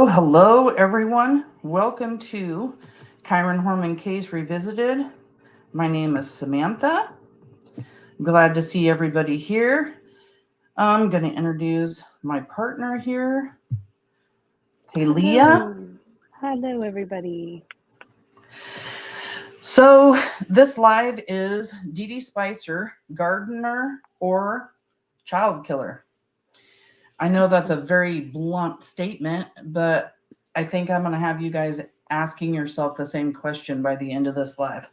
Hello, everyone. Welcome to Kyron Horman Case Revisited. My name is Samantha. Glad to see everybody here. I'm going to introduce my partner here, Leah. Hello, everybody. So this live is Dede Spicher Gardener or child killer. I know that's a very blunt statement, but I think I'm going to have you guys asking yourself the same question by the end of this live.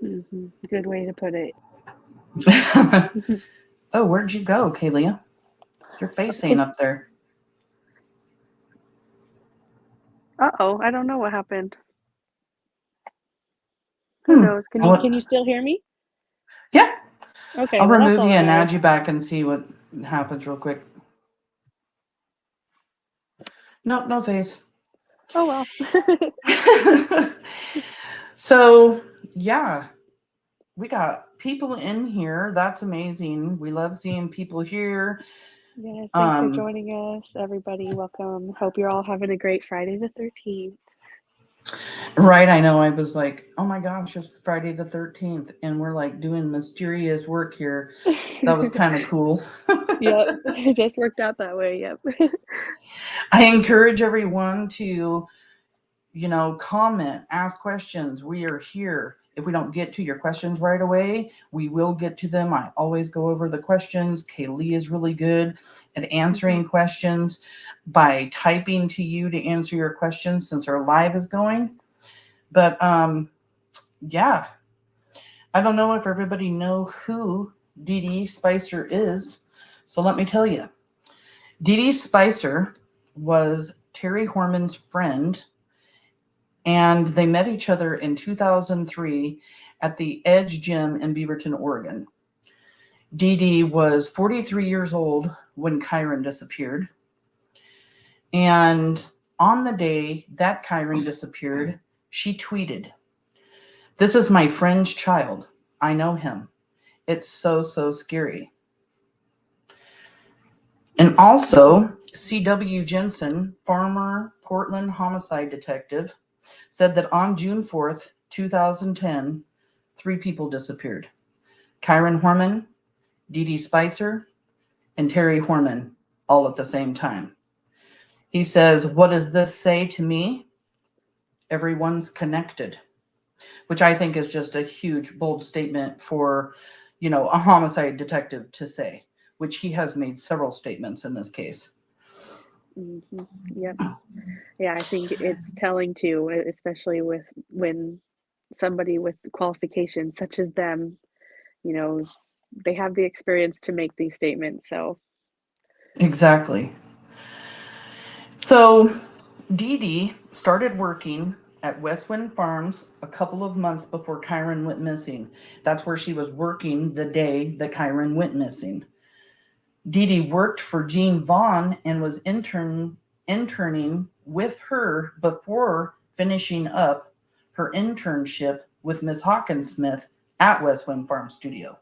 Mm-hmm. Good way to put it. Oh, where'd you go, Kaylia? Your face ain't up there. Uh-oh, I don't know what happened. Who knows? Can you still hear me? Yeah. Okay. I'll remove you and add you back and see what happens real quick. Nope, no face. Oh, well. So, yeah, we got people in here. That's amazing. We love seeing people here. Yes, thanks for joining us, everybody. Welcome. Hope you're all having a great Friday the 13th. Right, I know. I was like, oh my gosh, it's Friday the 13th, and we're like doing mysterious work here. That was kind of cool. Yep, it just worked out that way. Yep. I encourage everyone to, comment, ask questions. We are here. If we don't get to your questions right away, we will get to them. I always go over the questions. Kaylee is really good at answering questions by typing to you to answer your questions since our live is going. But yeah, I don't know if everybody know who Dede Spicer is. So let me tell you. Dede Spicer was Terri Horman's friend, and they met each other in 2003 at the Edge Gym in Beaverton, Oregon. Dede was 43 years old when Kyron disappeared. And on the day that Kyron disappeared, she tweeted, "This is my friend's child. I know him. It's so scary." And also, C.W. Jensen, former Portland homicide detective, said that on June 4th, 2010, 3 people disappeared. Kyron Horman, Dede Spicer, and Terri Horman, all at the same time. He says, "What does this say to me? Everyone's connected," which I think is just a huge, bold statement for, a homicide detective to say, which he has made several statements in this case. Mm-hmm. Yep. Yeah, I think it's telling too, especially when somebody with qualifications such as them, they have the experience to make these statements. So exactly. So Dede started working at Westwind Farms a couple of months before Kyron went missing. That's where she was working the day that Kyron went missing. Dede worked for Jean Vaughn and was interning with her before finishing up her internship with Miss Hawkins Smith at Westwind Farm Studio.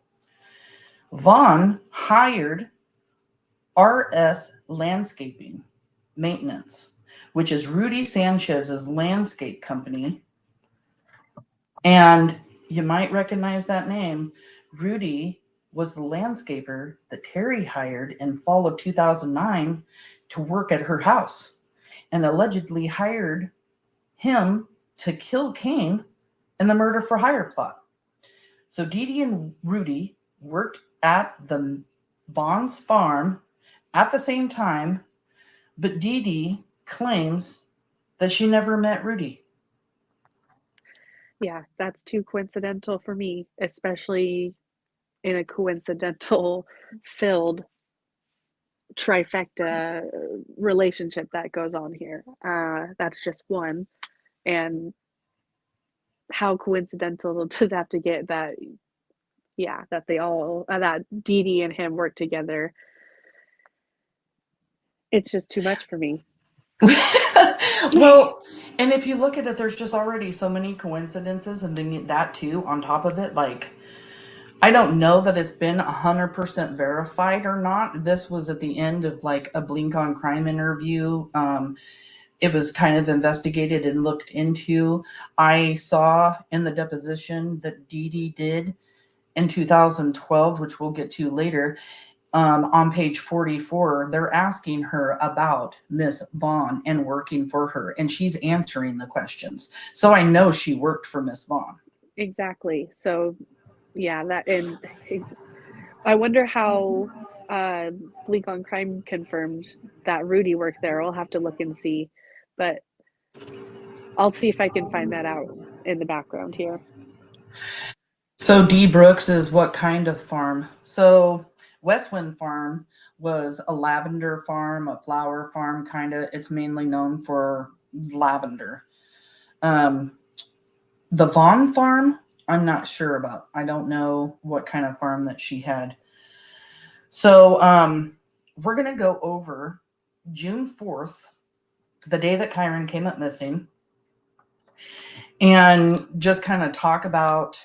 Vaughn hired RS Landscaping Maintenance, which is Rudy Sanchez's landscape company. And you might recognize that name. Rudy was the landscaper that Terri hired in fall of 2009 to work at her house and allegedly hired him to kill Kane in the murder for hire plot. So Dede and Rudy worked at the Vaughn's farm at the same time, but Dede claims that she never met Rudy. Yeah, that's too coincidental for me, especially in a coincidental filled trifecta relationship that goes on here. That's just one. And how coincidental does it have to get that, yeah, that they all, that Dede and him work together? It's just too much for me. Well, and if you look at it, there's just already so many coincidences, and then that too on top of it. Like, I don't know that it's been 100% verified or not. This was at the end of like a Blink on Crime interview. It was kind of investigated and looked into. I saw in the deposition that Dede did in 2012, which we'll get to later. On page 44, they're asking her about Miss Vaughn and working for her, and she's answering the questions. So I know she worked for Miss Vaughn. Exactly. So, yeah, that, and I wonder how Blink on Crime confirmed that Rudy worked there. I'll have to look and see, but I'll see if I can find that out in the background here. So D Brooks is what kind of farm? So Westwind Farm was a lavender farm, a flower farm, kind of. It's mainly known for lavender. Um, the Vaughn Farm, I'm not sure about. I don't know what kind of farm that she had. So we're going to go over June 4th, the day that Kyron came up missing, and just kind of talk about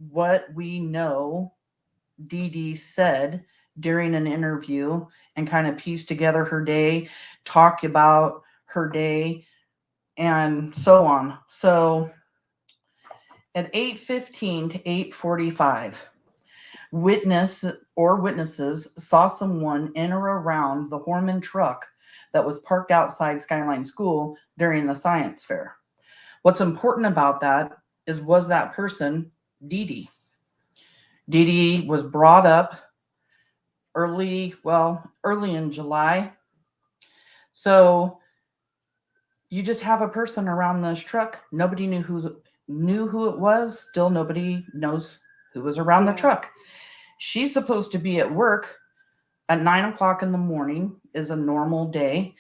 what we know Dede said during an interview and kind of piece together her day, talk about her day, and so on. So at 8:15 to 8:45, witnesses saw someone in or around the Horman truck that was parked outside Skyline School during the science fair. What's important about that is, was that person Dede? Dede was brought up early in July. So you just have a person around this truck. Nobody knew who it was. Still nobody knows who was around the truck. She's supposed to be at work at 9 o'clock in the morning, is a normal day.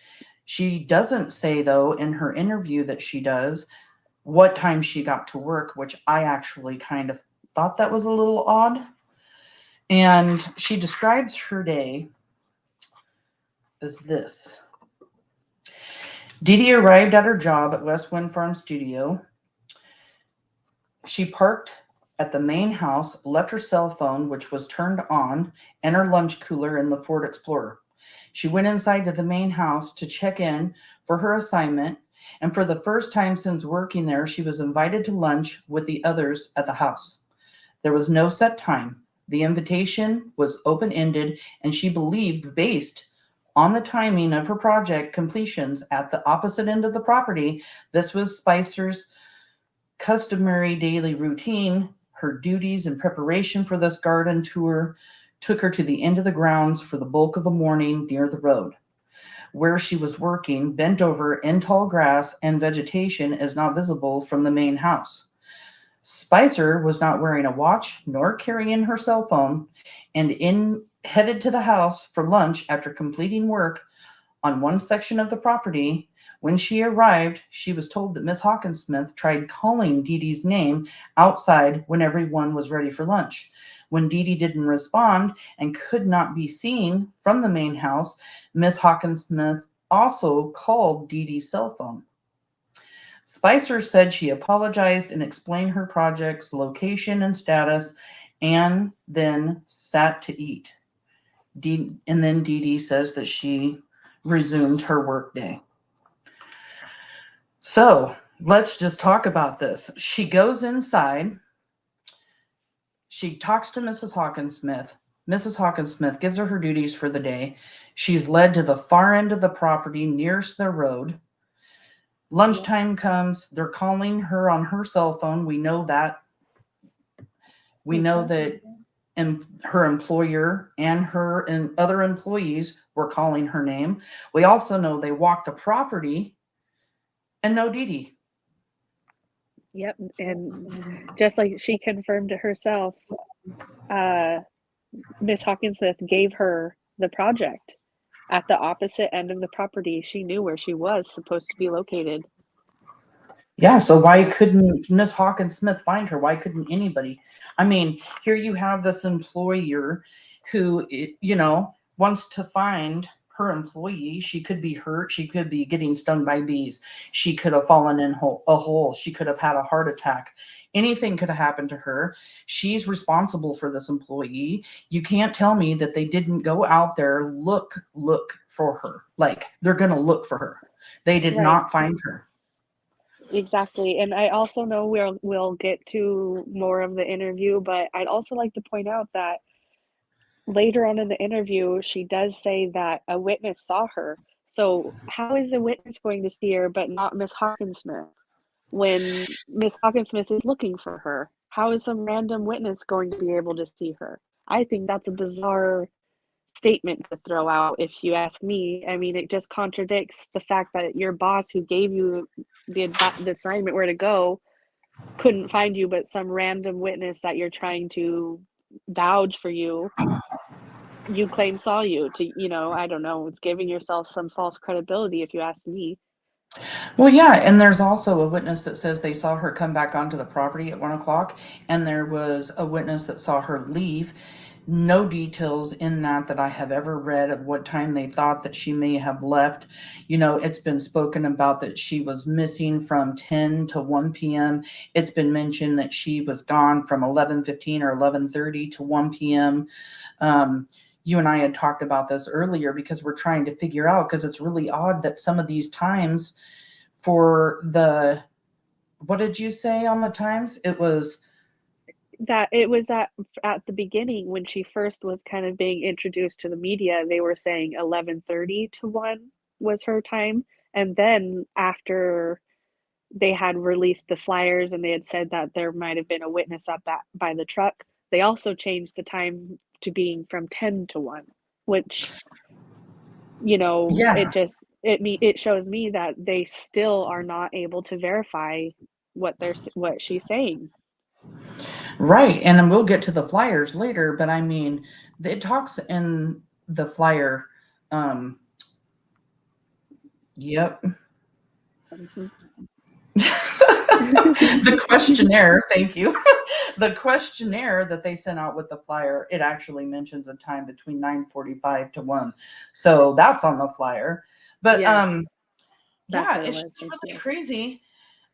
She doesn't say, though, in her interview that she does, what time she got to work, which I actually kind of thought that was a little odd. And she describes her day as this. Dede arrived at her job at West Wind Farm Studio. She parked at the main house, left her cell phone, which was turned on, and her lunch cooler in the Ford Explorer. She went inside to the main house to check in for her assignment, and for the first time since working there, she was invited to lunch with the others at the house. There was no set time. The invitation was open-ended, and she believed, based on the timing of her project completions at the opposite end of the property, this was Spicer's customary daily routine. Her duties in preparation for this garden tour took her to the end of the grounds for the bulk of the morning near the road. Where she was working, bent over in tall grass and vegetation, is not visible from the main house. Spicer was not wearing a watch nor carrying her cell phone, and headed to the house for lunch after completing work on one section of the property. When she arrived, she was told that Miss Hawkinsmith tried calling Dede's name outside when everyone was ready for lunch. When Dede didn't respond and could not be seen from the main house, Miss Hawkinsmith also called Dede's cell phone. Spicer said she apologized and explained her project's location and status, and then sat to eat. And then Dede says that she resumed her workday. So let's just talk about this. She goes inside. She talks to Mrs. Hawkinsmith. Mrs. Hawkinsmith gives her duties for the day. She's led to the far end of the property nearest the road. Lunchtime comes. They're calling her on her cell phone. We know that. We know that her employer and her and other employees were calling her name. We also know they walked the property and no Dede. Yep, and just like she confirmed to herself, Miss Hawkinsmith gave her the project at the opposite end of the property. She knew where she was supposed to be located. Yeah, so why couldn't Miss Hawkins-Smith find her? Why couldn't anybody? I mean, here you have this employer who, you know, wants to find her employee. She could be hurt. She could be getting stung by bees. She could have fallen in a hole. She could have had a heart attack. Anything could have happened to her. She's responsible for this employee. You can't tell me that they didn't go out there, look for her. Like, they're going to look for her. They did Right. not find her. Exactly. And I also know we'll get to more of the interview, but I'd also like to point out that later on in the interview, she does say that a witness saw her. So how is the witness going to see her but not Miss Hawkinsmith when Miss Hawkinsmith is looking for her? How is some random witness going to be able to see her? I think that's a bizarre statement to throw out, if you ask me. I mean, it just contradicts the fact that your boss who gave you the assignment where to go couldn't find you, but some random witness that you're trying to vouch for you claim saw you. To, you know, I don't know, it's giving yourself some false credibility, if you ask me. Well, yeah, and there's also a witness that says they saw her come back onto the property at 1 o'clock, and there was a witness that saw her leave. No details in that I have ever read of what time they thought that she may have left. You know, it's been spoken about that she was missing from 10 to 1 p.m. It's been mentioned that she was gone from 11:15 or 11:30 to 1 p.m. You and I had talked about this earlier because we're trying to figure out, because it's really odd that some of these times for the, what did you say on the times? It was at the beginning when she first was kind of being introduced to the media, they were saying 11:30 to 1 was her time. And then after they had released the flyers and they had said that there might have been a witness at that by the truck, they also changed the time to being from 10 to 1, which, you know, yeah, it shows me that they still are not able to verify what she's saying. right. And then we'll get to the flyers later, but I mean, it talks in the flyer. Um, yep. Mm-hmm. The questionnaire, thank you. The questionnaire that they sent out with the flyer, it actually mentions a time between 9:45 to 1. So that's on the flyer. But Yeah, that's yeah, what it it's was. just Thank really you. crazy.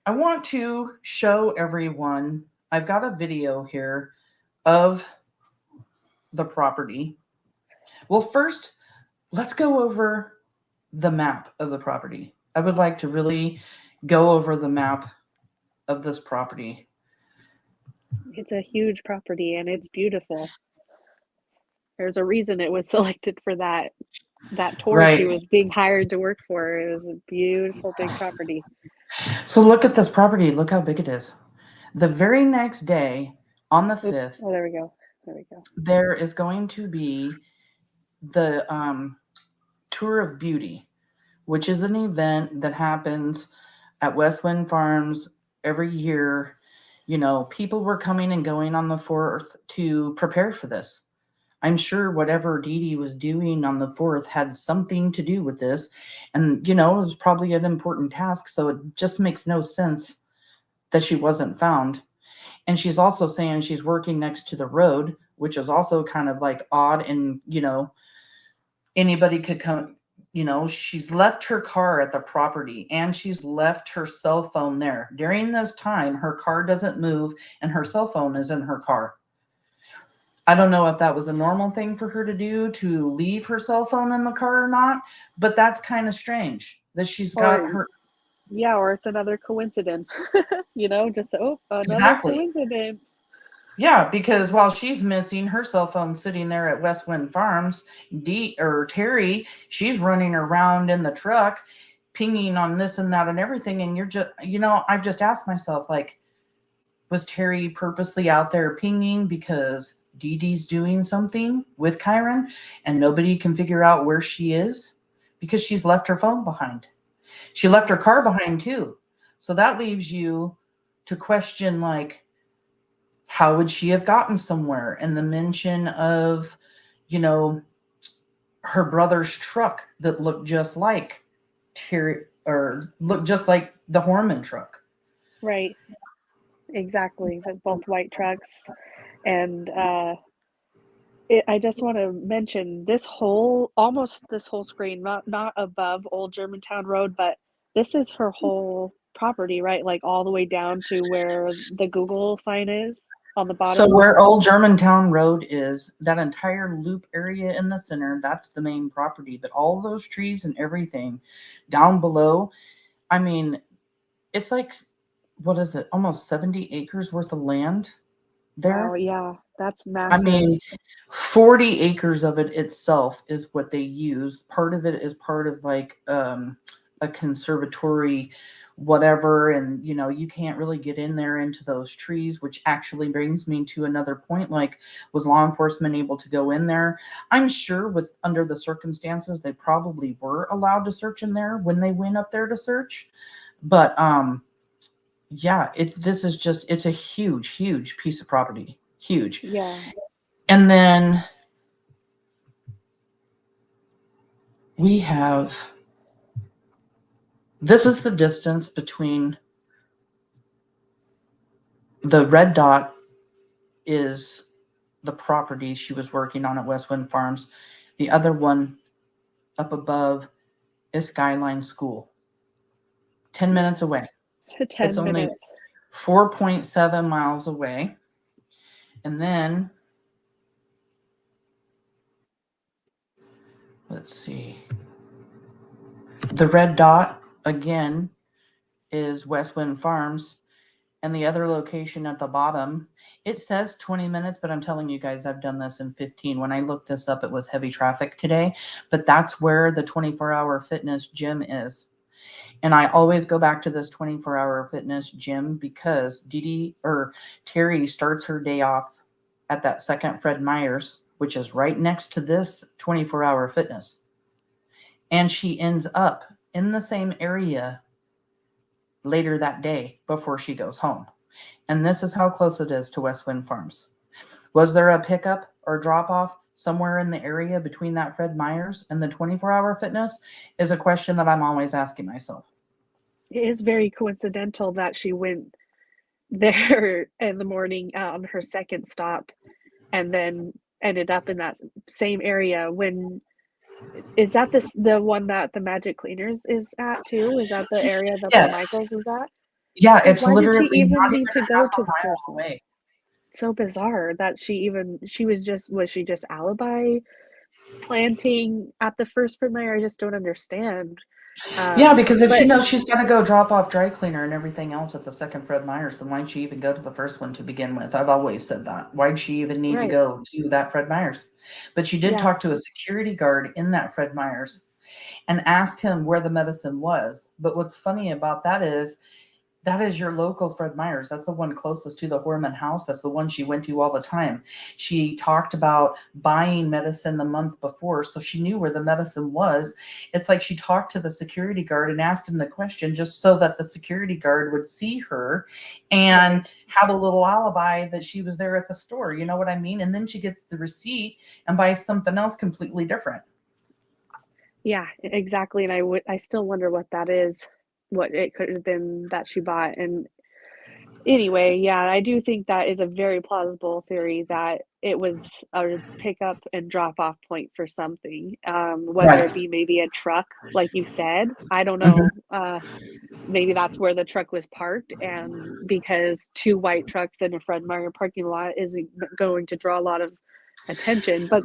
I want to show everyone, I've got a video here of the property. Well, first, let's go over the map of the property. I would like to really go over the map of this property. It's a huge property and it's beautiful. There's a reason it was selected for that tour she Right. was being hired to work for. It was a beautiful big property. So look at this property. Look how big it is. The very next day, on the Oops. 5th, Oh, there we go. There we go. there is going to be the Tour of Beauty, which is an event that happens at West Wind Farms every year. You know, people were coming and going on the 4th to prepare for this. I'm sure whatever Dede was doing on the 4th had something to do with this. And, you know, it was probably an important task. So it just makes no sense that she wasn't found. And she's also saying she's working next to the road, which is also kind of like odd. And, you know, anybody could come, you know, she's left her car at the property and she's left her cell phone there. During this time, her car doesn't move and her cell phone is in her car. I don't know if that was a normal thing for her to do, to leave her cell phone in the car or not, but that's kind of strange that she's got Or her. yeah, or it's another coincidence. You know, just another Exactly. coincidence. Yeah, because while she's missing, her cell phone's sitting there at West Wind Farms. Terri, she's running around in the truck, pinging on this and that and everything. And you're just, you know, I've just asked myself, like, was Terri purposely out there pinging because Dede's doing something with Kyron and nobody can figure out where she is? Because she's left her phone behind. She left her car behind too. So that leaves you to question, like, how would she have gotten somewhere? And the mention of, you know, her brother's truck that looked just like Terri, or looked just like the Horman truck. Right. Exactly. Both white trucks. And I just want to mention almost this whole screen, not above Old Germantown Road, but this is her whole property, right? Like all the way down to where the Google sign is on the So bottom. where Old Germantown Road is, that entire loop area in the center, that's the main property. But all those trees and everything down below, I mean, it's like, what is it? Almost 70 acres worth of land Wow, there. yeah, that's I massive. mean, 40 acres of it itself is what they use. Part of it is part of like a conservatory, whatever. And, you know, you can't really get in there into those trees, which actually brings me to another point. Like, was law enforcement able to go in there? I'm sure with under the circumstances, they probably were allowed to search in there when they went up there to search. But yeah, this is just, it's a huge, huge piece of property. Huge. Yeah. And then we have, this is the distance between the red dot is the property she was working on at West Wind Farms. The other one up above is Skyline School. 10 minutes away. 10 It's only minutes. 4.7 miles away. And then, let's see. The red dot, again, is West Wind Farms. And the other location at the bottom, it says 20 minutes, but I'm telling you guys, I've done this in 15. When I looked this up, it was heavy traffic today, but that's where the 24-hour fitness gym is. And I always go back to this 24-hour fitness gym because Terri starts her day off at that second Fred Meyer's, which is right next to this 24-hour fitness. And she ends up in the same area later that day before she goes home. And this is how close it is to West Wind Farms. Was there a pickup or drop off somewhere in the area between that Fred Meyer's and the 24-hour fitness is a question that I'm always asking myself. It is very coincidental that she went there in the morning on her second stop and then ended up in that same area. When is that the one that the Magic Cleaners is at too? Is that the area that the Yes. Michaels is at? Yeah, So it's why did she literally even not need even to a go half to a the mile first one? away. So bizarre that was she just alibi planting at the first Meyer? I just don't understand. Yeah, because if she But knows she's got to go drop off dry cleaner and everything else at the second Fred Meyer's, then why'd she even go to the first one to begin with? I've always said that. Why'd she even need to right, go to that Fred Meyer's? But she did yeah, talk to a security guard in that Fred Meyer's and asked him where the medicine was. But what's funny about that is your local Fred Meyer's. That's the one closest to the Horman house. That's the one she went to all the time. She talked about buying medicine the month before, so she knew where the medicine was. It's like she talked to the security guard and asked him the question just so that the security guard would see her and right. have a little alibi that she was there at the store. You know what I mean? And then she gets the receipt and buys something else completely different. Yeah, exactly. And I still wonder what that is, what it could have been that she bought. And anyway, yeah, I do think that is a very plausible theory that it was a pickup and drop off point for something. Whether it Right. be maybe a truck, like you said, I don't Mhm. know. Maybe that's where the truck was parked, and because two white trucks in a Fred Meyer parking lot isn't going to draw a lot of attention. But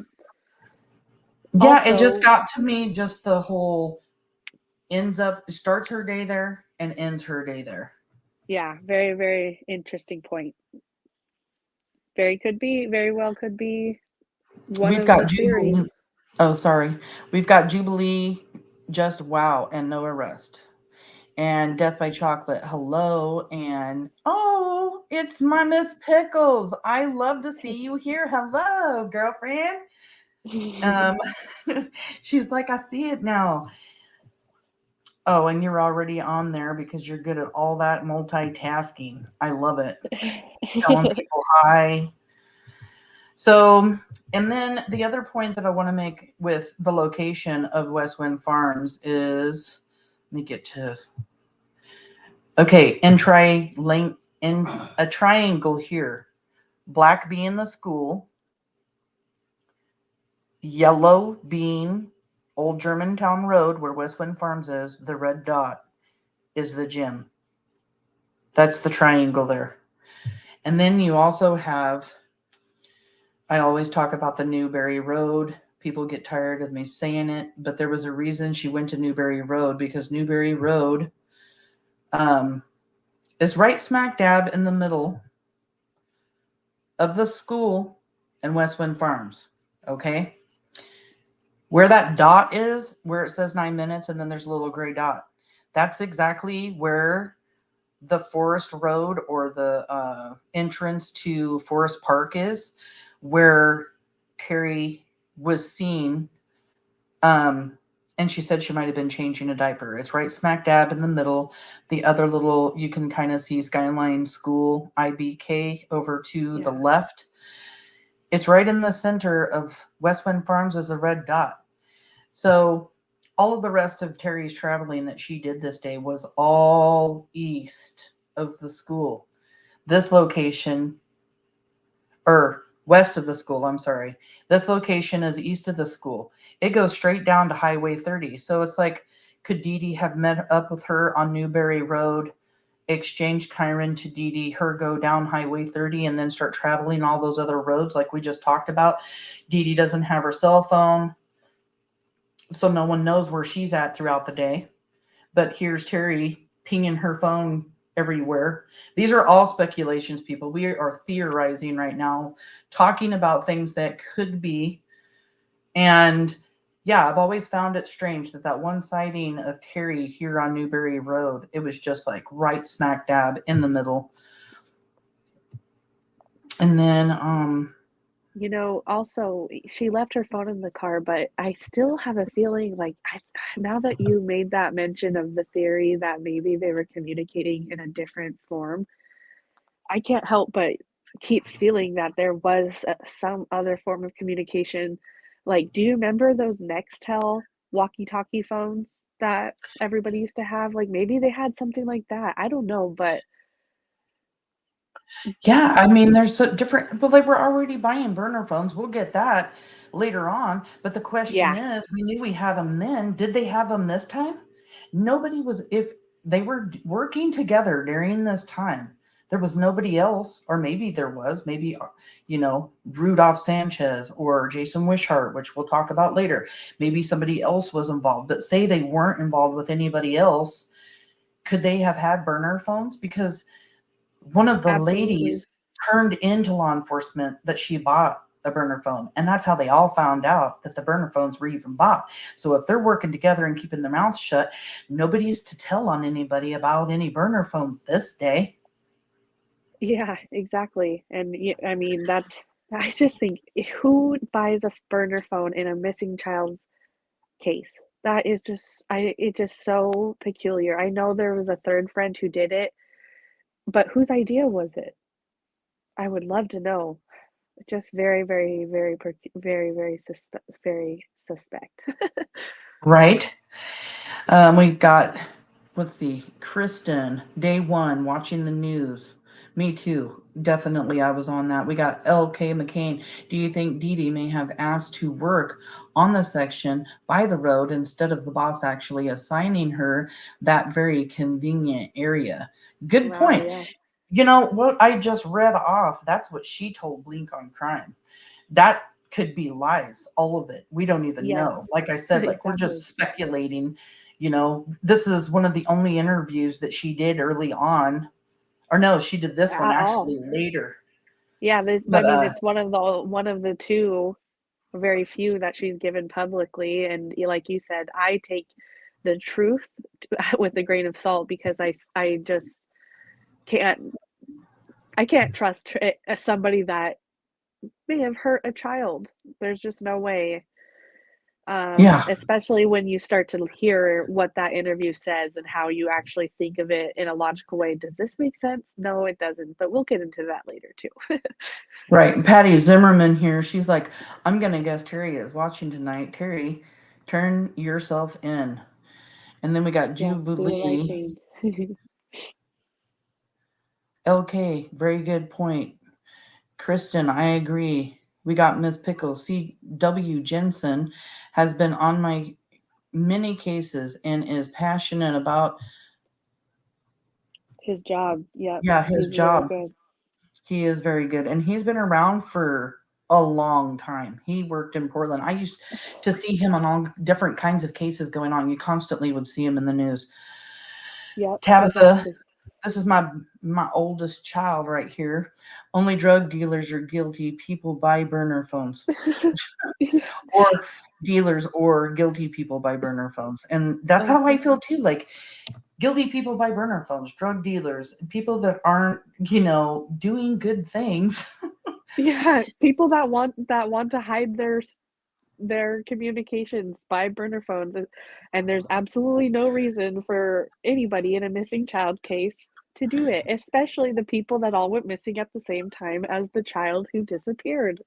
Yeah, it just also, got to me, just the whole starts her day there and ends her day there. yeah, very, very interesting point. Very well could be one We've of got the theories. Jubilee. Oh, sorry. We've got Jubilee, just wow, and no arrest. And Death by Chocolate, hello. And oh, it's my Miss Pickles. I love to see you here. Hello, girlfriend. Um, she's like, I see it now. Oh, and you're already on there because you're good at all that multitasking. I love it. Telling people hi. So, and then the other point that I want to make with the location of West Wind Farms is, let me get to, okay, in a triangle here, black being the school, yellow being Old Germantown Road, where West Wind Farms is, the red dot is the gym. That's the triangle there. And then you also have, I always talk about the Newberry Road. People get tired of me saying it, but there was a reason she went to Newberry Road, because Newberry Road is right smack dab in the middle of the school and West Wind Farms. Okay. Where that dot is, where it says 9 minutes and then there's a little gray dot, that's exactly where the Forest Road, or the entrance to Forest Park, is, where Terri was seen. And she said she might have been changing a diaper. It's right smack dab in the middle. The other little, you can kind of see Skyline School, IBK, over to the left. It's right in the center of West Wind Farms as a red dot. So all of the rest of Terri's traveling that she did this day was all east of the school. This location, or west of the school, I'm sorry. This location is east of the school. It goes straight down to Highway 30. So it's like, could Dede have met up with her on Newberry Road, exchanged Kyron to Dede, her go down Highway 30, and then start traveling all those other roads like we just talked about? Dede doesn't have her cell phone, so no one knows where she's at throughout the day. But here's Terri pinging her phone everywhere. These are all speculations, people. We are theorizing right now, talking about things that could be. And yeah, I've always found it strange that one sighting of Terri here on Newberry Road, it was just like right smack dab in the middle. And then also she left her phone in the car, but I still have a feeling like now that you made that mention of the theory that maybe they were communicating in a different form, I can't help but keep feeling that there was some other form of communication. Like, do you remember those Nextel walkie-talkie phones that everybody used to have? Like, maybe they had something like that. I don't know, but yeah, I mean, there's so different, but like we're already buying burner phones. We'll get that later on. But the question yeah, is, we knew we had them then. Did they have them this time? Nobody was, if they were working together during this time, there was nobody else, or maybe there was, maybe, Rudolph Sanchez or Jason Wishart, which we'll talk about later. Maybe somebody else was involved, but say they weren't involved with anybody else. Could they have had burner phones? Because one of the absolutely. ladies turned into law enforcement that she bought a burner phone. And that's how they all found out that the burner phones were even bought. So if they're working together and keeping their mouths shut, nobody's to tell on anybody about any burner phones this day. Yeah, exactly. And I mean, I just think who buys a burner phone in a missing child's case? That is it's just so peculiar. I know there was a third friend who did it, but whose idea was it? I would love to know. Just very, very, very, very, very suspect. Right? We've got, let's see, Kristen, day one, watching the news. Me too. Definitely, I was on that. We got L.K. McCain. Do you think Dede may have asked to work on the section by the road instead of the boss actually assigning her that very convenient area? Good Wow, point. yeah. You know what I just read off? That's what she told Blink on Crime. That could be lies, all of it. We don't even Yes, know. Like I said, like we're exactly. just speculating. This is one of the only interviews that she did early on. Or no, she did this one At all. actually later. Yeah, I But mean, it's one of the two, very few that she's given publicly, and like you said, I take the truth with a grain of salt because I just can't I can't trust somebody that may have hurt a child. There's just no way. Yeah. Especially when you start to hear what that interview says and how you actually think of it in a logical way. Does this make sense? No, it doesn't, but we'll get into that later too. Right. Patty Zimmerman here. She's like, I'm going to guess Terri is watching tonight. Terri, turn yourself in. And then we got Yes, do the right Jubilee. thing. LK, very good point. Kristen, I agree. We got Miss Pickles. C.W. Jensen has been on my many cases and is passionate about His job, yep, his he's really job. good. He is very good. And he's been around for a long time. He worked in Portland. I used to see him on all different kinds of cases going on. You constantly would see him in the news. Yep, Tabitha, exactly. this is my oldest child right here. Only drug dealers are guilty. People buy burner phones. Or dealers or guilty people buy burner phones. And that's how I feel too. Like, guilty people buy burner phones, drug dealers, people that aren't, doing good things. Yeah, people that want to hide their communications by burner phones, and there's absolutely no reason for anybody in a missing child case to do it, especially the people that all went missing at the same time as the child who disappeared.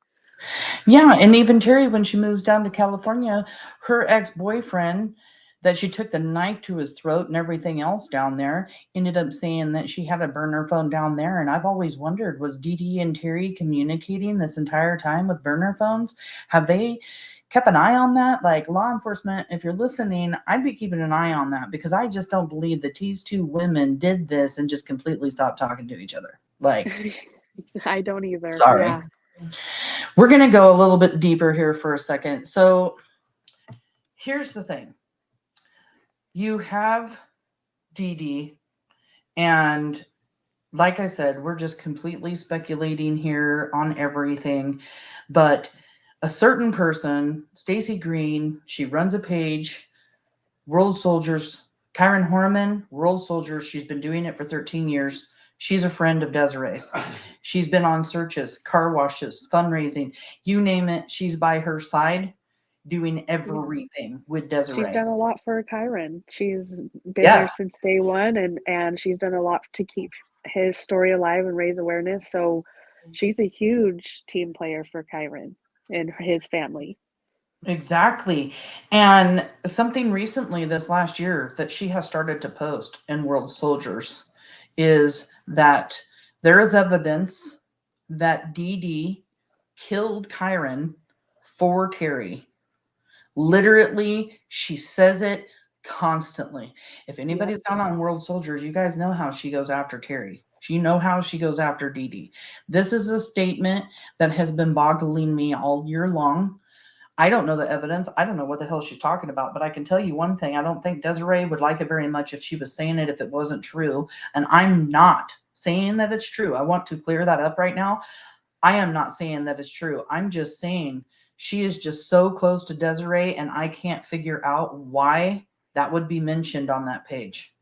Yeah, and even Terri, when she moves down to California, her ex-boyfriend that she took the knife to his throat and everything else down there ended up saying that she had a burner phone down there. And I've always wondered, was Dede and Terri communicating this entire time with burner phones? Have they kept an eye on that? Like, law enforcement, if you're listening, I'd be keeping an eye on that, because I just don't believe that these two women did this and just completely stopped talking to each other. Like, I don't either. sorry. Yeah. We're going to go a little bit deeper here for a second. So here's the thing. You have Dede, and like I said, we're just completely speculating here on everything. But a certain person, Stacy Green, she runs a page, World Soldiers, Kyron Horman, World Soldiers. She's been doing it for 13 years. She's a friend of Desiree's. She's been on searches, car washes, fundraising, you name it. She's by her side doing everything with She's Desiree. done a lot for Kyron. She's been there Yes, since day one, and she's done a lot to keep his story alive and raise awareness. So she's a huge team player for Kyron and his family. exactly. And something recently this last year that she has started to post in World Soldiers is that there is evidence that Dede killed Kyron for Terri. Literally, she says it constantly. If Yep. anybody's gone on World Soldiers, you guys know how she goes after Terri. You know how she goes after Dede. This is a statement that has been boggling me all year long. I don't know the evidence. I don't know what the hell she's talking about, but I can tell you one thing. I don't think Desiree would like it very much if she was saying it if it wasn't true. And I'm not saying that it's true. I want to clear that up right now. I am not saying that it's true. I'm just saying she is just so close to Desiree, and I can't figure out why that would be mentioned on that page.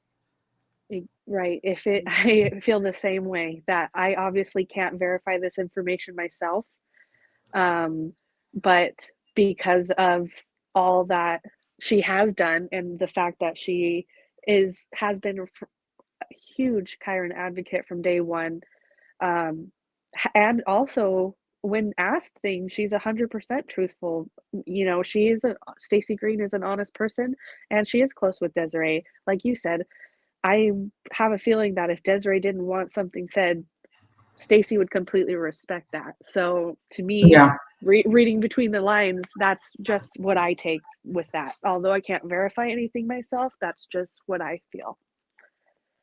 Right. I feel the same way, that I obviously can't verify this information myself. But because of all that she has done and the fact that she has been a huge Kyron advocate from day one, um, and also when asked things, she's 100% truthful. You know, Stacy Green is an honest person, and she is close with Desiree. Like you said, I have a feeling that if Desiree didn't want something said, Stacy would completely respect that. So to me, Yeah. reading between the lines, that's just what I take with that. Although I can't verify anything myself, that's just what I feel.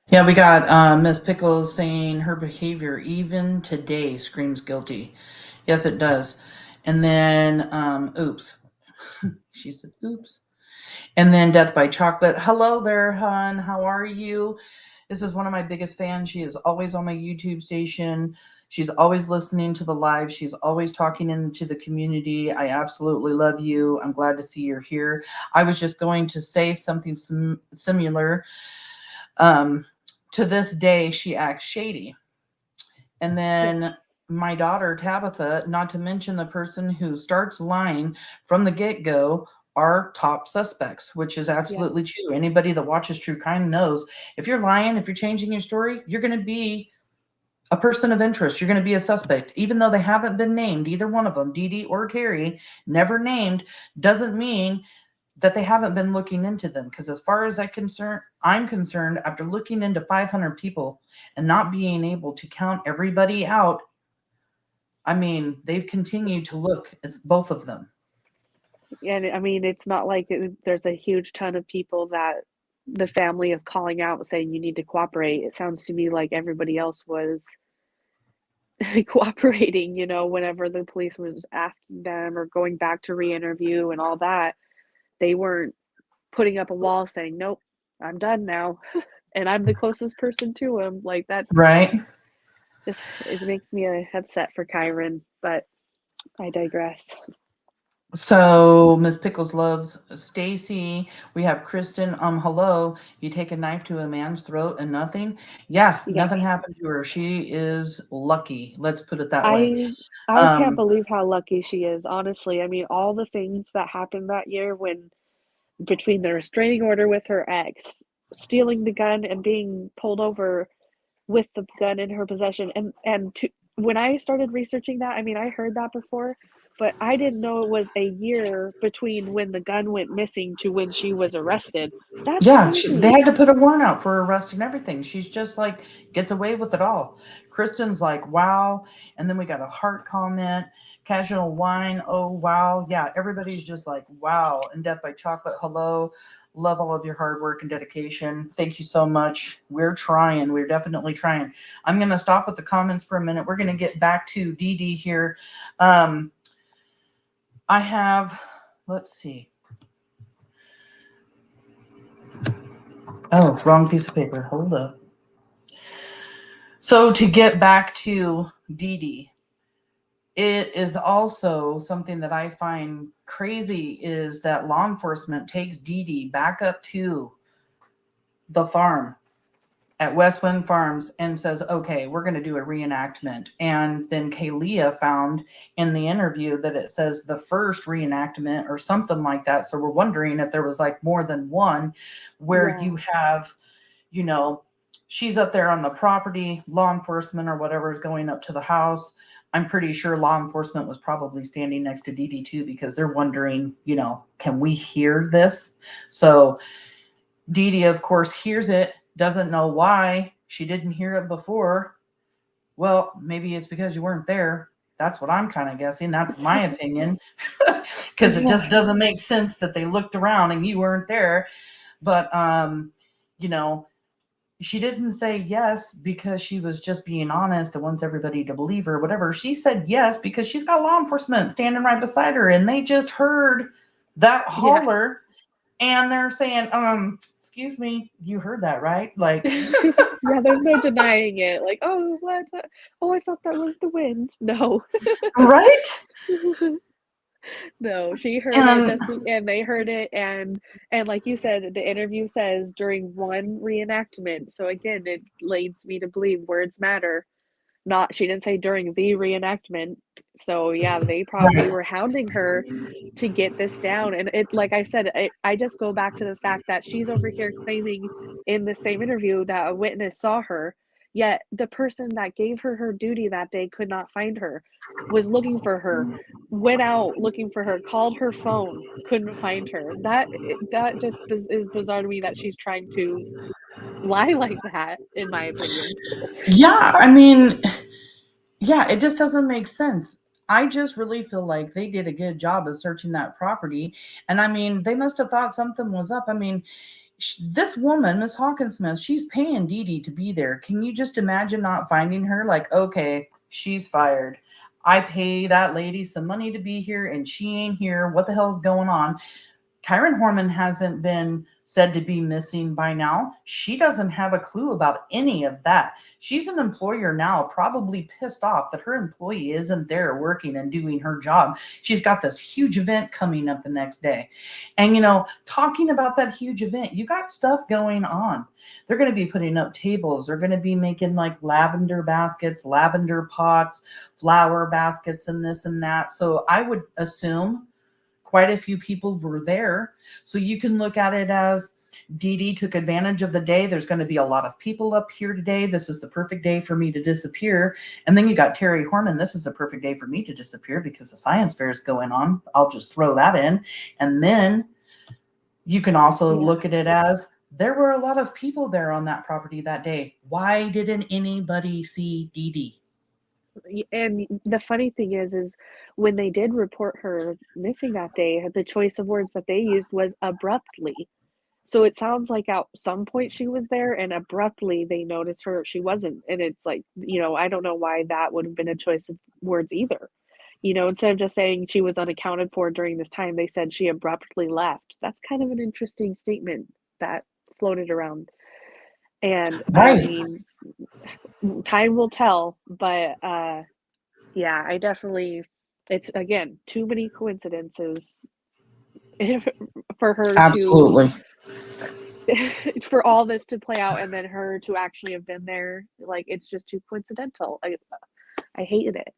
Yeah, we got Miss Pickles saying her behavior even today screams guilty. Yes, it does. And then, oops. She said, oops. And then Death by Chocolate. Hello there, hon. How are you? This is one of my biggest fans. She is always on my YouTube station. She's always listening to the live. She's always talking into the community. I absolutely love you. I'm glad to see you're here. I was just going to say something similar. To this day, she acts shady. And then my daughter, Tabitha, not to mention the person who starts lying from the get-go, are top suspects, which is Yeah. absolutely true. Anybody that watches true crime knows if you're lying, if you're changing your story, you're going to be a person of interest. You're going to be a suspect, even though they haven't been named. Either one of them, Dede or Terri, never named, doesn't mean that they haven't been looking into them. Because as far as I'm concerned, after looking into 500 people and not being able to count everybody out, I mean, they've continued to look at both of them. And I mean, it's not like there's a huge ton of people that the family is calling out saying you need to cooperate. It sounds to me like everybody else was cooperating, you know, whenever the police was asking them or going back to re-interview and all that. They weren't putting up a wall saying, nope, I'm done now. And I'm the closest person to him. Like that Right. just, it makes me upset for Kyron, but I digress. So Miss Pickles loves Stacy. We have Kristen. Hello. You take a knife to a man's throat and nothing. Yeah, Yeah. nothing happened to her. She is lucky. Let's put it that way. I can't believe how lucky she is, honestly. I mean, all the things that happened that year when between the restraining order with her ex, stealing the gun and being pulled over with the gun in her possession, when I started researching that, I mean, I heard that before, but I didn't know it was a year between when the gun went missing to when she was arrested. That's Yeah, they crazy. had to put a warrant out for arrest and everything. She's just like gets away with it all. Kristen's like, wow. And then we got a heart comment, casual wine. Oh, wow. Yeah, everybody's just like, wow. And Death by Chocolate. Hello. Love all of your hard work and dedication. Thank you so much. We're trying. We're definitely trying. I'm going to stop with the comments for a minute. We're going to get back to Dede here. I have, let's see. Oh, wrong piece of paper. Hold up. So to get back to Dede, it is also something that I find crazy is that law enforcement takes Dede back up to the farm at West Wind Farms and says, okay, we're going to do a reenactment. And then Kaylia found in the interview that it says the first reenactment or something like that. So we're wondering if there was like more than one where Yeah. you have, you know, she's up there on the property, law enforcement or whatever is going up to the house. I'm pretty sure law enforcement was probably standing next to Dede too, because they're wondering, you know, can we hear this? So Dede, of course, hears it, doesn't know why she didn't hear it before. Well, maybe it's because you weren't there. That's what I'm kind of guessing. That's my opinion, because it just doesn't make sense that they looked around and you weren't there. But, you know, she didn't say yes because she was just being honest and wants everybody to believe her, whatever. She said yes because she's got law enforcement standing right beside her and they just heard that Yeah. holler and they're saying, excuse me, you heard that, right? Like, Yeah, there's no denying it. Like, oh, what? Oh, I thought that was the wind. No. right? No, she heard it And and they heard it and like you said, the interview says during one reenactment. So again, it leads me to believe words matter. Not she didn't say during the reenactment. So yeah, they probably right. were hounding her to get this down. And it like I said, I just go back to the fact that she's over here claiming in the same interview that a witness saw her, yet the person that gave her her duty that day could not find her, was looking for her, went out looking for her, called her phone, couldn't find her. That just is bizarre to me that she's trying to lie like that, in my opinion. Yeah, I mean, yeah, it just doesn't make sense. I just really feel like they did a good job of searching that property. And I mean, they must have thought something was up. I mean, this woman, Miss Hawkinsmith, she's paying Dede to be there. Can you just imagine not finding her? Like, okay, she's fired. I pay that lady some money to be here and she ain't here. What the hell is going on? Kyron Horman hasn't been said to be missing by now. She doesn't have a clue about any of that. She's an employer now, probably pissed off that her employee isn't there working and doing her job. She's got this huge event coming up the next day. And, you know, talking about that huge event, you got stuff going on. They're going to be putting up tables. They're going to be making like lavender baskets, lavender pots, flower baskets, and this and that. So I would assume, quite a few people were there. So you can look at it as Dede took advantage of the day. There's going to be a lot of people up here today. This is the perfect day for me to disappear. And then you got Terri Horman. This is the perfect day for me to disappear because the science fair is going on. I'll just throw that in. And then you can also look at it as there were a lot of people there on that property that day. Why didn't anybody see Dede? And the funny thing is when they did report her missing that day, the choice of words that they used was abruptly. So it sounds like at some point she was there and abruptly they noticed her, she wasn't. And it's like, I don't know why that would have been a choice of words either. Instead of just saying she was unaccounted for during this time, they said she abruptly left. That's kind of an interesting statement that floated around. And I mean, time will tell, but yeah, I definitely, it's again, too many coincidences for her Absolutely. for all this to play out and then her to actually have been there. Like, it's just too coincidental. I hated it.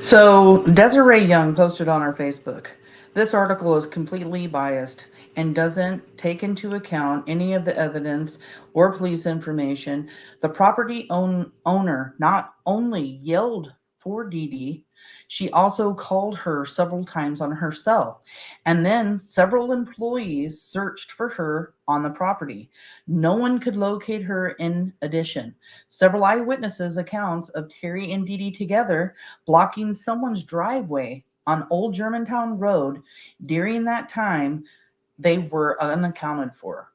So Desiree Young posted on our Facebook, this article is completely biased and doesn't take into account any of the evidence or police information. The property owner not only yelled for Dede, she also called her several times on her cell. And then several employees searched for her on the property. No one could locate her in addition. Several eyewitnesses' accounts of Terri and Dede together blocking someone's driveway on Old Germantown Road during that time, they were unaccounted for.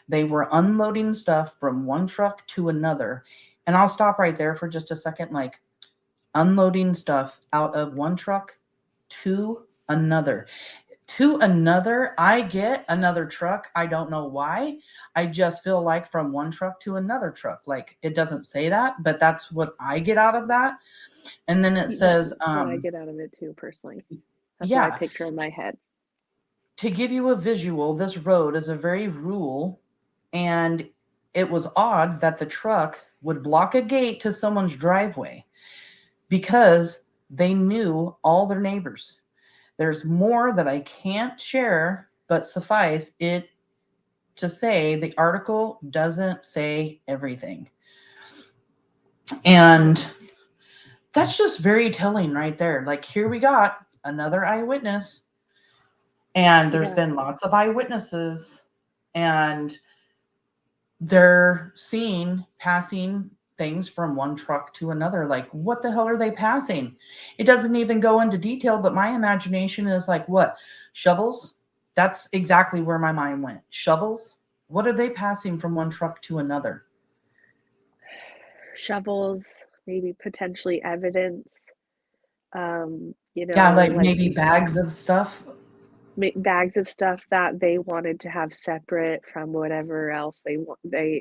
They were unloading stuff from one truck to another. And I'll stop right there for just a second. Like, unloading stuff out of one truck to another. To another, I get another truck. I don't know why. I just feel like from one truck to another truck. Like, it doesn't say that, but that's what I get out of that. And then it says, what I get out of it too, personally. That's yeah, what I picture in my head. To give you a visual, this road is a very rural, and it was odd that the truck would block a gate to someone's driveway because they knew all their neighbors. There's more that I can't share, but suffice it to say the article doesn't say everything. And that's just very telling right there. Like, here we got another eyewitness, and there's been lots of eyewitnesses, and they're seeing passing things from one truck to another. Like, what the hell are they passing? It doesn't even go into detail, but my imagination is like, what? Shovels? That's exactly where my mind went. Shovels? What are they passing from one truck to another? Shovels, maybe potentially evidence. Yeah, like maybe bags of stuff. Bags of stuff that they wanted to have separate from whatever else they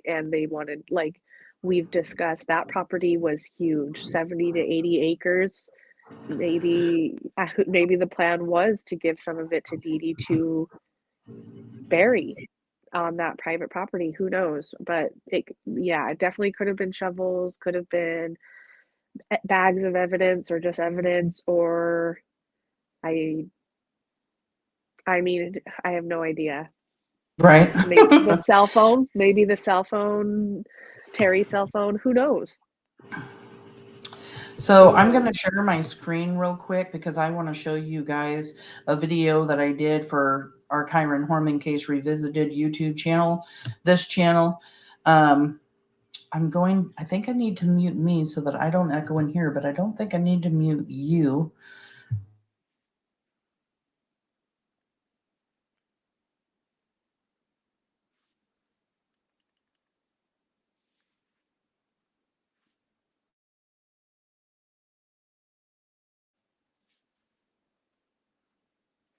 wanted, like we've discussed, that property was huge, 70 to 80 acres. Maybe the plan was to give some of it to Dede to bury on that private property. Who knows? But it definitely could have been shovels, could have been bags of evidence, or just evidence, or I mean, I have no idea. Right. Maybe the cell phone, Terry's cell phone, who knows? So I'm going to share my screen real quick because I want to show you guys a video that I did for our Kyron Horman Case Revisited YouTube channel. This channel, I think I need to mute me so that I don't echo in here, but I don't think I need to mute you.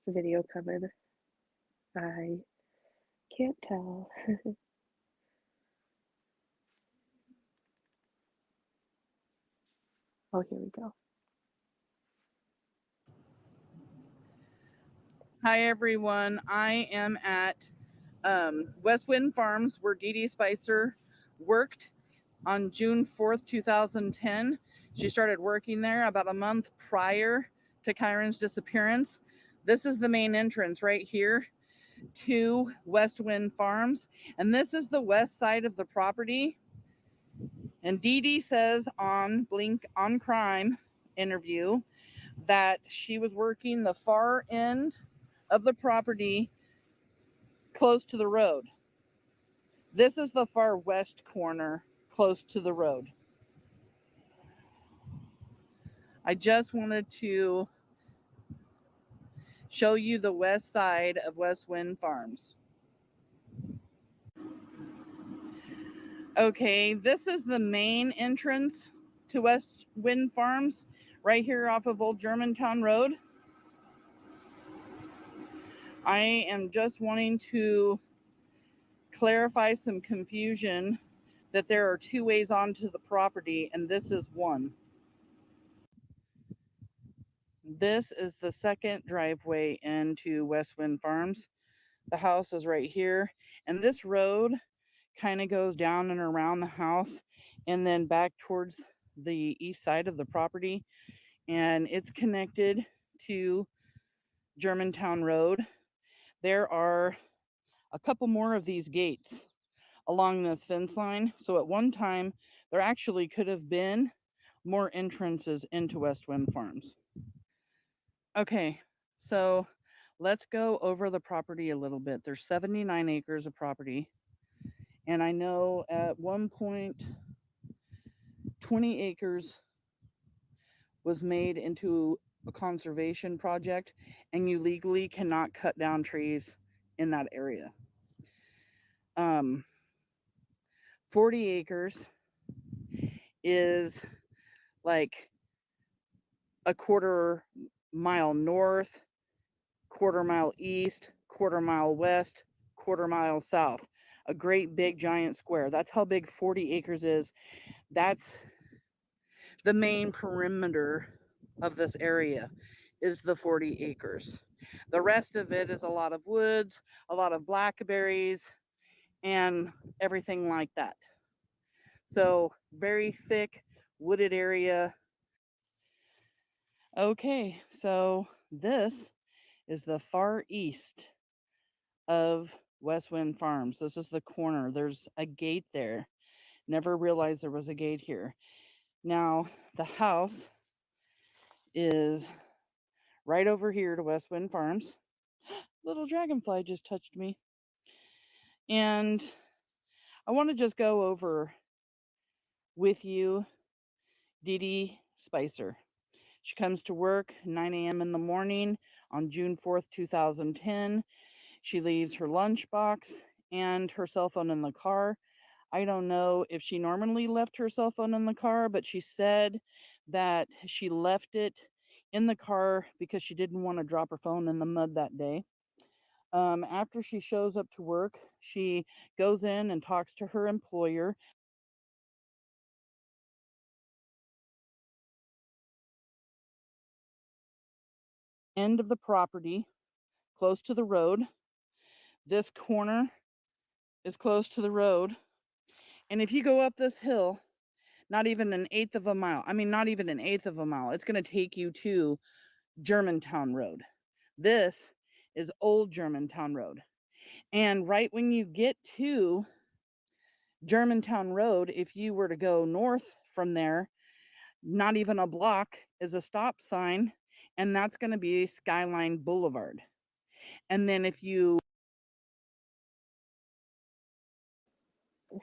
The video coming. I can't tell. Oh, here we go. Hi, everyone. I am at West Wind Farms, where Dede Spicer worked on June 4th, 2010. She started working there about a month prior to Kyron's disappearance. This is the main entrance right here to West Wind Farms. And this is the west side of the property. And Dede says on Blink on Crime interview that she was working the far end of the property close to the road. This is the far west corner close to the road. I just wanted to show you the west side of West Wind Farms. Okay, this is the main entrance to West Wind Farms, right here off of Old Germantown Road. I am just wanting to clarify some confusion that there are two ways onto the property, and this is one. This is the second driveway into West Wind Farms. The house is right here, and this road kind of goes down and around the house and then back towards the east side of the property, and it's connected to Germantown Road. There are a couple more of these gates along this fence line, so at one time there actually could have been more entrances into West Wind Farms. Okay, so let's go over the property a little bit. There's 79 acres of property, and I know at one point 20 acres was made into a conservation project, and you legally cannot cut down trees in that area. 40 acres is like a quarter mile north, quarter mile east, quarter mile west, quarter mile south. A great big giant square. That's how big 40 acres is. That's the main perimeter of this area, is the 40 acres. The rest of it is a lot of woods, a lot of blackberries, and everything like that. So very thick wooded area. Okay, so this is the far east of West Wind Farms. This is the corner. There's a gate there. Never realized there was a gate here. Now, the house is right over here to West Wind Farms. Little dragonfly just touched me. And I want to just go over with you Dede Spicer. She comes to work 9 a.m. in the morning on June 4th, 2010. She leaves her lunchbox and her cell phone in the car. I don't know if she normally left her cell phone in the car, but she said that she left it in the car because she didn't want to drop her phone in the mud that day. After she shows up to work, she goes in and talks to her employer. End of the property, close to the road. This corner is close to the road. And if you go up this hill, not even an eighth of a mile, it's going to take you to Germantown Road. This is Old Germantown Road. And right when you get to Germantown Road, if you were to go north from there, not even a block is a stop sign, and that's going to be Skyline Boulevard. And then if you...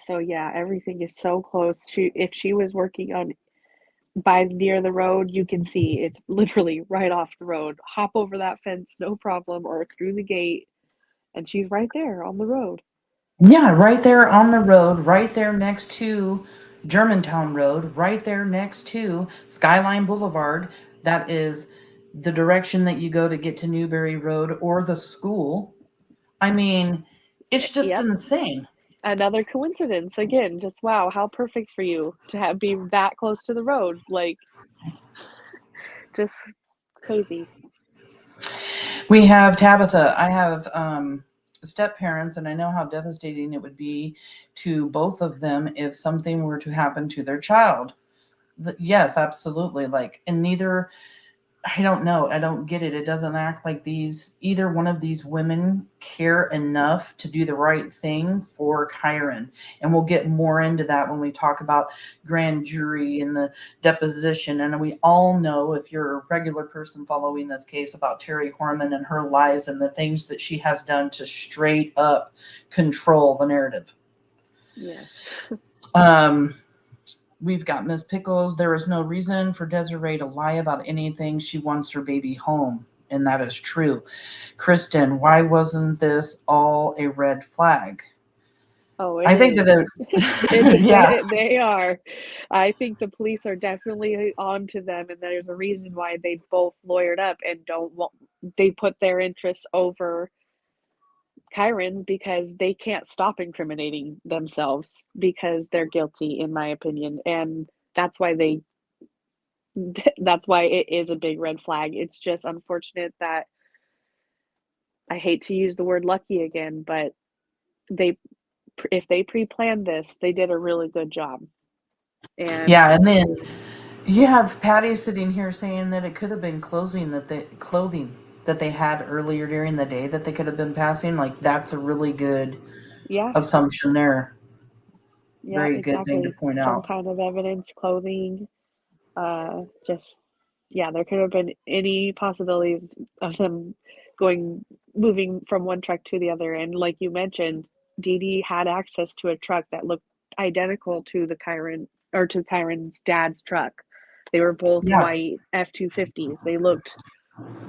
So yeah, everything is so close. If she was working on by near the road, you can see it's literally right off the road. Hop over that fence, no problem, or through the gate, and she's right there on the road. Yeah, right there on the road, right there next to Germantown Road, right there next to Skyline Boulevard. That is the direction that you go to get to Newberry Road or the school. I mean, it's just Yep. insane. Another coincidence again. Just wow, how perfect for you to be that close to the road. Like, just crazy. We have Tabitha. I have step parents, and I know how devastating it would be to both of them if something were to happen to their child. Yes, absolutely. Like, and neither I don't know. I don't get it. It doesn't act like either one of these women care enough to do the right thing for Kyron. And we'll get more into that when we talk about grand jury and the deposition. And we all know, if you're a regular person following this case, about Terri Horman and her lies and the things that she has done to straight up control the narrative. Yes. We've got Miss Pickles. There is no reason for Desiree to lie about anything. She wants her baby home, and that is true. Kristen, why wasn't this all a red flag? Oh, I think that yeah. they are. I think the police are definitely on to them, and there's a reason why they both lawyered up and they put their interests over Kyron's, because they can't stop incriminating themselves because they're guilty, in my opinion. And that's why that's why it is a big red flag. It's just unfortunate that, I hate to use the word lucky again, but if they pre-planned this, they did a really good job. And yeah, and then you have Patty sitting here saying that it could have been clothing that they had earlier during the day that they could have been passing. Like, that's a really good yeah, assumption there. yeah, Very good thing to exactly. point Some out. kind of evidence, clothing, just, yeah, there could have been any possibilities of them moving from one truck to the other. And like you mentioned, Dede had access to a truck that looked identical to to Kyron's dad's truck. They were both Yeah. white F-250s. They looked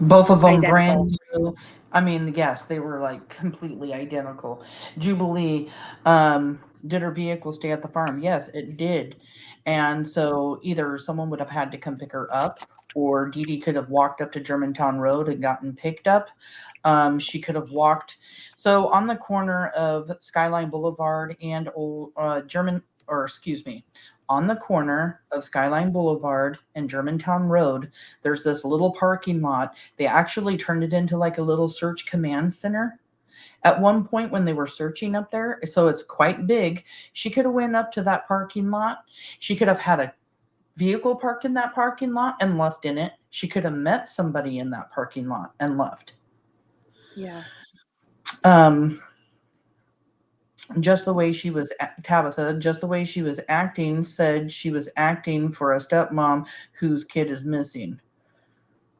Both of them identical. brand new. I mean, yes, they were like completely identical. Jubilee, did her vehicle stay at the farm? Yes, it did. And so either someone would have had to come pick her up, or Dede could have walked up to Germantown Road and gotten picked up. She could have walked. So on the corner of Skyline Boulevard and on the corner of Skyline Boulevard and Germantown Road, there's this little parking lot. They actually turned it into like a little search command center at one point when they were searching up there. So it's quite big. She could have went up to that parking lot. She could have had a vehicle parked in that parking lot and left in it. She could have met somebody in that parking lot and left. Yeah. Just the way she was, Tabitha, just the way she was acting, said she was acting for a stepmom whose kid is missing.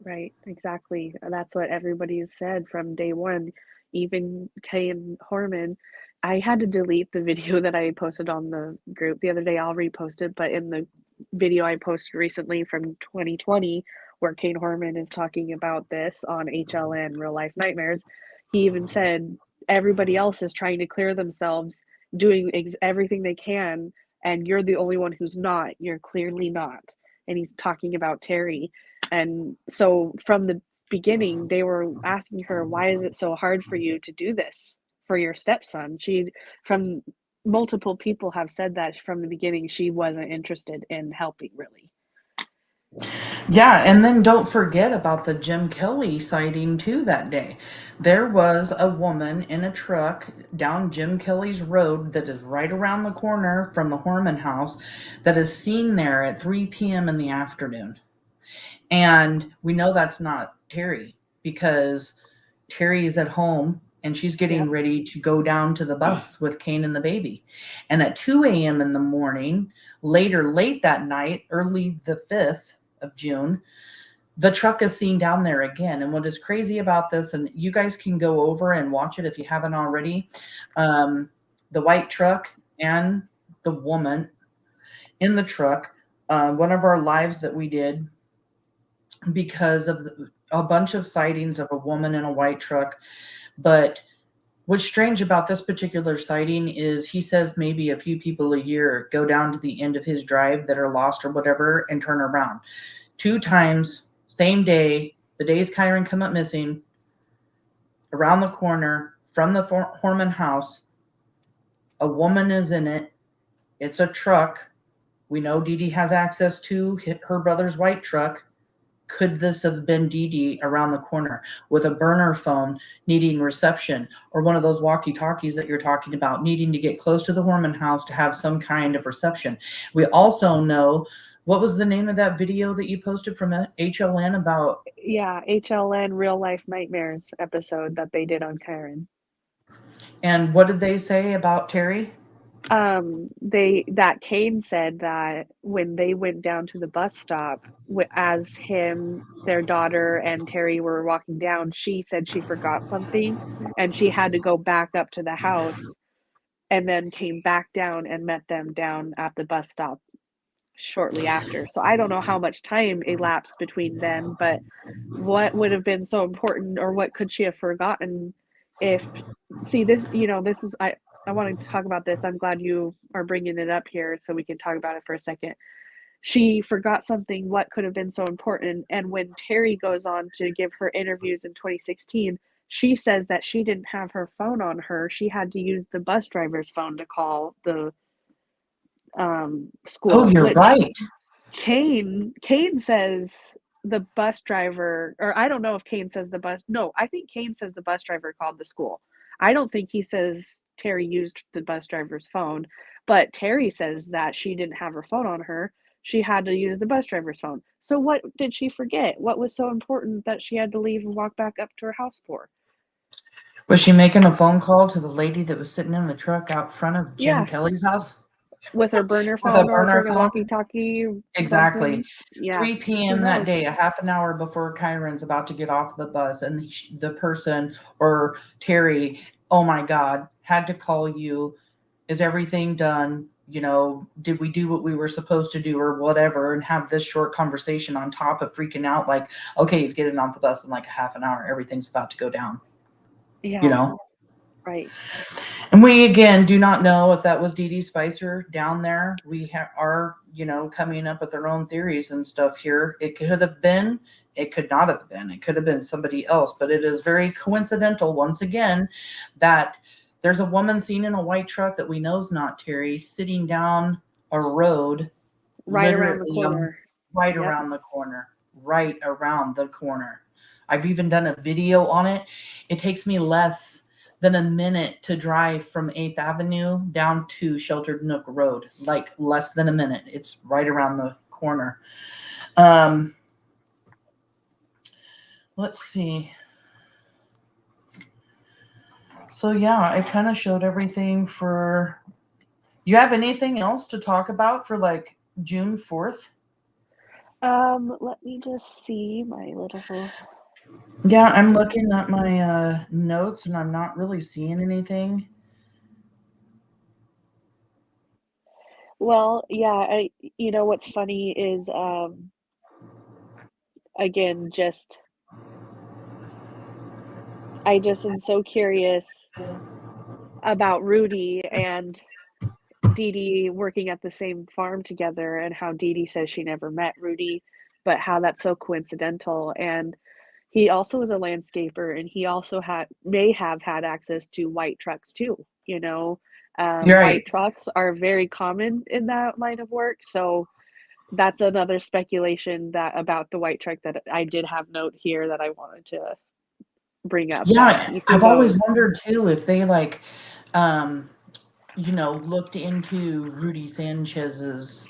Right, exactly. That's what everybody has said from day one. Even Kyron Horman. I had to delete the video that I posted on the group the other day. I'll repost it, but in the video I posted recently from 2020, where Kyron Horman is talking about this on HLN Real Life Nightmares, he even said everybody else is trying to clear themselves, doing everything they can, and you're the only one who's not. You're clearly not. And he's talking about Terri. And so from the beginning, they were asking her, why is it so hard for you to do this for your stepson? From multiple people have said that from the beginning, she wasn't interested in helping, really. Yeah, and then don't forget about the Jim Kelly sighting too that day. There was a woman in a truck down Jim Kelly's road that is right around the corner from the Horman house that is seen there at 3 p.m. in the afternoon. And we know that's not Terri, because Terri is at home and she's getting ready to go down to the bus with Kane and the baby. And at 2 a.m. in the morning, late that night, early the 5th of June, the truck is seen down there again. And what is crazy about this, and you guys can go over and watch it if you haven't already, the white truck and the woman in the truck, one of our lives that we did, because of a bunch of sightings of a woman in a white truck. But what's strange about this particular sighting is he says maybe a few people a year go down to the end of his drive that are lost or whatever and turn around. 2 times, same day, the days Kyron come up missing, around the corner from the Horman house, a woman is in it. It's a truck. We know Dede has access to her brother's white truck. Could this have been Dede around the corner with a burner phone needing reception, or one of those walkie-talkies that you're talking about needing to get close to the Horman house to have some kind of reception? We also know What was the name of that video that you posted from HLN about? Yeah, HLN Real Life Nightmares episode that they did on Kyron. And what did they say about Terri? That Kane said that when they went down to the bus stop, as him, their daughter, and Terri were walking down, she said she forgot something and she had to go back up to the house and then came back down and met them down at the bus stop shortly after. So I don't know how much time elapsed between then, but what would have been so important, or what could she have forgotten if, see, this, this is, I wanted to talk about this. I'm glad you are bringing it up here so we can talk about it for a second. She forgot something. What could have been so important? And when Terri goes on to give her interviews in 2016, she says that she didn't have her phone on her. She had to use the bus driver's phone to call the school. Oh, you're right. Kane says the bus driver, or I don't know if Kane says no, I think Kane says the bus driver called the school. I don't think he says Terri used the bus driver's phone, but Terri says that she didn't have her phone on her. She had to use the bus driver's phone. So what did she forget? What was so important that she had to leave and walk back up to her house for? Was she making a phone call to the lady that was sitting in the truck out front of Jim Yeah. Kelly's house? With her burner With a phone burner or her phone? walkie-talkie? Exactly. Something? Yeah. 3 p.m. that day, a half an hour before Kyron's about to get off the bus, and the person, or Terri, oh my God, had to call you. Is everything done? Did we do what we were supposed to do or whatever, and have this short conversation on top of freaking out like, okay, he's getting off the bus in like a half an hour. Everything's about to go down. Yeah. Right. And we, again, do not know if that was Dede Spicer down there. We are, coming up with our own theories and stuff here. It could have been, it could not have been. It could have been somebody else. But it is very coincidental, once again, that there's a woman seen in a white truck that we know is not Terri, sitting down a road. Right around the corner. Right around the corner. Right around the corner. I've even done a video on it. It takes me less than a minute to drive from 8th Avenue down to Sheltered Nook Road, like less than a minute. It's right around the corner. Let's see. So yeah, I kind of showed everything for, you have anything else to talk about for like June 4th? Let me just see my little. Yeah, I'm looking at my notes and I'm not really seeing anything. Well, yeah, what's funny is, again, I just am so curious about Rudy and Dede working at the same farm together, and how Dede says she never met Rudy, but how that's so coincidental. And he also was a landscaper, and he also may have had access to white trucks too. You're right. White trucks are very common in that line of work. So that's another speculation about the white truck that I did have note here that I wanted to bring up. Yeah, I've always wondered too if they looked into Rudy Sanchez's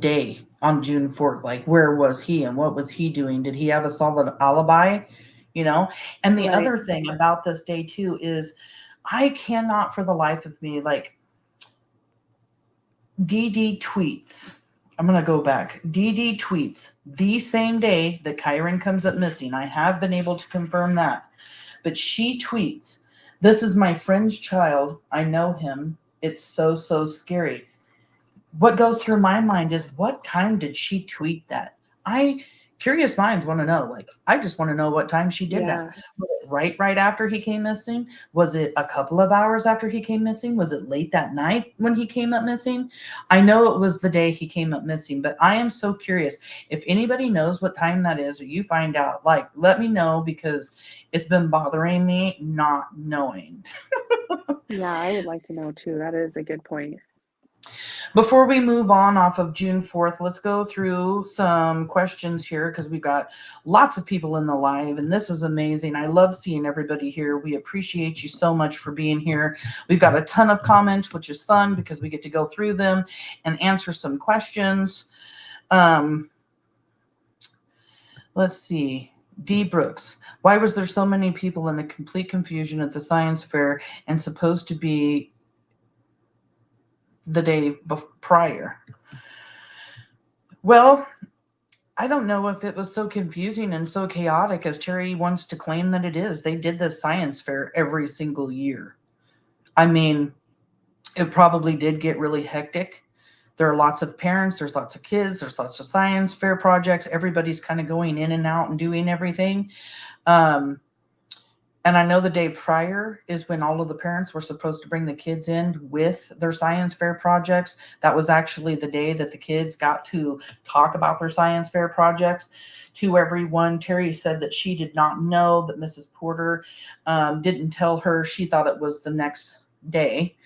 day on June 4th. Like, where was he and what was he doing? Did he have a solid alibi? And the other thing about this day too is I cannot for the life of me, like, Dede tweets. I'm going to go back. Dede tweets the same day that Kyron comes up missing. I have been able to confirm that. But she tweets, "This is my friend's child. I know him. It's so, so scary." What goes through my mind is, what time did she tweet that? Curious minds want to know. Like, I just want to know what time she did that. Was it right after he came missing? Was it a couple of hours after he came missing? Was it late that night when he came up missing? I know it was the day he came up missing, but I am so curious. If anybody knows what time that is, or you find out, like, let me know, because it's been bothering me not knowing. Yeah, I would like to know too. That is a good point. Before we move on off of June 4th, let's go through some questions here, because we've got lots of people in the live, and this is amazing. I love seeing everybody here. We appreciate you so much for being here. We've got a ton of comments, which is fun because we get to go through them and answer some questions. Let's see. D. Brooks. Why was there so many people in a complete confusion at the science fair and supposed to be the day prior? Well, I don't know if it was so confusing and so chaotic as Terri wants to claim that it is. They did this science fair every single year. I mean, it probably did get really hectic. There are lots of parents, there's lots of kids, there's lots of science fair projects. Everybody's kind of going in and out and doing everything. And I know the day prior is when all of the parents were supposed to bring the kids in with their science fair projects. That was actually the day that the kids got to talk about their science fair projects to everyone. Terri said that she did not know, that Mrs. Porter didn't tell her. She thought it was the next day.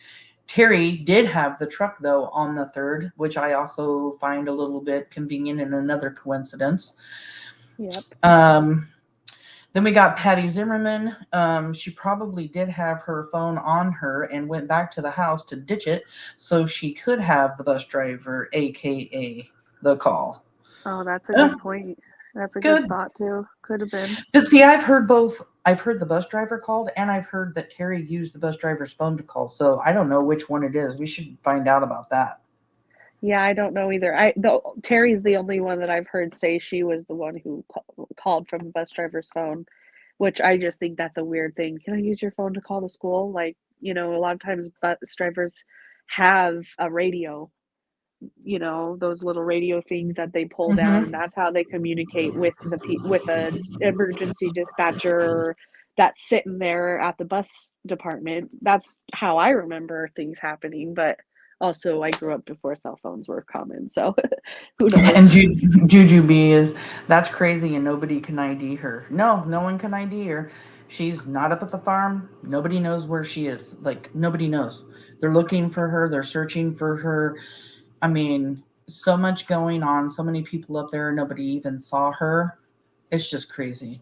Terri did have the truck, though, on the 3rd, which I also find a little bit convenient and another coincidence. Yep. Then we got Patty Zimmerman. She probably did have her phone on her and went back to the house to ditch it so she could have the bus driver, a.k.a. the call. Oh, that's a good point. That's a good thought, too. Could have been. But see, I've heard both. I've heard the bus driver called, and I've heard that Terri used the bus driver's phone to call. So I don't know which one it is. We should find out about that. Yeah, I don't know either. Terri's the only one that I've heard say she was the one who called from the bus driver's phone, which I just think that's a weird thing. Can I use your phone to call the school? Like, a lot of times bus drivers have a radio, those little radio things that they pull down, and that's how they communicate with an emergency dispatcher that's sitting there at the bus department. That's how I remember things happening, but also I grew up before cell phones were common, so who knows? And Juju B is, that's crazy and nobody can ID her. No one can ID her. She's not up at the farm. Nobody knows where she is. Like, nobody knows. They're looking for her. They're searching for her. I mean, so much going on. So many people up there. Nobody even saw her. It's just crazy.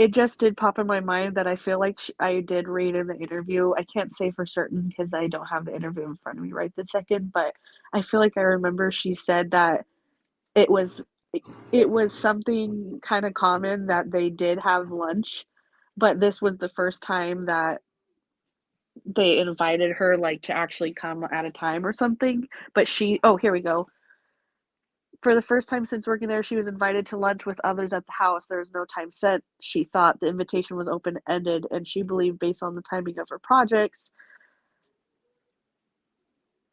It just did pop in my mind that I feel like I did read in the interview. I can't say for certain because I don't have the interview in front of me right this second, but I feel like I remember she said that it was something kind of common that they did have lunch, but this was the first time that they invited her like to actually come at a time or something. But here we go. For the first time since working there, she was invited to lunch with others at the house. There was no time set. She thought the invitation was open-ended, and she believed based on the timing of her projects,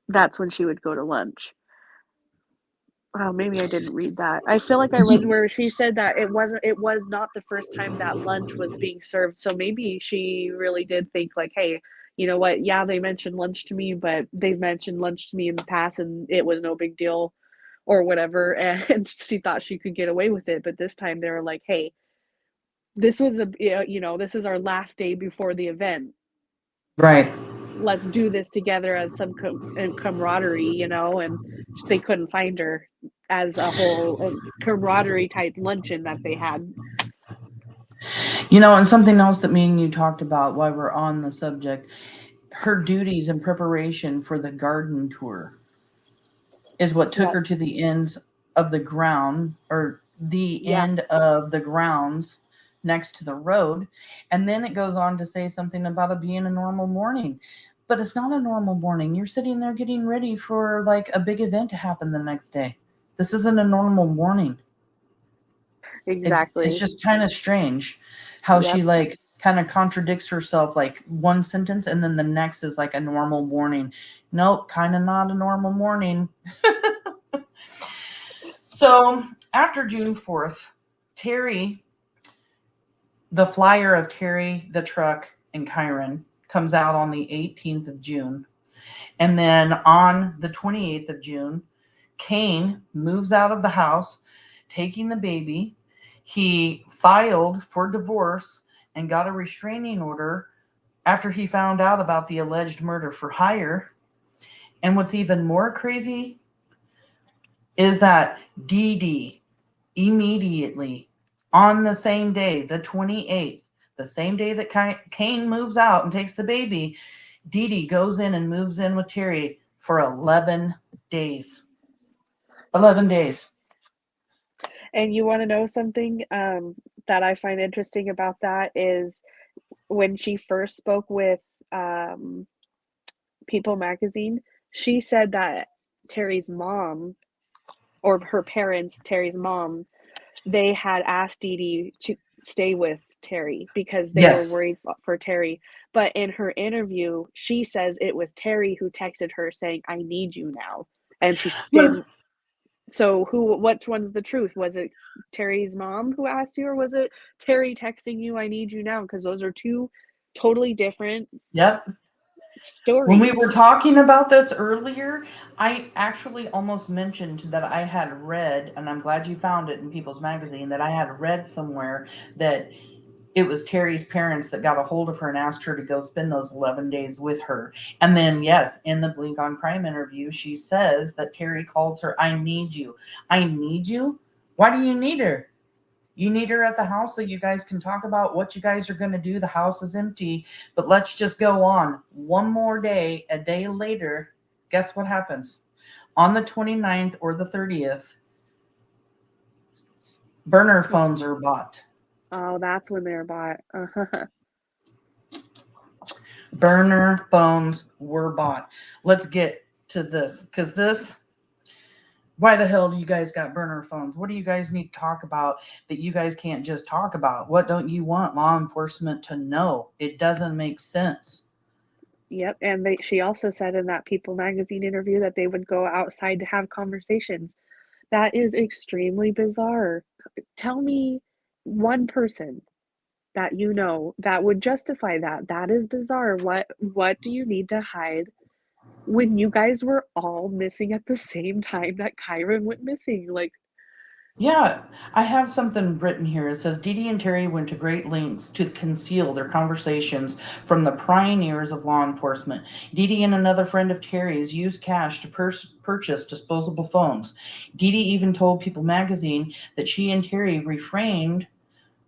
that's when she would go to lunch. Oh, maybe I didn't read that. I feel like I read where she said that it was not the first time that lunch was being served. So maybe she really did think like, hey, you know what? Yeah, they mentioned lunch to me, but they've mentioned lunch to me in the past and it was no big deal or whatever. And she thought she could get away with it. But this time they were like, hey, this was this is our last day before the event. Right. Let's do this together as some camaraderie, and they couldn't find her as a whole camaraderie type luncheon that they had. And something else that me and you talked about while we're on the subject, her duties in preparation for the garden tour is what took her to the ends of the ground or the end of the grounds next to the road. And then it goes on to say something about it being a normal morning. But it's not a normal morning. You're sitting there getting ready for like a big event to happen the next day. This isn't a normal morning. Exactly. It's just kind of strange how she like kind of contradicts herself, like one sentence and then the next is like a normal morning. Nope, kind of not a normal morning. So after June 4th, Terri, the flyer of Terri, the truck, and Kyron comes out on the 18th of June. And then on the 28th of June, Kane moves out of the house, taking the baby. He filed for divorce and got a restraining order after he found out about the alleged murder for hire. And what's even more crazy is that Dede immediately on the same day, the 28th, the same day that Kane moves out and takes the baby, Dede goes in and moves in with Terri for 11 days. 11 days. And you want to know something that I find interesting about that is when she first spoke with People magazine, she said that Terri's mom, or her parents, Terri's mom, they had asked Dede to stay with Terri because they were Yes. worried for Terri. But in her interview, she says it was Terri who texted her saying, "I need you now." And she Well, didn't. So which one's the truth? Was it Terri's mom who asked you, or was it Terri texting you, "I need you now"? Because those are two totally different yep. When we were stories. talking about this earlier, I actually almost mentioned that I had read, and I'm glad you found it in People's Magazine, that I had read somewhere that it was Terri's parents that got a hold of her and asked her to go spend those 11 days with her. And then, yes, in the Blink on Crime interview, she says that Terri called her, "I need you." I need you? Why do you need her? You need her at the house so you guys can talk about what you guys are going to do. The house is empty, but let's just go on. One more day, a day later, guess what happens? On the 29th or the 30th, burner phones are bought. Oh, that's when they're bought. Burner phones were bought. Let's get to this because this, why the hell do you guys got burner phones? What do you guys need to talk about that you guys can't just talk about? What don't you want law enforcement to know? It doesn't make sense. Yep, and she also said in that People magazine interview that they would go outside to have conversations. That is extremely bizarre. Tell me one person that you know that would justify that. That is bizarre. What do you need to hide when you guys were all missing at the same time that Kyron went missing? Like, Yeah, I have something written here. It says Dede and Terri went to great lengths to conceal their conversations from the prying ears of law enforcement. Dede and another friend of Terry's used cash to purchase disposable phones. Dede even told People magazine that she and Terri refrained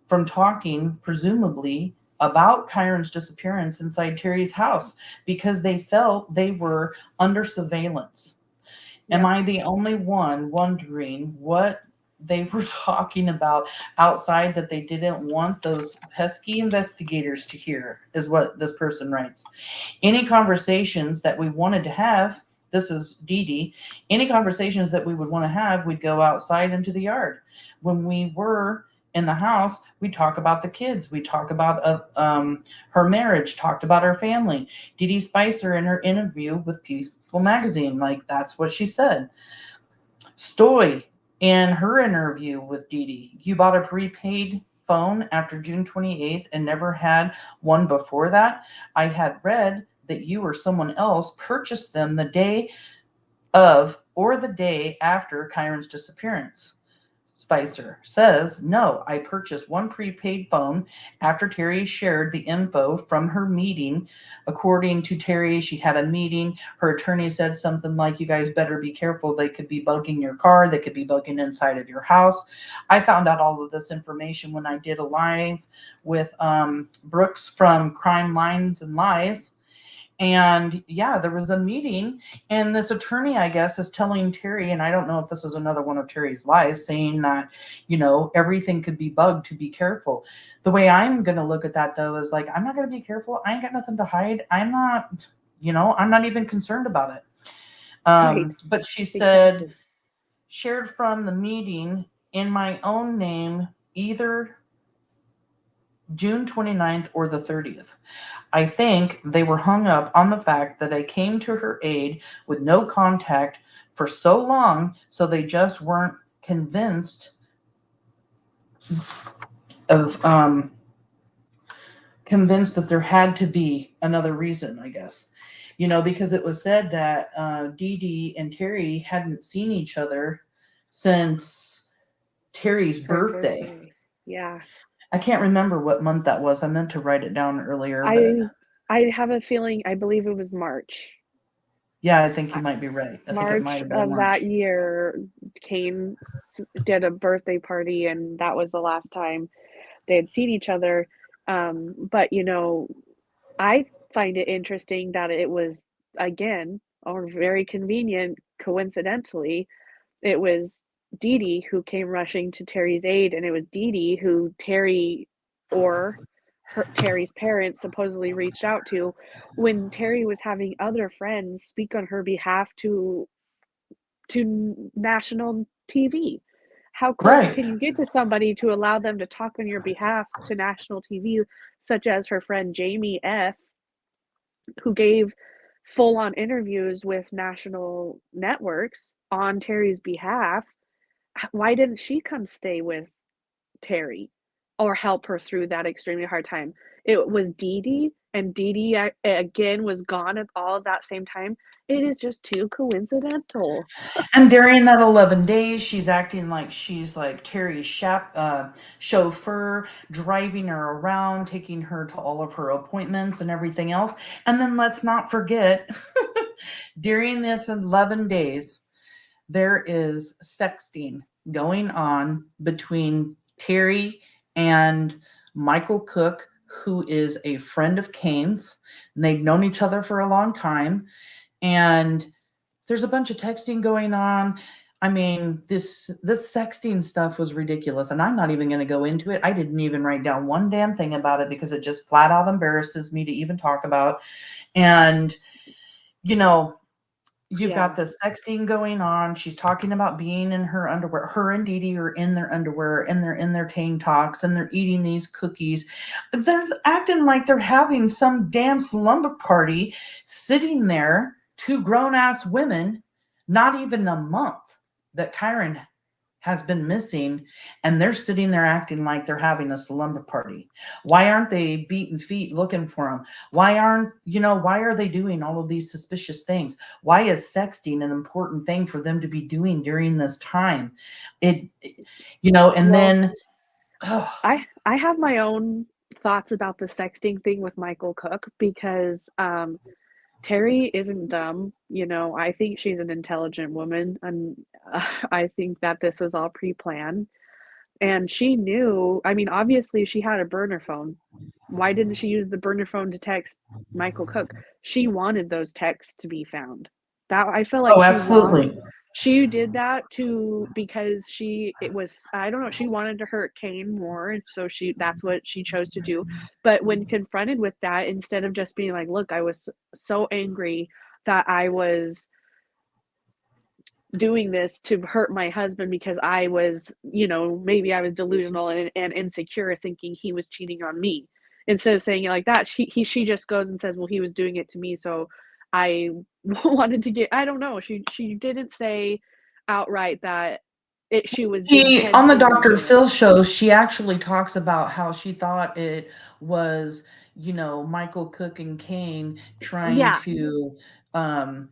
from talking, presumably, about Kyron's disappearance inside Terry's house because they felt they were under surveillance. Am yep. I the only one wondering what they were talking about outside that they didn't want those pesky investigators to hear? Is what this person writes. Any conversations that we wanted to have, this is Dede, any conversations that we would want to have, we'd go outside into the yard. When we were in the house, we talk about the kids. We talk about her marriage, talked about her family. Dee Spicer in her interview with People magazine, like that's what she said. Stoy in her interview with Dede, you bought a prepaid phone after June 28th and never had one before that. I had read that you or someone else purchased them the day of or the day after Kyron's disappearance. Spicer says, "No, I purchased one prepaid phone after Terri shared the info from her meeting. According to Terri, she had a meeting. Her attorney said something like, you guys better be careful. They could be bugging your car. They could be bugging inside of your house." I found out all of this information when I did a live with Brooks from Crime Lines and Lies. And yeah, there was a meeting, and this attorney, I guess, is telling Terri, and I don't know if this is another one of Terry's lies, saying that, everything could be bugged, to be careful. The way I'm going to look at that, though, is like, I'm not going to be careful. I ain't got nothing to hide. I'm not even concerned about it. Right. But she said, Exactly. shared from the meeting in my own name, either June 29th or the 30th. I think they were hung up on the fact that I came to her aid with no contact for so long, so they just weren't of convinced that there had to be another reason, I guess. Because it was said that Dede and Terri hadn't seen each other since Terry's Her birthday. birthday. Yeah. I can't remember what month that was. I meant to write it down earlier, but I I have a feeling, I believe it was March. yeah, I think I you might be right. I think it might March have been of that March. year, Kane did a birthday party, and that was the last time they had seen each other. But I find it interesting that it was, again, or very convenient, coincidentally, it was Dede who came rushing to Terri's aid, and it was Dede who Terri or Terri's parents supposedly reached out to when Terri was having other friends speak on her behalf to national TV. How close Right. can you get to somebody to allow them to talk on your behalf to national TV, such as her friend Jamie F., who gave full-on interviews with national networks on Terri's behalf? Why didn't she come stay with Terri or help her through that extremely hard time? It was Dede, and Dede again was gone at all at that same time. It is just too coincidental. And during that 11 days, she's acting like she's like Terry's chauffeur, driving her around, taking her to all of her appointments and everything else. And then let's not forget, during this 11 days, there is sexting going on between Terri and Michael Cook, who is a friend of Kane's. And they've known each other for a long time. And there's a bunch of texting going on. I mean, this sexting stuff was ridiculous, and I'm not even going to go into it. I didn't even write down one damn thing about it because it just flat out embarrasses me to even talk about. And you know, you've got the sexting going on. She's talking about being in her underwear. Her and Dede are in their underwear, and they're in their tank tops, and they're eating these cookies. They're acting like they're having some damn slumber party, sitting there, two grown-ass women, not even a month that Kyron has been missing, and they're sitting there acting like they're having a slumber party. Why aren't they beating feet looking for him? Why are they doing all of these suspicious things? Why is sexting an important thing for them to be doing during this time? And then I have my own thoughts about the sexting thing with Michael Cook because Terri isn't dumb. I think she's an intelligent woman, and I think that this was all pre-planned. And she knew, I mean, obviously she had a burner phone. Why didn't she use the burner phone to text Michael Cook? She wanted those texts to be found. That I feel like oh, absolutely. she did that because I don't know, she wanted to hurt Kane more, and so that's what she chose to do. But when confronted with that, instead of just being like, look, I was so angry that I was doing this to hurt my husband because I was, maybe I was delusional and insecure, thinking he was cheating on me. Instead of saying it like that, she just goes and says, well, he was doing it to me, so I wanted to get, I don't know. She didn't say outright that she was On the intentionally Dr. doing it. Phil show, she actually talks about how she thought it was, Michael Cook and Kane trying Yeah, to um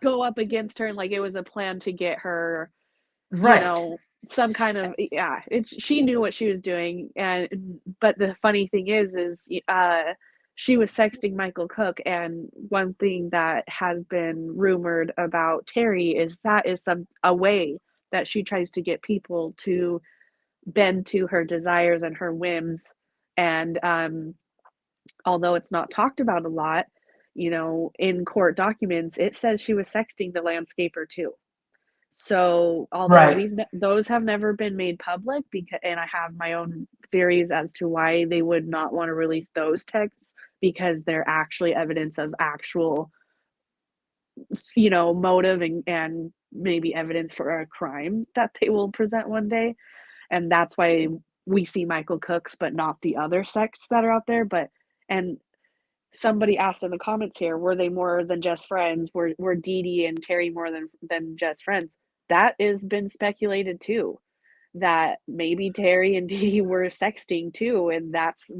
go up against her, and like it was a plan to get her, right. some kind of, yeah, she knew what she was doing. And but the funny thing is she was sexting Michael Cook, and one thing that has been rumored about Terri is that is a way that she tries to get people to bend to her desires and her whims. And although it's not talked about a lot, in court documents it says she was sexting the landscaper too. So, although Right. those have never been made public, and I have my own theories as to why they would not want to release those texts, because they're actually evidence of actual, motive, and maybe evidence for a crime that they will present one day. And that's why we see Michael Cooks, but not the other sects that are out there. And somebody asked in the comments here, were they more than just friends? Were Dede and Terri more than just friends? That has been speculated too, that maybe Terri and Dede were sexting too, and that's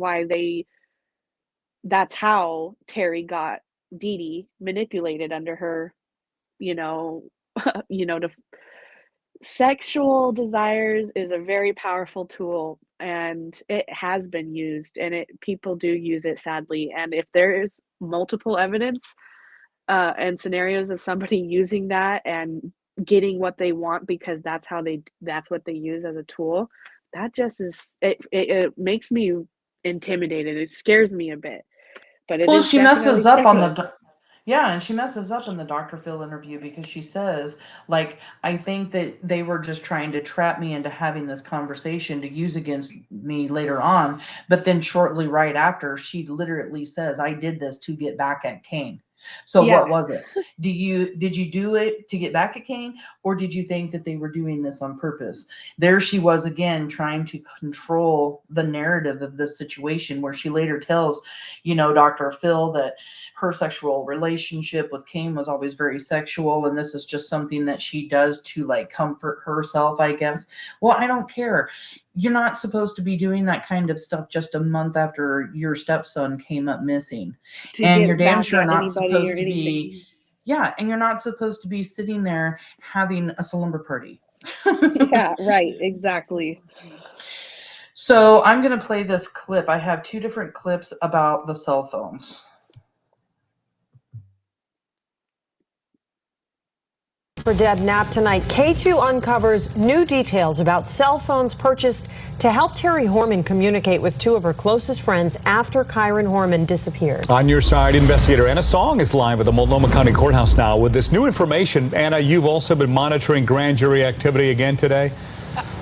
how Terri got Dede manipulated under her, you know, to sexual desires is a very powerful tool, and it has been used, and people do use it, sadly. And if there is multiple evidence and scenarios of somebody using that and getting what they want because that's what they use as a tool, that just it makes me intimidated. It scares me a bit, but it Well, is she definitely messes up on speculative. the Yeah, and she messes up in the Dr. Phil interview because she says, like, I think that they were just trying to trap me into having this conversation to use against me later on. But then shortly right after, she literally says, I did this to get back at Kane. So Yeah. what was it? Did you do it to get back at Kane, or did you think that they were doing this on purpose? There she was again trying to control the narrative of this situation, where she later tells, Dr. Phil that her sexual relationship with Kane was always very sexual, and this is just something that she does to like comfort herself, I guess. Well, I don't care. You're not supposed to be doing that kind of stuff just a month after your stepson came up missing. To And you're get damn back sure at not anybody or supposed to be, anything. yeah, and you're not supposed to be sitting there having a slumber party. Yeah, right, exactly. So I'm going to play this clip. I have two different clips about the cell phones. For Deb Knapp tonight, K2 uncovers new details about cell phones purchased to help Terri Horman communicate with two of her closest friends after Kyron Horman disappeared. On your side, investigator Anna Song is live at the Multnomah County Courthouse now with this new information. Anna, you've also been monitoring grand jury activity again today.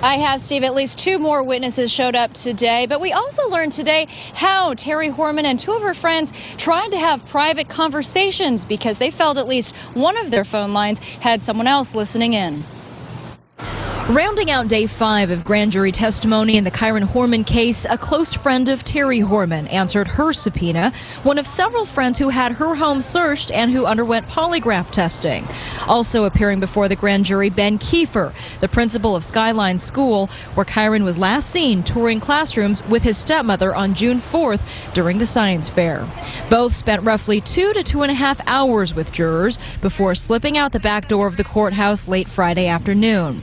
I have, Steve. At least two more witnesses showed up today, but we also learned today how Terri Horman and two of her friends tried to have private conversations because they felt at least one of their phone lines had someone else listening in. Rounding out day 5 of grand jury testimony in the Kyron Horman case, a close friend of Terri Horman answered her subpoena, one of several friends who had her home searched and who underwent polygraph testing. Also appearing before the grand jury, Ben Kiefer, the principal of Skyline School, where Kyron was last seen touring classrooms with his stepmother on June 4th during the science fair. Both spent roughly 2 to 2.5 hours with jurors before slipping out the back door of the courthouse late Friday afternoon.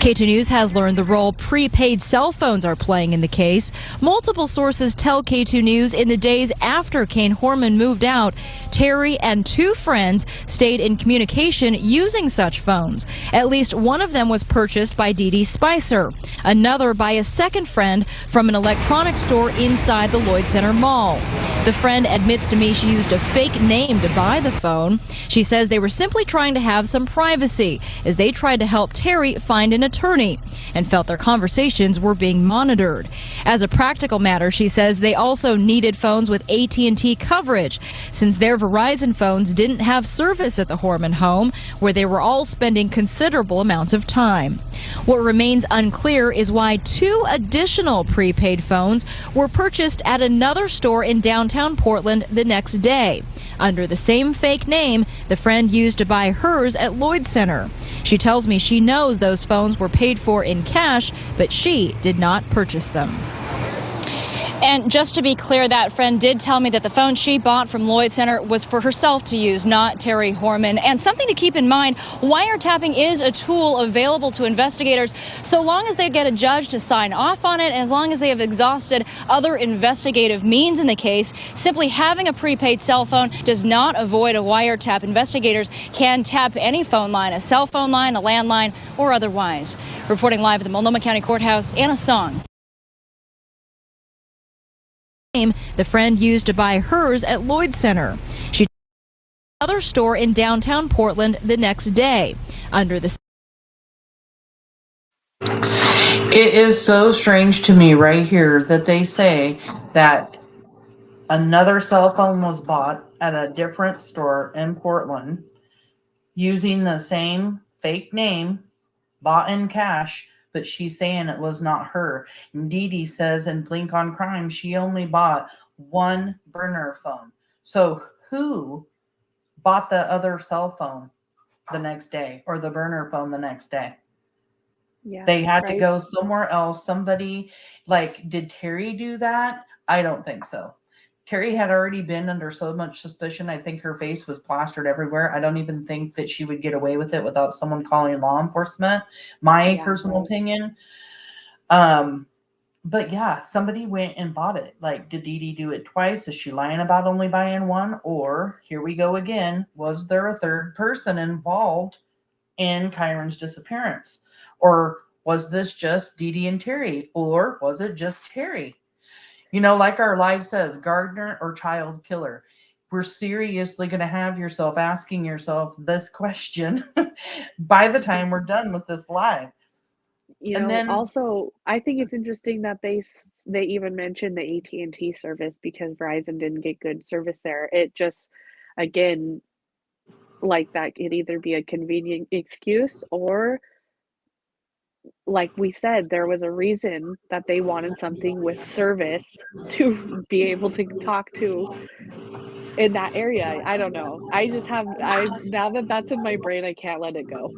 K2 News has learned the role prepaid cell phones are playing in the case. Multiple sources tell K2 News in the days after Kane Horman moved out, Terri and two friends stayed in communication using such phones. At least one of them was purchased by Dede Spicer, another by a second friend from an electronics store inside the Lloyd Center Mall. The friend admits to me she used a fake name to buy the phone. She says they were simply trying to have some privacy as they tried to help Terri find an attorney and felt their conversations were being monitored. As a practical matter, she says they also needed phones with AT&T coverage since their Verizon phones didn't have service at the Horman home, where they were all spending considerable amounts of time. What remains unclear is why two additional prepaid phones were purchased at another store in downtown Portland the next day, under the same fake name the friend used to buy hers at Lloyd Center. She tells me she knows those phones were paid for in cash, but she did not purchase them. And just to be clear, that friend did tell me that the phone she bought from Lloyd Center was for herself to use, not Terri Horman. And something to keep in mind, wiretapping is a tool available to investigators so long as they get a judge to sign off on it, and as long as they have exhausted other investigative means in the case. Simply having a prepaid cell phone does not avoid a wiretap. Investigators can tap any phone line, a cell phone line, a landline, or otherwise. Reporting live at the Multnomah County Courthouse, Anna Song. The friend used to buy hers at Lloyd Center. She another store in downtown Portland the next day under the. It is so strange to me right here that they say that another cell phone was bought at a different store in Portland using the same fake name, bought in cash, but she's saying it was not her. And Dede says in Blink on Crime she only bought one burner phone. So who bought the other cell phone the next day, or the burner phone the next day? Yeah, They had to right. go somewhere else. Somebody, like, did Terri do that? I don't think so. Terri had already been under so much suspicion. I think her face was plastered everywhere. I don't even think that she would get away with it without someone calling law enforcement. My personal opinion. But yeah, somebody went and bought it. Like, did Dede do it twice? Is she lying about only buying one? Or, here we go again, was there a third person involved in Kyron's disappearance? Or was this just Dede and Terri? Or was it just Terri? You know, like our live says, gardener or child killer. we're seriously going to have yourself asking yourself this question by the time we're done with this live. You And know, then also, I think it's interesting that they even mentioned the AT&T service because Verizon didn't get good service there. It just, again, like that could either be a convenient excuse or, like we said, there was a reason that they wanted something with service to be able to talk to in that area. I don't know. I now that that's in my brain, I can't let it go.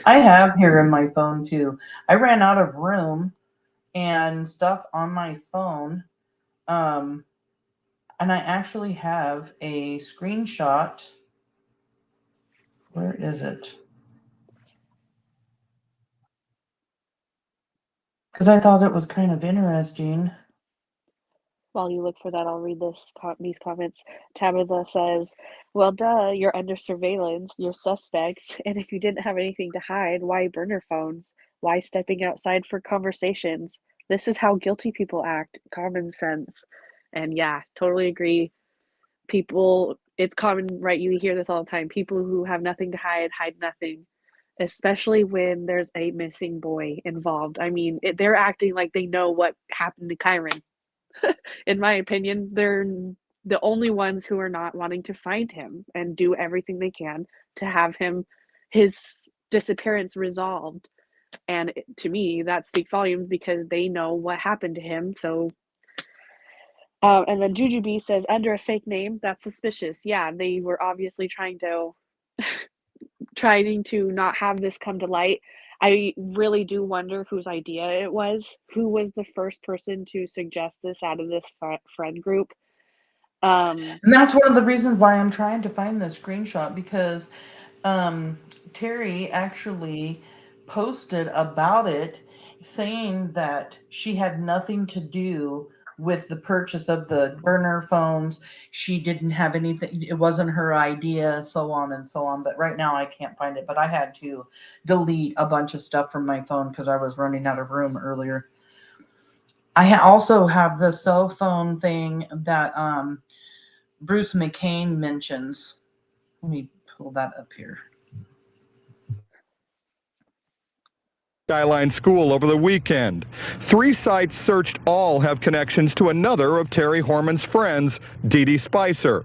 I have here in my phone too. I ran out of room and stuff on my phone. And I actually have a screenshot. Where is it? Because I thought it was kind of interesting. While you look for that, I'll read these comments. Tabitha says, "Well, duh, you're under surveillance, you're suspects, and if you didn't have anything to hide, why burner phones? Why stepping outside for conversations? This is how guilty people act. Common sense." And yeah, totally agree. People, it's common, right? You hear this all the time. People who have nothing to hide nothing, especially when there's a missing boy involved. I mean, they're acting like they know what happened to Kyron. In my opinion, they're the only ones who are not wanting to find him and do everything they can to have his disappearance resolved. And to me, that speaks volumes because they know what happened to him. So, and then Juju B says, under a fake name, that's suspicious. Yeah, they were obviously trying to not have this come to light. I really do wonder whose idea it was. Who was the first person to suggest this out of this friend group? And that's one of the reasons why I'm trying to find the screenshot, because Terri actually posted about it saying that she had nothing to do with the purchase of the burner phones. She didn't have anything. It wasn't her idea, so on and so on. But right now I can't find it. But I had to delete a bunch of stuff from my phone because I was running out of room earlier. I also have the cell phone thing that Bruce McCain mentions. Let me pull that up here. Skyline School over the weekend. 3 sites searched, all have connections to another of Terri Horman's friends, Dede Spicer,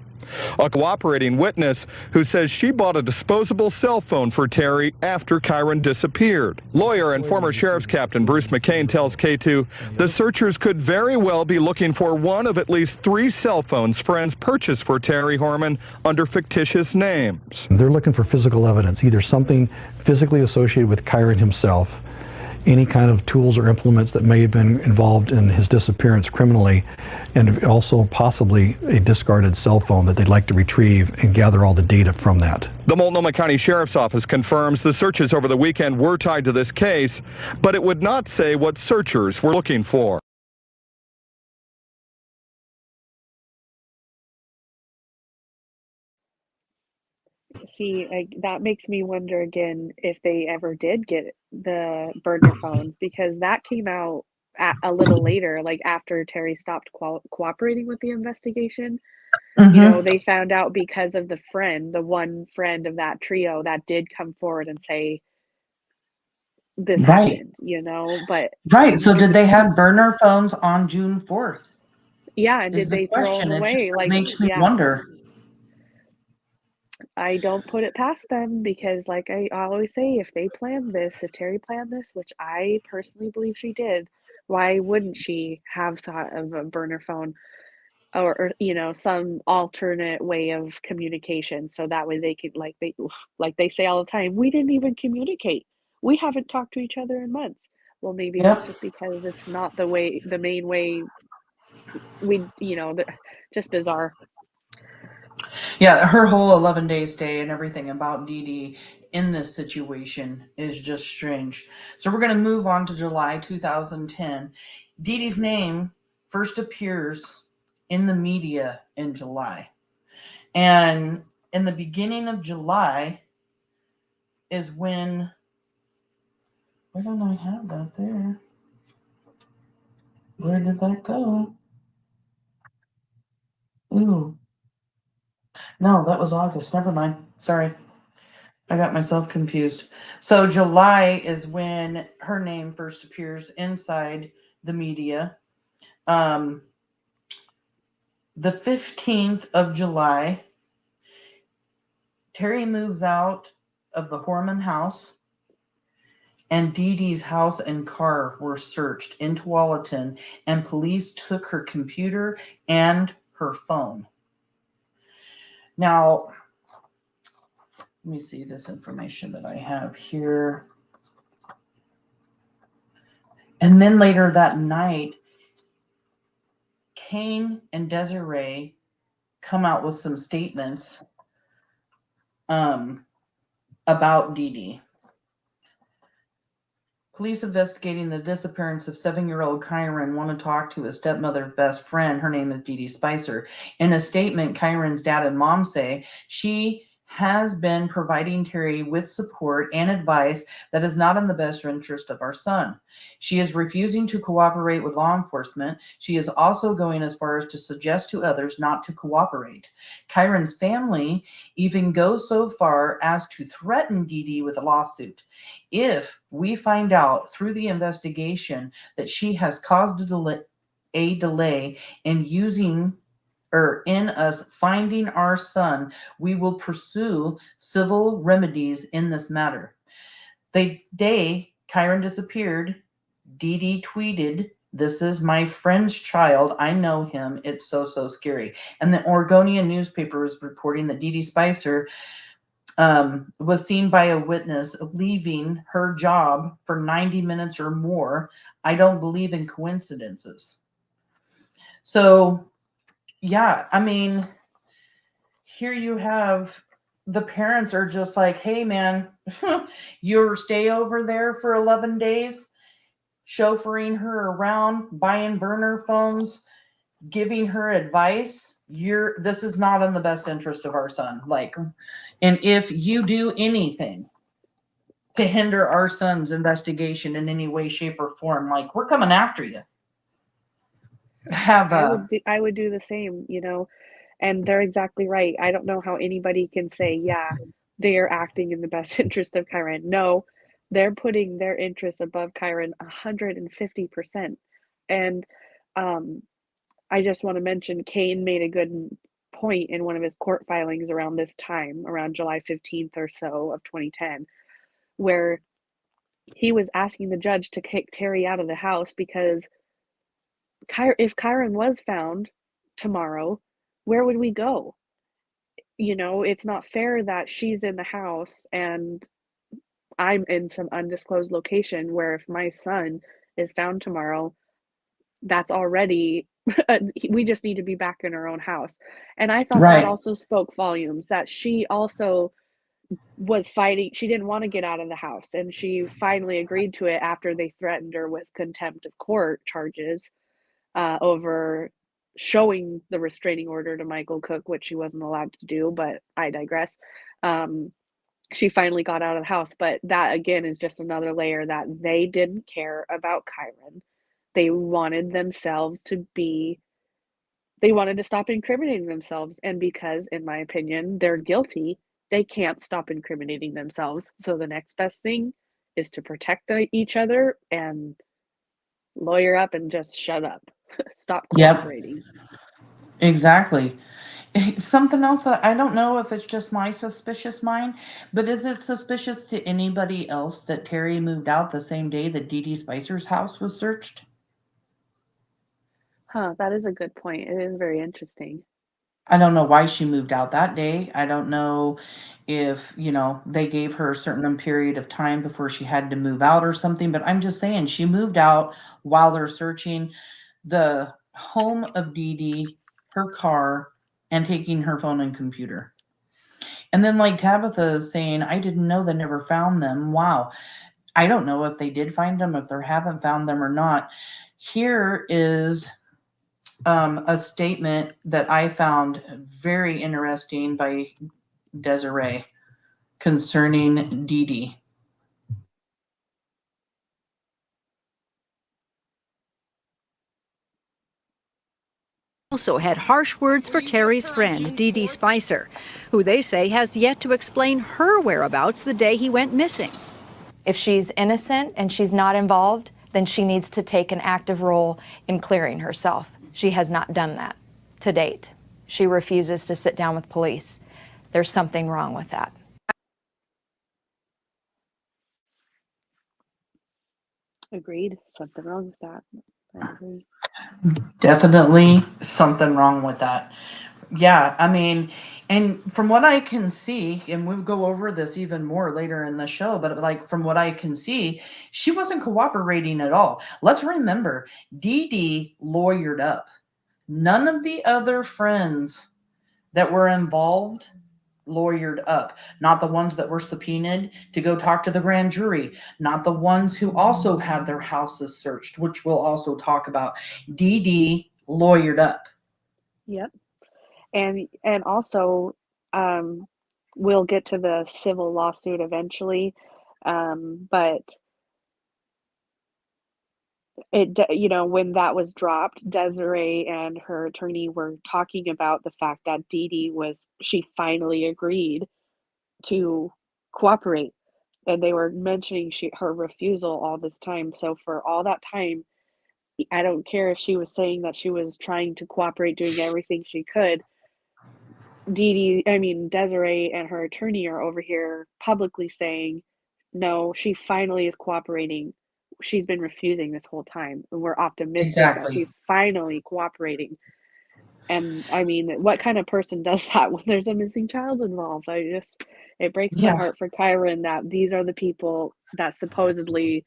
a cooperating witness who says she bought a disposable cell phone for Terri after Kyron disappeared. Lawyer and former Sheriff's Captain Bruce McCain tells K2 the searchers could very well be looking for one of at least 3 cell phones friends purchased for Terri Horman under fictitious names. They're looking for physical evidence, either something physically associated with Kyron himself, any kind of tools or implements that may have been involved in his disappearance criminally, and also possibly a discarded cell phone that they'd like to retrieve and gather all the data from that. The Multnomah County Sheriff's Office confirms the searches over the weekend were tied to this case, but it would not say what searchers were looking for. See, that makes me wonder again if they ever did get the burner phones, because that came out a little later, like after Terri stopped cooperating with the investigation. You know, they found out because of the one friend of that trio that did come forward and say this happened, you know, but Right. So did they have burner phones on June 4th? yeah, and Is did the they throw question. them It away? just Like, makes me yeah, wonder. I don't put it past them because, like I always say, if they planned this, if Terri planned this, which I personally believe she did, why wouldn't she have thought of a burner phone or you know, some alternate way of communication so that way they could, like they say all the time, we didn't even communicate. We haven't talked to each other in months. Well, maybe that's Yep. just because it's not the main way you know, just bizarre. Yeah, her whole 11-day stay and everything about Dede in this situation is just strange. So we're going to move on to July 2010. Dede's name first appears in the media in July. And in the beginning of July is when, where don't I have that there? Where did that go? Ooh. No, that was August. Never mind. Sorry. I got myself confused. So July is when her name first appears inside the media. The 15th of July, Terri moves out of the Horman house, and Dee Dee's house and car were searched in Tualatin, and police took her computer and her phone. Now, let me see this information that I have here. And then later that night, Kane and Desiree come out with some statements about Dee Dee. Police investigating the disappearance of 7-year-old Kyron want to talk to his stepmother's best friend. Her name is Dede Spicer. In a statement, Kyron's dad and mom say she has been providing Terri with support and advice that is not in the best interest of our son. She is refusing to cooperate with law enforcement. She is also going as far as to suggest to others not to cooperate. Kyron's family even goes so far as to threaten Dee Dee with a lawsuit if we find out through the investigation that she has caused a delay in using or in us finding our son. We will pursue civil remedies in this matter. The day Kyron disappeared, Dee Dee tweeted, "This is my friend's child. I know him. It's so scary." And the Oregonian newspaper is reporting that Dede Spicher was seen by a witness leaving her job for 90 minutes or more. I don't believe in coincidences. So, yeah, I mean, here you have the parents are just like, hey, man, you stay over there for 11 days, chauffeuring her around, buying burner phones, giving her advice. This is not in the best interest of our son. Like, and if you do anything to hinder our son's investigation in any way, shape, or form, like, we're coming after you. I would do the same, you know, and they're exactly right. I don't know how anybody can say, yeah, they are acting in the best interest of Kyron. No, they're putting their interests above Kyron 150%. And I just want to mention Kane made a good point in one of his court filings around this time, around July 15th or so of 2010, where he was asking the judge to kick Terri out of the house because if Kyron was found tomorrow, where would we go? You know, it's not fair that she's in the house and I'm in some undisclosed location where if my son is found tomorrow, that's already we just need to be back in our own house. And I thought that also spoke volumes, that she also was fighting. She didn't want to get out of the house, and she finally agreed to it after they threatened her with contempt of court charges over showing the restraining order to Michael Cook, which she wasn't allowed to do, but I digress. She finally got out of the house, but that again is just another layer that they didn't care about Kyron. They wanted to stop incriminating themselves, and because, in my opinion, they're guilty, they can't stop incriminating themselves. So the next best thing is to protect each other and lawyer up and just shut up. Stop cooperating. Yep, exactly. Something else that I don't know if it's just my suspicious mind, but is it suspicious to anybody else that Terri moved out the same day that Dede Spicer's house was searched? Huh, that is a good point. It is very interesting. I don't know why she moved out that day. I don't know if, they gave her a certain period of time before she had to move out or something, but I'm just saying she moved out while they're searching the home of Dede, her car, and taking her phone and computer. And then, like Tabitha is saying, I didn't know they never found them. Wow. I don't know if they did find them, if they haven't found them or not. Here is a statement that I found very interesting by Desiree concerning Dede. Also had harsh words for Terri's friend, Dede Spicer, who they say has yet to explain her whereabouts the day he went missing. If she's innocent and she's not involved, then she needs to take an active role in clearing herself. She has not done that to date. She refuses to sit down with police. There's something wrong with that. Agreed. Something wrong with that. I agree. Definitely something wrong with that. Yeah, I mean, and from what I can see, and we'll go over this even more later in the show, but like from what I can see, she wasn't cooperating at all. Let's remember, Dede lawyered up. None of the other friends that were involved lawyered up. Not the ones that were subpoenaed to go talk to the grand jury. Not the ones who also had their houses searched, which we'll also talk about. Dede lawyered up. Yep. And also, we'll get to the civil lawsuit eventually, but when that was dropped, Desiree and her attorney were talking about the fact that she finally agreed to cooperate, and they were mentioning her refusal all this time. So for all that time, I don't care if she was saying that she was trying to cooperate, doing everything she could. Desiree and her attorney are over here publicly saying, no, she finally is cooperating. She's been refusing this whole time, and we're optimistic that she's finally cooperating. And I mean, what kind of person does that when there's a missing child involved? It breaks my heart for Kyron that these are the people that supposedly,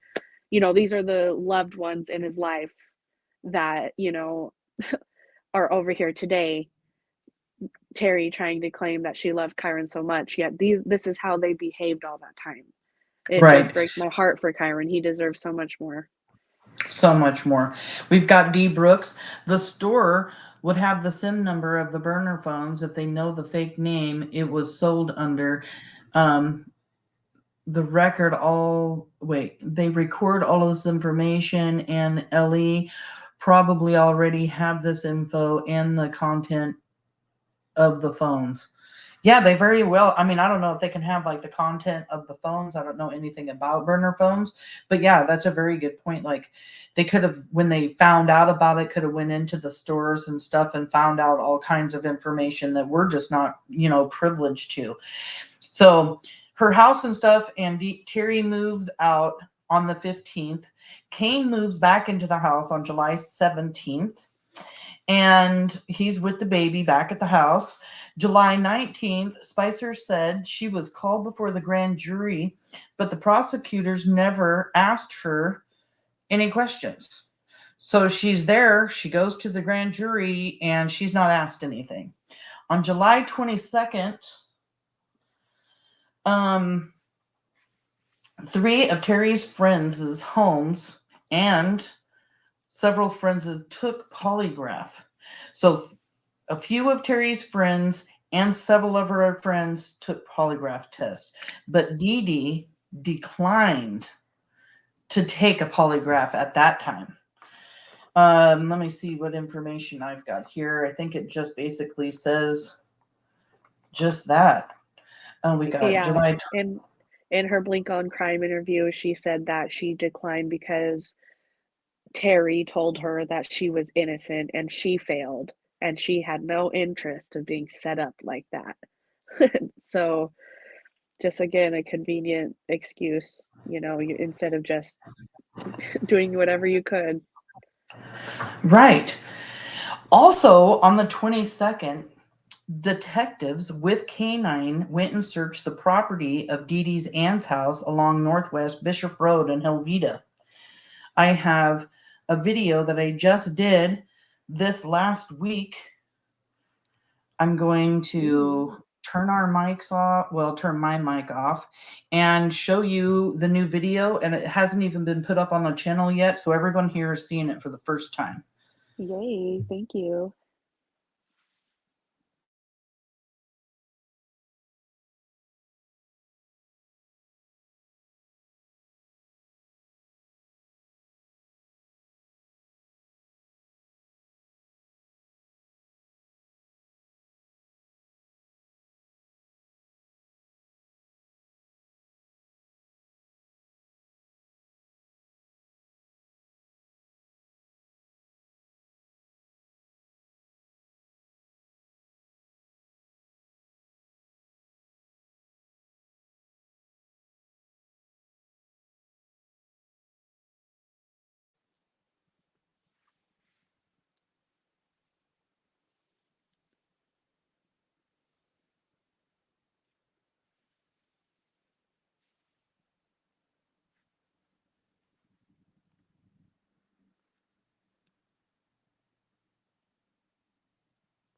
these are the loved ones in his life that, are over here today. Terri trying to claim that she loved Kyron so much, yet this is how they behaved all that time. It just breaks my heart for Kyron. He deserves so much more. So much more. We've got D. Brooks. The store would have the SIM number of the burner phones if they know the fake name it was sold under. The record they record all of this information, and Ellie probably already have this info and the content of the phones. Yeah, they very well. I mean, I don't know if they can have like the content of the phones. I don't know anything about burner phones, but yeah, that's a very good point. Like they could have, when they found out about it, could have went into the stores and stuff and found out all kinds of information that we're just not, privileged to. So her house and stuff, and Terri moves out on the 15th. Kane moves back into the house on July 17th. And he's with the baby back at the house. July 19th, Spicer said she was called before the grand jury, but the prosecutors never asked her any questions. So she's there, she goes to the grand jury, and she's not asked anything. On July 22nd, 3 of Terri's friends' homes and several friends took polygraph. So a few of Terri's friends and several of her friends took polygraph tests, but Dede declined to take a polygraph at that time. Let me see what information I've got here. I think it just basically says just that. We got July. In her Blink on Crime interview, she said that she declined because Terri told her that she was innocent and she failed, and she had no interest of being set up like that. So just again, a convenient excuse, instead of just doing whatever you could. Right. Also, on the 22nd, detectives with K9 went and searched the property of Dede's aunt's house along Northwest Bishop Road in Helvetia. I have a video that I just did this last week. I'm going to turn our mics off, turn my mic off, and show you the new video, and it hasn't even been put up on the channel yet, so everyone here is seeing it for the first time. Yay, thank you.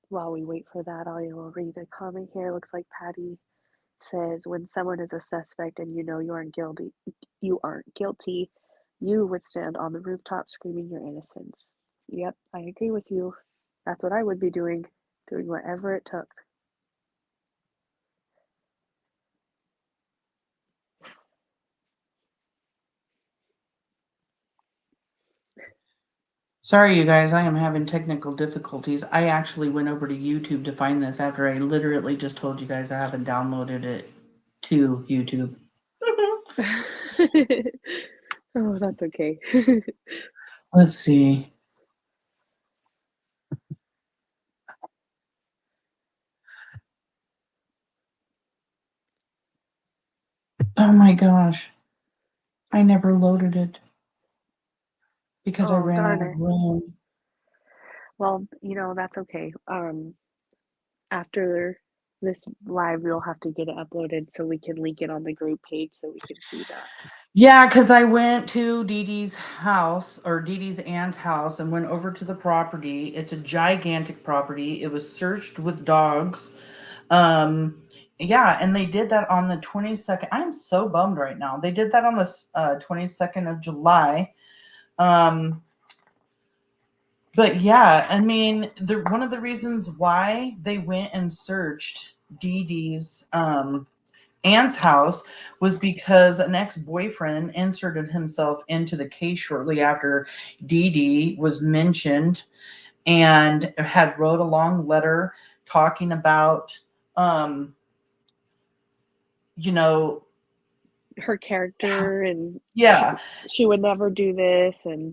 while we wait for that, I will read a comment here. Looks like Patty says, when someone is a suspect and you know you aren't guilty, you would stand on the rooftop screaming your innocence. Yep, I agree with you. That's what I would be doing whatever it took. Sorry, you guys, I am having technical difficulties. I actually went over to YouTube to find this after I literally just told you guys I haven't downloaded it to YouTube. Oh, that's okay. Let's see. Oh my gosh. I never loaded it because I Oh, ran darn out it. of room. Well, that's okay. After this live, we'll have to get it uploaded so we can link it on the group page so we can see that. Yeah, because I went to Dede's house, or Dede's aunt's house, and went over to the property. It's a gigantic property. It was searched with dogs. Yeah, and they did that on the 22nd. I am so bummed right now. They did that on the 22nd of July. But yeah, I mean, one of the reasons why they went and searched Dede's aunt's house was because an ex-boyfriend inserted himself into the case shortly after Dede was mentioned and had wrote a long letter talking about her character, and yeah, she would never do this, and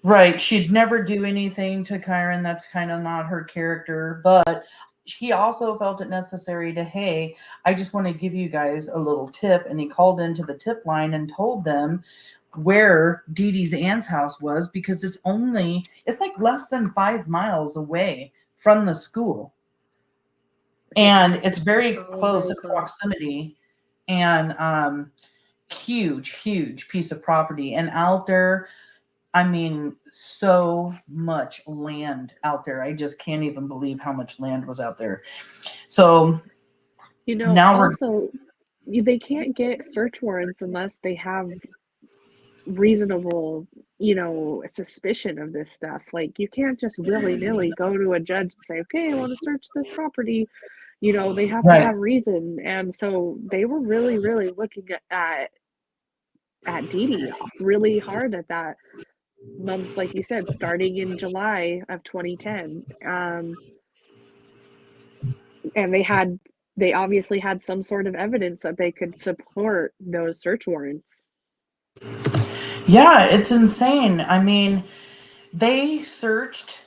right, she'd never do anything to Kyron. That's kind of not her character, but he also felt it necessary to, hey, I just want to give you guys a little tip. And he called into the tip line and told them where Dede's aunt's house was, because it's like less than 5 miles away from the school. And it's very close in proximity, and huge piece of property. And out there, I mean, so much land out there. I just can't even believe how much land was out there. So now also they can't get search warrants unless they have reasonable, suspicion of this stuff. Like, you can't just willy-nilly go to a judge and say, okay, I want to search this property. They have to have reason. And so they were really, really looking at Dede really hard at that month, like you said, starting in July of 2010. And they obviously had some sort of evidence that they could support those search warrants. Yeah, it's insane. I mean, they searched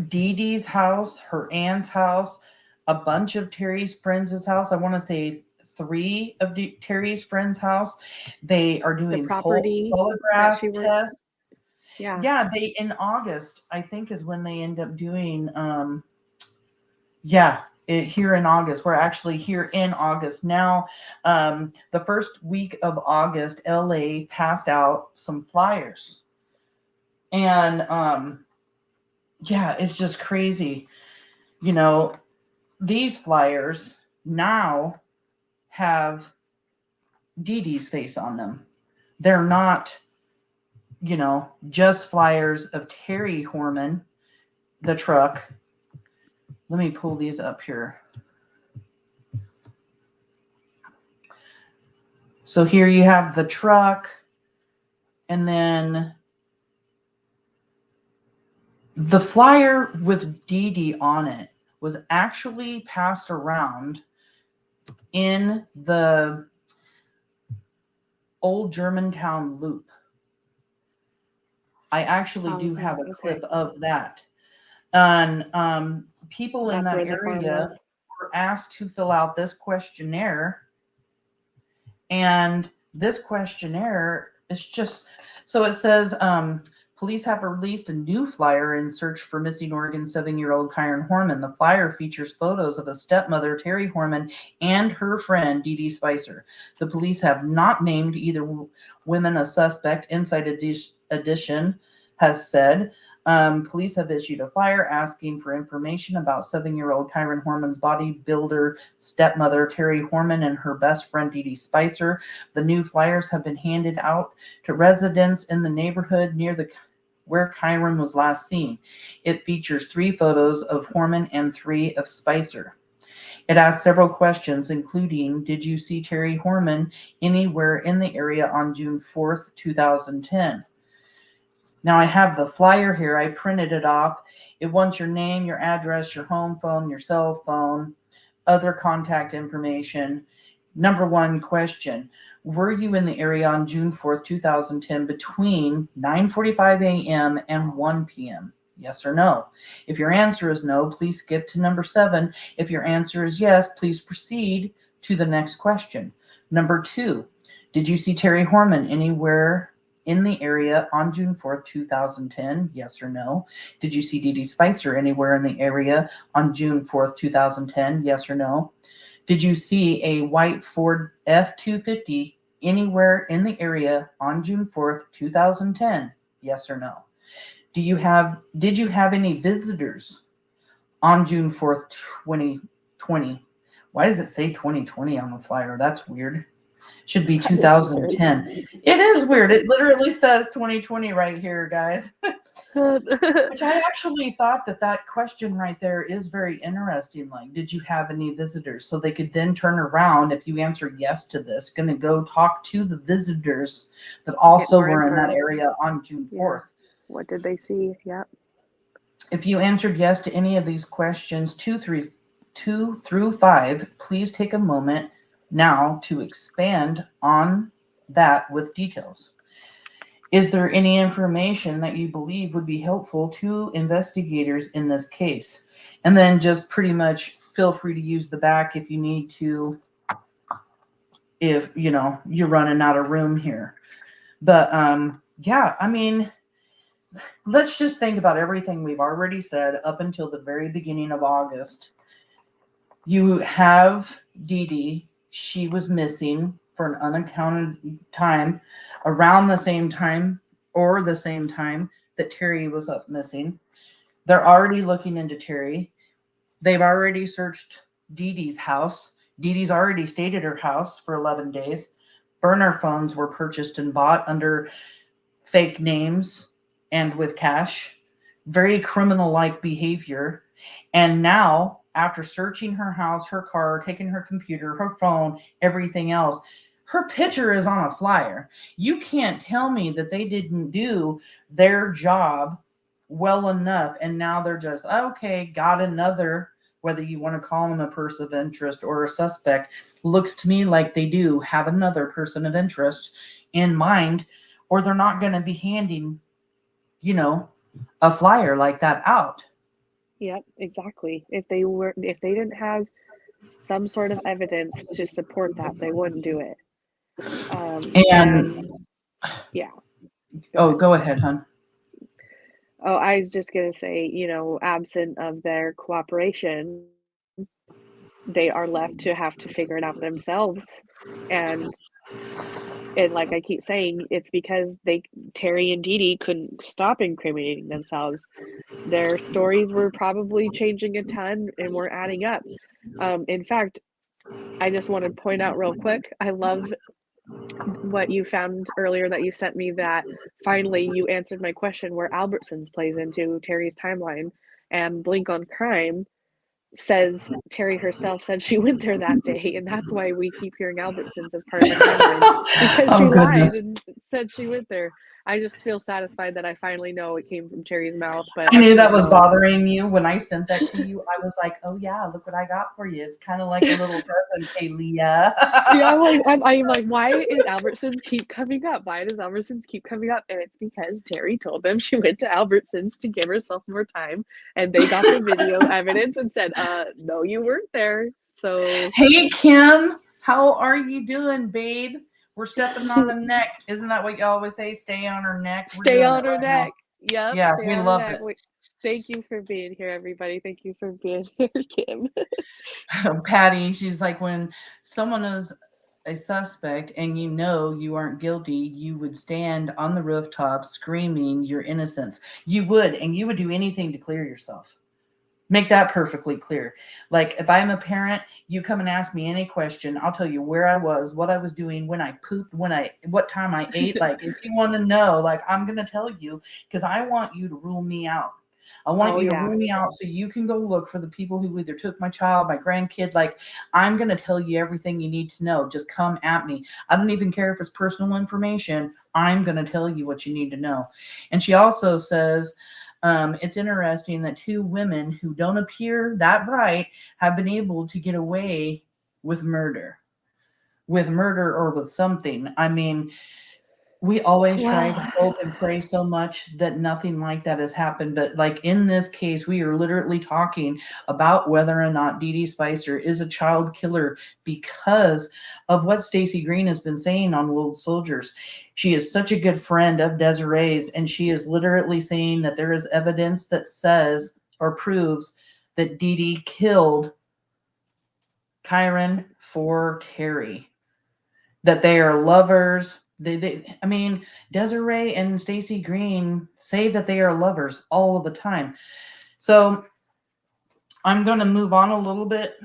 Dede's house, her aunt's house, a bunch of Terry's friends' house. I want to say 3 of Terry's friends' house. They are doing the property polygraph tests. Yeah. They in August, I think, is when they end up doing here in August. We're actually here in August now. The first week of August, LA passed out some flyers. And it's just crazy. These flyers now have Dede's face on them. They're not, just flyers of Terri Horman, the truck. Let me pull these up here. So here you have the truck, and then the flyer with Dede on it was actually passed around in the old Germantown loop. I actually do have a clip of that. And people in that area were asked to fill out this questionnaire. And this questionnaire is just, so it says, police have released a new flyer in search for missing Oregon 7-year-old Kyron Horman. The flyer features photos of a stepmother, Terri Horman, and her friend, Dede Spicer. The police have not named either women a suspect, Inside Edition has said. Police have issued a flyer asking for information about 7-year-old Kyron Horman's bodybuilder stepmother, Terri Horman, and her best friend, Dede Spicer. The new flyers have been handed out to residents in the neighborhood near where Kyron was last seen. It features 3 photos of Horman and 3 of Spicer. It asks several questions, including, did you see Terri Horman anywhere in the area on June 4th, 2010? Now I have the flyer here. I printed it off. It wants your name, your address, your home phone, your cell phone, other contact information. Number 1 question, were you in the area on June 4th, 2010 between 9:45 a.m. and 1 p.m.? Yes or no? If your answer is no, please skip to number 7. If your answer is yes, please proceed to the next question. Number 2, did you see Terri Horman anywhere in the area on June 4th, 2010? Yes or no? Did you see Dede Spicer anywhere in the area on June 4th, 2010? Yes or no? Did you see a white Ford F-250 anywhere in the area on June 4th, 2010? Yes or no? Did you have any visitors on June 4th, 2020? Why does it say 2020 on the flyer? That's weird. Should be 2010. It is weird. It literally says 2020 right here, guys. Which I actually thought that question right there is very interesting. Like, did you have any visitors? So they could then turn around, if you answer yes to this, going to go talk to the visitors that also were in that area on June 4th. What did they see? Yep. If you answered yes to any of these questions, 2 through 5, please take a moment now to expand on that with details. Is there any information that you believe would be helpful to investigators in this case? And then just pretty much feel free to use the back if you need to, if you're running out of room here. But yeah, I mean, let's just think about everything we've already said up until the very beginning of August. You have Dede. She was missing for an unaccounted time around the same time or the same time that Terri was up missing. They're already looking into Terri. They've already searched Dede's house. Dede's already stayed at her house for 11 days. Burner phones were purchased and bought under fake names and with cash. Very criminal-like behavior. And now, after searching her house, her car, taking her computer, her phone, everything else, her picture is on a flyer. You can't tell me that they didn't do their job well enough, and now they're just, okay, got another, whether you want to call them a person of interest or a suspect. Looks to me like they do have another person of interest in mind, or they're not going to be handing, a flyer like that out. Yep, exactly. If they didn't have some sort of evidence to support that, they wouldn't do it. Yeah. Go ahead, hon. Oh, I was just gonna say, absent of their cooperation, they are left to have to figure it out themselves. And like I keep saying, it's because Terri and Dede couldn't stop incriminating themselves. Their stories were probably changing a ton and were adding up. In fact, I just want to point out real quick, I love what you found earlier that you sent me, that finally you answered my question where Albertsons plays into Terri's timeline, and Blink on Crime says Terri herself said she went there that day, and that's why we keep hearing Albertsons as part of the timeline, because she lied and said she went there. I just feel satisfied that I finally know it came from Terri's mouth. But I knew that was bothering you when I sent that to you. I was like, oh yeah, look what I got for you. It's kind of like a little present, hey Leah. Yeah, I'm like, why is Albertsons keep coming up? Why does Albertsons keep coming up? And it's because Terri told them she went to Albertsons to give herself more time, and they got the video evidence and said, no, you weren't there. So hey Kim, how are you doing, babe? We're stepping on the neck. Isn't that what you always say? Stay on her neck. Stay on her neck. Yep. Yeah, we love it. Thank you for being here, everybody. Thank you for being here, Kim. Patty, she's like, when someone is a suspect and you know you aren't guilty, you would stand on the rooftop screaming your innocence. You would, and you would do anything to clear yourself. Make that perfectly clear. Like if I'm a parent, you come and ask me any question, I'll tell you where I was, what I was doing, when I pooped, what time I ate. Like if you want to know, like I'm going to tell you because I want you to rule me out. I want you to rule me out so you can go look for the people who either took my child, my grandkid. Like I'm going to tell you everything you need to know. Just come at me. I don't even care if it's personal information. I'm going to tell you what you need to know. And she also says, it's interesting that two women who don't appear that bright have been able to get away with murder or with something. I mean, we always try to hope and pray so much that nothing like that has happened. But like in this case, we are literally talking about whether or not Dede Spicer is a child killer because of what Stacy Green has been saying on World Soldiers. She is such a good friend of Desiree's, and she is literally saying that there is evidence that says or proves that Dede killed Kyron for Terri, that they are lovers. I mean, Desiree and Stacy Green say that they are lovers all of the time. So I'm going to move on a little bit.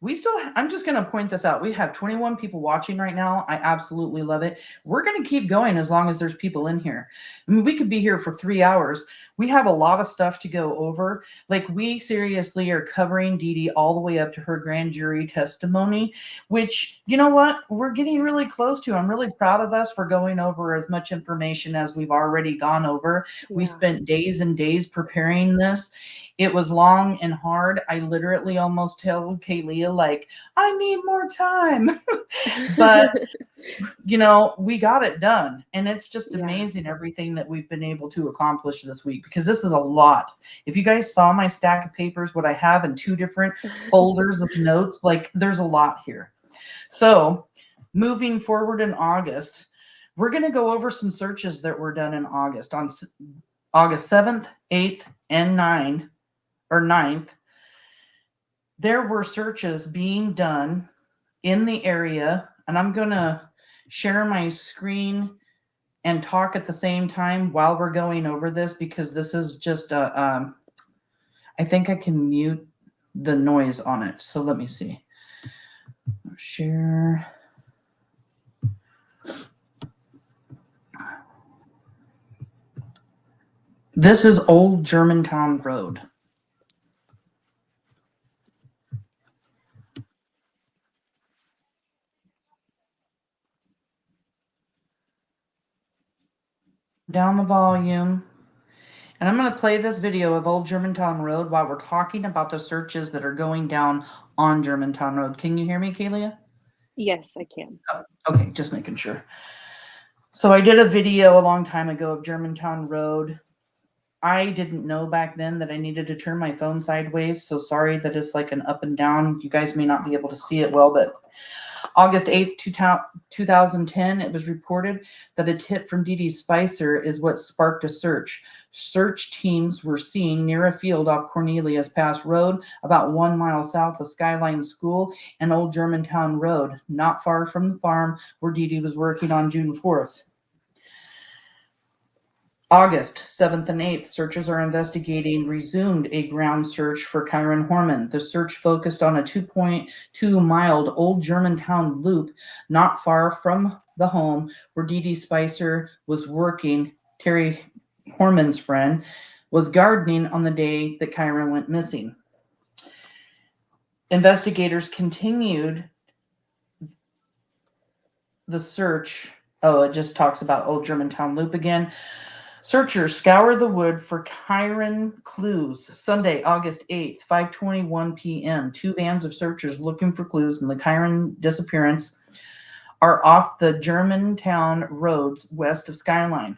I'm just going to point this out. We have 21 people watching right now. I absolutely love it. We're going to keep going as long as there's people in here. I mean, we could be here for 3 hours. We have a lot of stuff to go over. Like we seriously are covering Dede all the way up to her grand jury testimony, which, you know what, we're getting really close to. I'm really proud of us for going over as much information as we've already gone over. Yeah. We spent days and days preparing this. It was long and hard. I literally almost told Kaylia, like, I need more time. But, you know, we got it done. And it's just amazing everything that we've been able to accomplish this week, because this is a lot. If you guys saw my stack of papers, what I have in 2 different folders of notes, like there's a lot here. So moving forward in August, we're going to go over some searches that were done in August. On August 7th, 8th, and 9th, there were searches being done in the area, and I'm going to share my screen and talk at the same time while we're going over this, because this is just I think I can mute the noise on it. So let me see. Share. This is Old Germantown Road. Down the volume. And I'm going to play this video of Old Germantown Road while we're talking about the searches that are going down on Germantown Road. Can you hear me, Kaylia? Yes, I can. Oh, okay, just making sure. So I did a video a long time ago of Germantown Road. I didn't know back then that I needed to turn my phone sideways, so sorry that it's like an up and down. You guys may not be able to see it well, but August 8th, 2010, it was reported that a tip from Dede Spicer is what sparked a search. Search teams were seen near a field off Cornelius Pass Road, about 1 mile south of Skyline School and Old Germantown Road, not far from the farm where Dede was working on June 4th. August 7th and 8th, searchers are resumed a ground search for Kyron Horman. The search focused on a 2.2 mile Old Germantown loop not far from the home where Dede Spicer was working. Terri Horman's friend was gardening on the day that Kyron went missing. Investigators continued the search. Oh, it just talks about Old Germantown Loop again. Searchers scour the wood for Kyron clues. Sunday, August 8th, 5:21 p.m. 2 vans of searchers looking for clues in the Kyron disappearance are off the Germantown roads west of Skyline.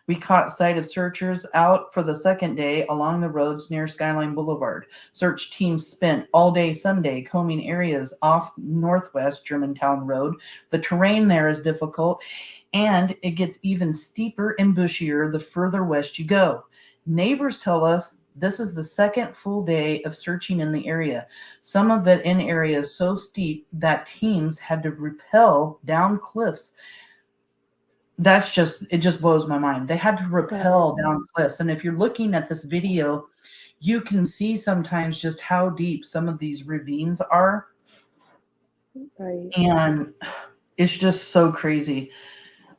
We caught sight of searchers out for the second day along the roads near Skyline Boulevard. Search teams spent all day Sunday combing areas off Northwest Germantown Road. The terrain there is difficult, and it gets even steeper and bushier the further west you go. Neighbors tell us This is the second full day of searching in the area, some of it in areas so steep that teams had to rappel down cliffs. It just blows my mind. They had to rappel down cliffs. And if you're looking at this video, you can see sometimes just how deep some of these ravines are. Right. And it's just so crazy.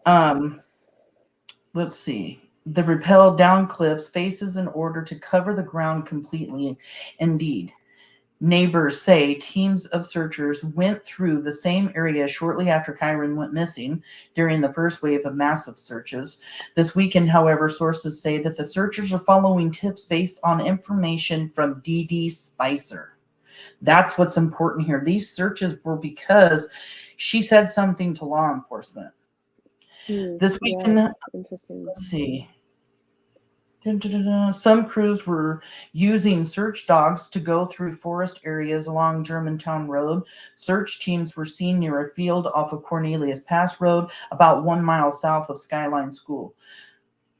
Let's see. The rappel down cliffs faces in order to cover the ground completely. Indeed, neighbors say teams of searchers went through the same area shortly after Kyron went missing during the first wave of massive searches. This weekend, however, sources say that the searchers are following tips based on information from Dede Spicer. That's what's important here. These searches were because she said something to law enforcement. This weekend, yeah, interesting. let's see. Some crews were using search dogs to go through forest areas along Germantown Road. Search teams were seen near a field off of Cornelius Pass Road, about 1 mile south of Skyline School.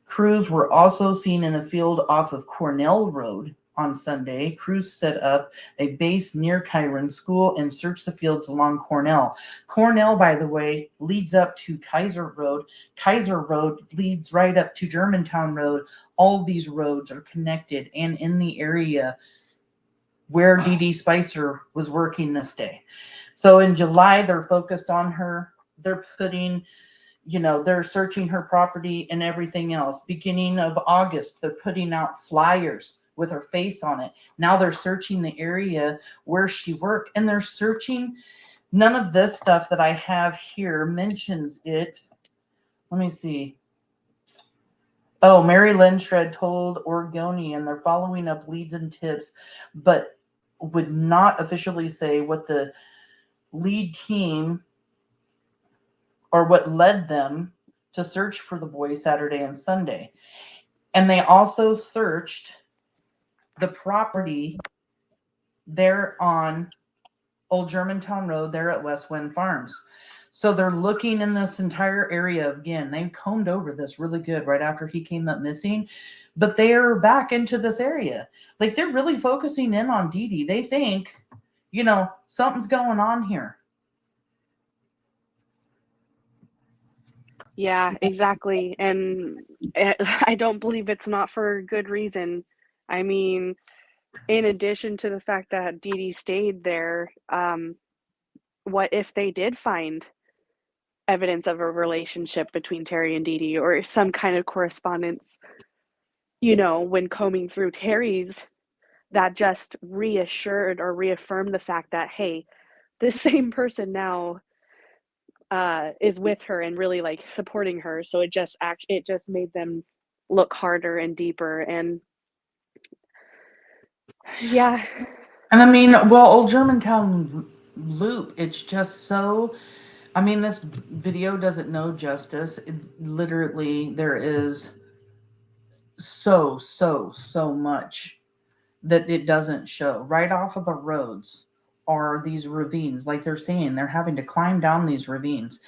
Crews were also seen in a field off of Cornell Road on Sunday. Crews set up a base near Kyron School and searched the fields along Cornell. Cornell, by the way, leads up to Kaiser Road. Kaiser Road leads right up to Germantown Road. All these roads are connected and in the area where Dede Spicer was working this day. So in July, they're focused on her. They're putting, they're searching her property and everything else. Beginning of August, they're putting out flyers with her face on it. Now they're searching the area where she worked, and they're searching. None of this stuff that I have here mentions it. Let me see. Oh, Mary Lindstred told Oregonian they're following up leads and tips, but would not officially say what the lead team or what led them to search for the boy Saturday and Sunday. And they also searched the property there on Old Germantown Road there at West Wind Farms. So they're looking in this entire area again. They combed over this really good right after he came up missing, but they're back into this area. Like, they're really focusing in on Dede. They think, something's going on here. Yeah, exactly. And I don't believe it's not for good reason. I mean, in addition to the fact that Dede stayed there, what if they did find evidence of a relationship between Terri and Dede, or some kind of correspondence, when combing through Terri's, that just reassured or reaffirmed the fact that, hey, this same person now is with her and really supporting her. So it just made them look harder and deeper. And yeah. And I mean, well, Old Germantown Loop, it's just so, this video doesn't know justice. Literally, there is so much that it doesn't show. Right off of the roads are these ravines. Like they're saying, they're having to climb down these ravines.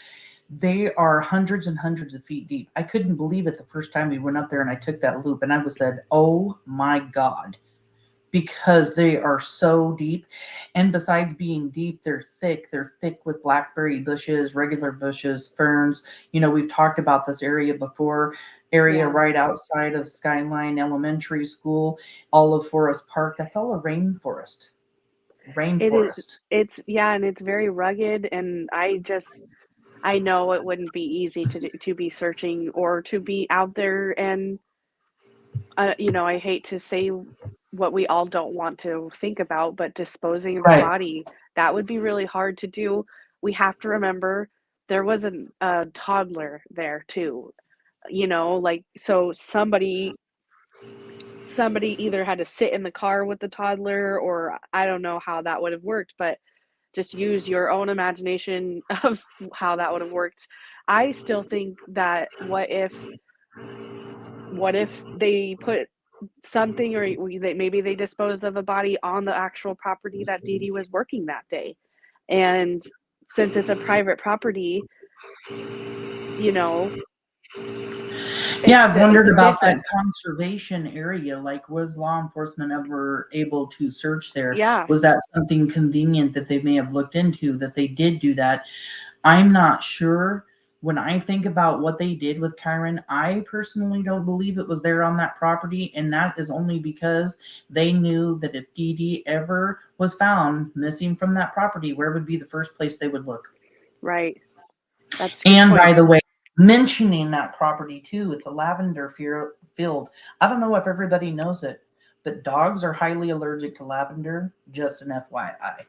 They are hundreds and hundreds of feet deep. I couldn't believe it the first time we went up there and I took that loop, and I was said, oh my God, because they are so deep. And besides being deep, they're thick. They're thick with blackberry bushes, regular bushes, ferns. We've talked about this area before. Right outside of Skyline Elementary School, all of Forest Park. That's all a rainforest. Rainforest. It's and it's very rugged, and I know it wouldn't be easy to be searching or to be out there, and I hate to say what we all don't want to think about, but disposing of a body, that would be really hard to do. We have to remember there was a toddler there too, so somebody either had to sit in the car with the toddler, or I don't know how that would have worked, but just use your own imagination of how that would have worked. I still think that what if they put something, or maybe they disposed of a body on the actual property that Dede was working that day, and since it's a private property, Yeah, I've wondered It's about that different. conservation area. Like, was law enforcement ever able to search there? Yeah, Was that something convenient that they may have looked into, that they did do that? I'm not sure. When I think about what they did with Kyron, I personally don't believe it was there on that property. And that is only because they knew that if Dede ever was found missing from that property, where would be the first place they would look? right. That's a good And by point. the way, mentioning that property too, it's a lavender field. I don't know if everybody knows it, but dogs are highly allergic to lavender, just an FYI.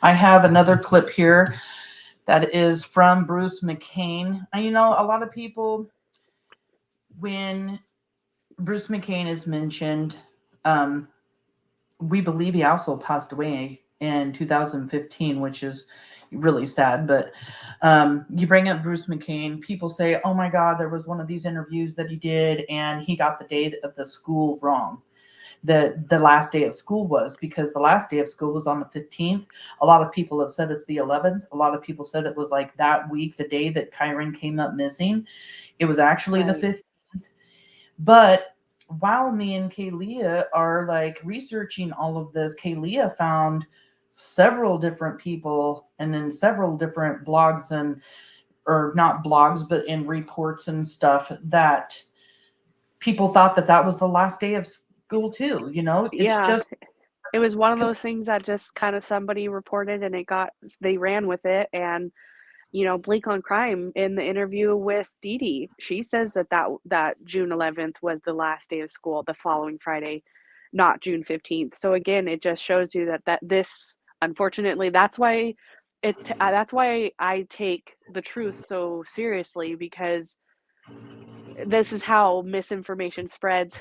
I have another clip here that is from Bruce McCain. And you know, a lot of people, when Bruce McCain is mentioned, we believe he also passed away in 2015, which is really sad. But you bring up Bruce McCain, people say, oh my God, there was one of these interviews that he did and he got the day of the school wrong. The last day of school was, because the last day of school was on the 15th. A lot of people have said it's the 11th. A lot of people said it was like that week, the day that Kyron came up missing. It was actually the 15th. But while me and Kaylia are like researching all of this, Kaylia found several different people and then several different blogs, and or not blogs, but in reports and stuff, that people thought that that was the last day of school too. You know, it's Yeah, just it was one of those things that just kind of somebody reported and they ran with it. And Blake on Crime, in the interview with Dede, she says that June 11th was the last day of school, the following Friday, not June 15th. So again, it just shows you that this, unfortunately, that's why I take the truth so seriously, because this is how misinformation spreads.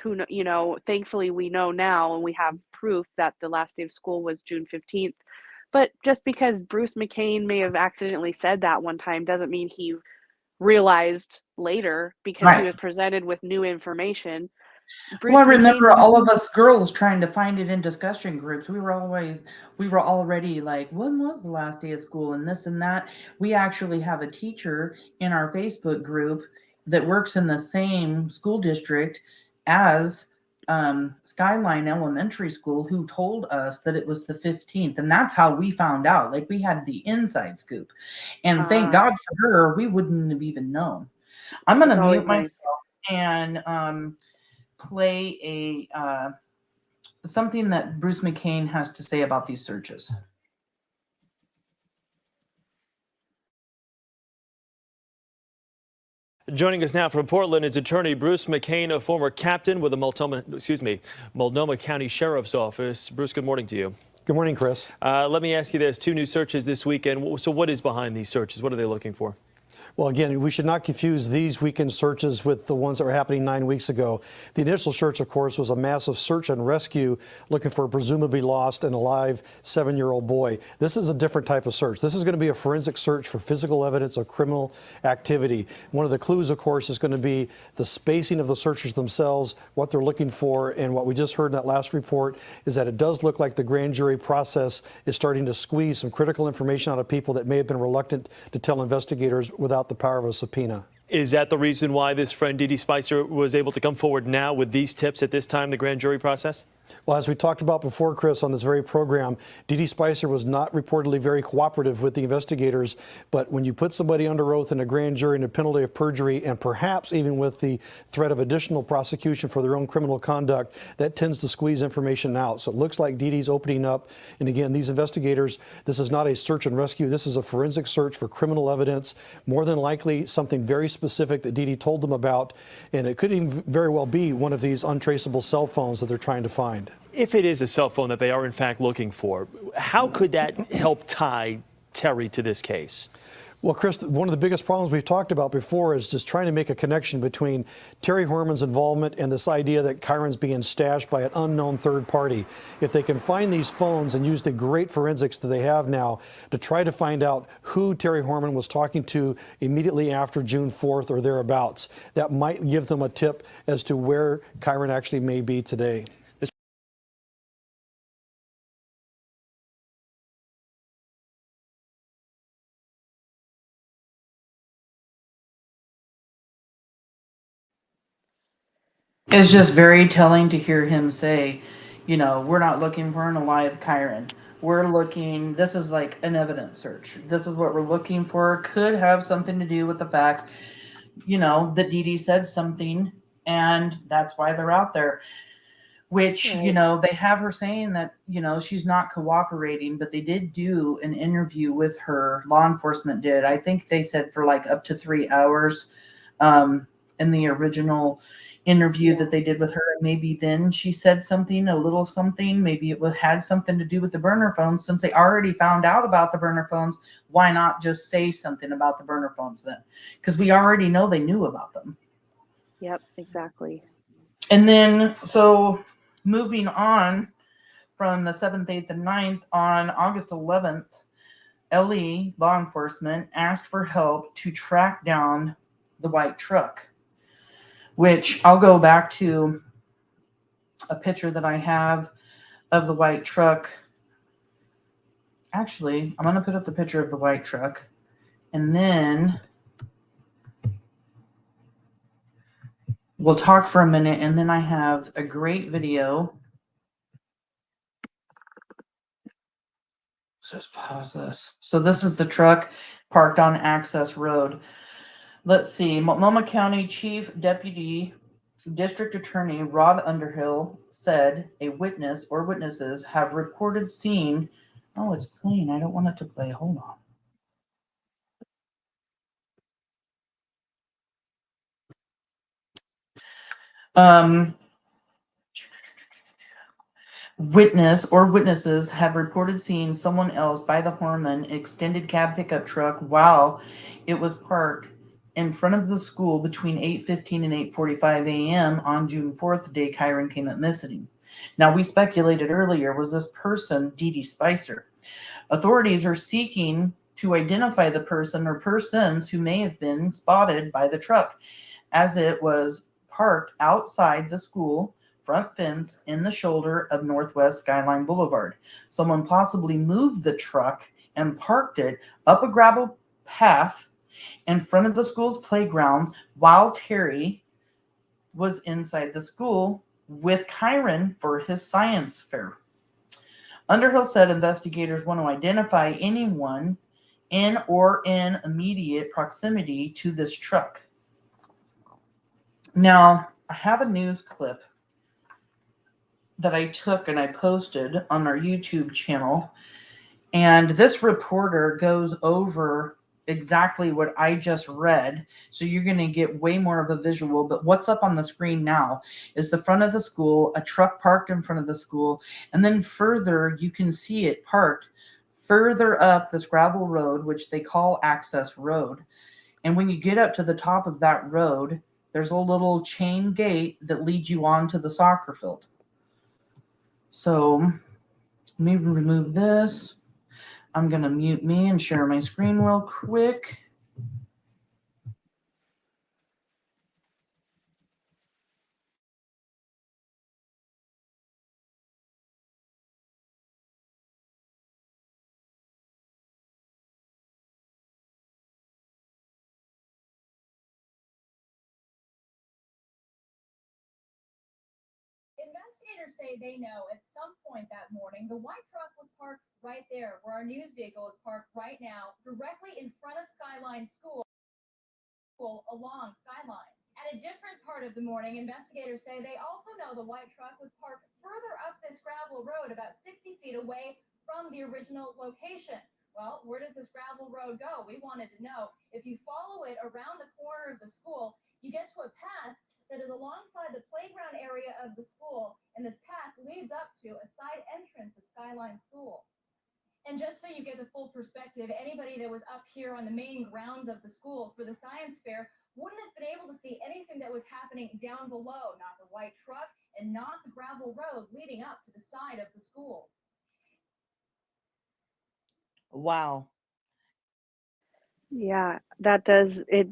Thankfully we know now and we have proof that the last day of school was June 15th. But just because Bruce McCain may have accidentally said that one time doesn't mean he realized later, because he right. was presented with new information. Well, I Bruce remember McCain, all of us girls trying to find it in discussion groups. We were already like, when was the last day of school and this and that. We actually have a teacher in our Facebook group that works in the same school district as Skyline Elementary School, who told us that it was the 15th. And that's how we found out. Like, we had the inside scoop. And thank God for her, we wouldn't have even known. I'm going it's to mute always nice. myself and play a something that Bruce McCain has to say about these searches. Joining us now from Portland is attorney Bruce McCain, a former captain with the Multnomah County Sheriff's Office. Bruce, good morning to you. Good morning, Chris. Let me ask you this: 2 new searches this weekend. So what is behind these searches? What are they looking for? Well, again, we should not confuse these weekend searches with the ones that were happening 9 weeks ago. The initial search, of course, was a massive search and rescue looking for a presumably lost and alive 7-year-old boy. This is a different type of search. This is going to be a forensic search for physical evidence of criminal activity. One of the clues, of course, is going to be the spacing of the searchers themselves, what they're looking for, and what we just heard in that last report is that it does look like the grand jury process is starting to squeeze some critical information out of people that may have been reluctant to tell investigators without the power of a subpoena. Is that the reason why this friend Dede Spicer was able to come forward now with these tips at this time, the grand jury process? Well, as we talked about before, Chris, on this very program, Dede Spicer was not reportedly very cooperative with the investigators. But when you put somebody under oath in a grand jury and a penalty of perjury, and perhaps even with the threat of additional prosecution for their own criminal conduct, that tends to squeeze information out. So it looks like Dede's opening up. And again, these investigators, this is not a search and rescue. This is a forensic search for criminal evidence, more than likely something very specific that Dede told them about. And it could even very well be one of these untraceable cell phones that they're trying to find. If it is a cell phone that they are in fact looking for, how could that help tie Terri to this case? Well, Chris, one of the biggest problems we've talked about before is just trying to make a connection between Terri Horman's involvement and this idea that Kyron's being stashed by an unknown third party. If they can find these phones and use the great forensics that they have now to try to find out who Terri Horman was talking to immediately after June 4th or thereabouts, that might give them a tip as to where Kyron actually may be today. It's just very telling to hear him say, you know, we're not looking for an alive Kyron. We're looking, this is like an evidence search. This is what we're looking for. Could have something to do with the fact, you know, that Dede said something and that's why they're out there. Which, you know, they have her saying that, you know, she's not cooperating, but they did do an interview with her. Law enforcement did. I think they said for like up to 3 hours in the original interview that they did with her. And maybe then she said something, a little something. Maybe it had something to do with the burner phones. Since they already found out about the burner phones, why not just say something about the burner phones then? Because we already know they knew about them. Yep, exactly. And then, so moving on from the 7th, 8th, and 9th, on August 11th, LE law enforcement asked for help to track down the white truck, which I'll go back to a picture that I have of the white truck. Actually, I'm going to put up the picture of the white truck, and then we'll talk for a minute, and then I have a great video. So just pause this. So this is the truck parked on Access Road. Let's see. Multnomah County Chief Deputy District Attorney Rod Underhill said a witness or witnesses have reported seeing. Oh, it's playing. I don't want it to play. Hold on. Witness or witnesses have reported seeing someone else by the Horman extended cab pickup truck while it was parked in front of the school between 8:15 and 8:45 a.m. on June 4th, the day Kyron came up missing. Now, we speculated earlier, was this person Dede Spicer? Authorities are seeking to identify the person or persons who may have been spotted by the truck as it was parked outside the school front fence in the shoulder of Northwest Skyline Boulevard. Someone possibly moved the truck and parked it up a gravel path in front of the school's playground while Terri was inside the school with Kyron for his science fair. Underhill said investigators want to identify anyone in or in immediate proximity to this truck. Now, I have a news clip that I took and I posted on our YouTube channel. And this reporter goes over exactly what I just read. So you're going to get way more of a visual. But what's up on the screen now is the front of the school, a truck parked in front of the school. And then further, you can see it parked further up this gravel road, which they call Access Road. And when you get up to the top of that road, there's a little chain gate that leads you onto the soccer field. So let me remove this. I'm going to mute me and share my screen real quick. Investigators say they know at some point that morning the white truck was parked right there where our news vehicle is parked right now, directly in front of Skyline School along Skyline. At a different part of the morning, investigators say they also know the white truck was parked further up this gravel road about 60 feet away from the original location. Well, where does this gravel road go? We wanted to know. If you follow it around the corner of the school, you get to a path that is alongside the playground area of the school, and this path leads up to a side entrance of Skyline School. And just so you get the full perspective, anybody that was up here on the main grounds of the school for the science fair wouldn't have been able to see anything that was happening down below, not the white truck and not the gravel road leading up to the side of the school. Wow. Yeah, that does it.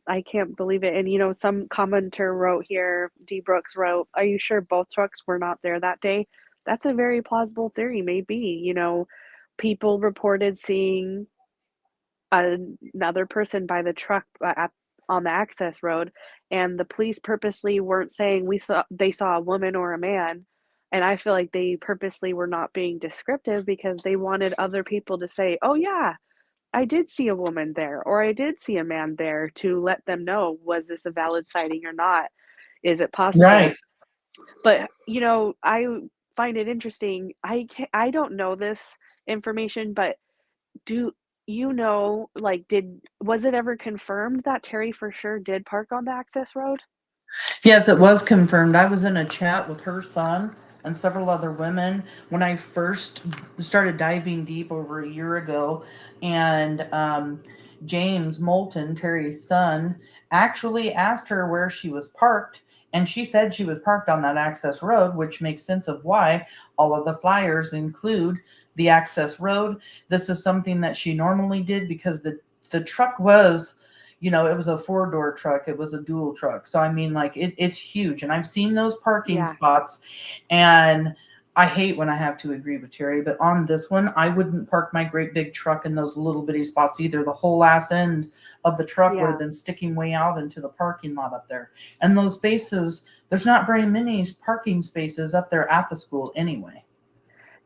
I can't believe it. And, you know, some commenter wrote here, D. Brooks wrote, are you sure both trucks were not there that day? That's a very plausible theory, maybe. You know, people reported seeing another person by the truck on the access road, and the police purposely weren't saying they saw a woman or a man. And I feel like they purposely were not being descriptive because they wanted other people to say, oh yeah, I did see a woman there, or I did see a man there, to let them know, was this a valid sighting or not? Is it possible? Right. But, you know, I find it interesting. I don't know this information, but do you know, like, was it ever confirmed that Terri for sure did park on the access road? Yes, it was confirmed. I was in a chat with her son and several other women when I first started diving deep over a year ago. And James Moulton, Terri's son, actually asked her where she was parked. And she said she was parked on that access road, which makes sense of why all of the flyers include the access road. This is something that she normally did because the truck was, you know, it was a 4-door truck. It was a dual truck. So, I mean, like, it's huge. And I've seen those parking spots. And I hate when I have to agree with Terri. But on this one, I wouldn't park my great big truck in those little bitty spots either. The whole ass end of the truck would have been sticking way out into the parking lot up there. And those spaces, there's not very many parking spaces up there at the school anyway.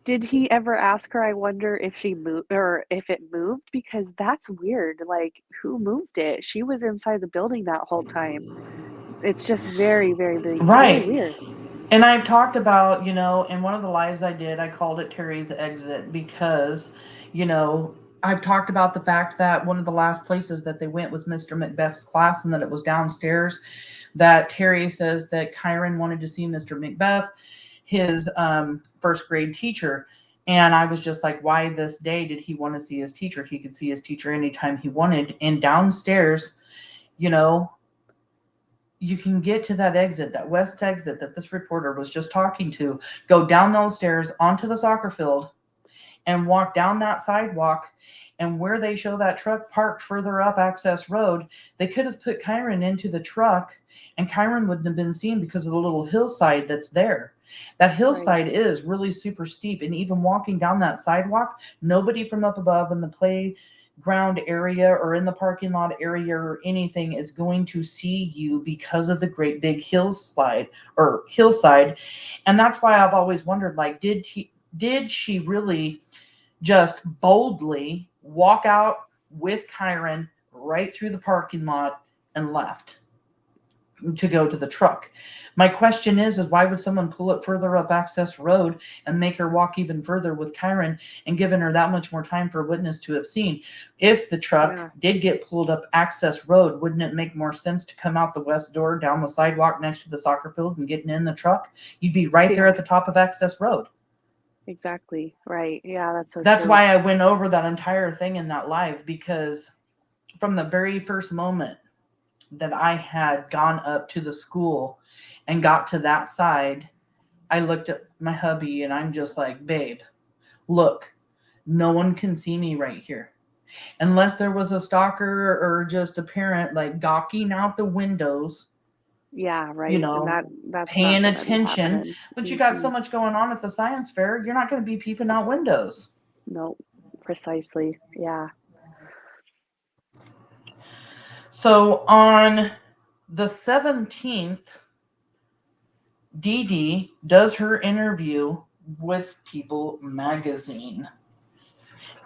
Did he ever ask her, I wonder if she moved or if it moved? Because that's weird. Like, who moved it? She was inside the building that whole time. It's just very, very, very, very weird. And I've talked about, you know, in one of the lives I did, I called it Terri's exit because, you know, I've talked about the fact that one of the last places that they went was Mr. Macbeth's class and that it was downstairs. That Terri says that Kyron wanted to see Mr. Macbeth, his first grade teacher. And I was just like, why this day did he want to see his teacher? He could see his teacher anytime he wanted. And downstairs, you know, you can get to that exit, that west exit that this reporter was just talking to, go down those stairs onto the soccer field and walk down that sidewalk. And where they show that truck parked further up Access Road, they could have put Kyron into the truck and Kyron wouldn't have been seen because of the little hillside that's there. That hillside is really super steep. And even walking down that sidewalk, nobody from up above in the playground area or in the parking lot area or anything is going to see you because of the great big hillside. And that's why I've always wondered, like, did she really just boldly walk out with Kyron right through the parking lot and left to go to the truck? My question is why would someone pull it further up Access Road and make her walk even further with Kyron and given her that much more time for a witness to have seen? If the truck did get pulled up Access Road, wouldn't it make more sense to come out the west door, down the sidewalk next to the soccer field and getting in the truck? You'd be right there at the top of Access Road. Exactly. Right. Yeah, that's so That's true. why I went over that entire thing in that live, because from the very first moment that I had gone up to the school and got to that side, I looked at my hubby and I'm just like, babe, look, no one can see me right here. Unless there was a stalker or just a parent like gawking out the windows. Yeah, right. You know, and that's paying not gonna be attention. happening. But you got so much going on at the science fair, you're not going to be peeping out windows. No, precisely. Yeah. So on the 17th, Dede does her interview with People magazine.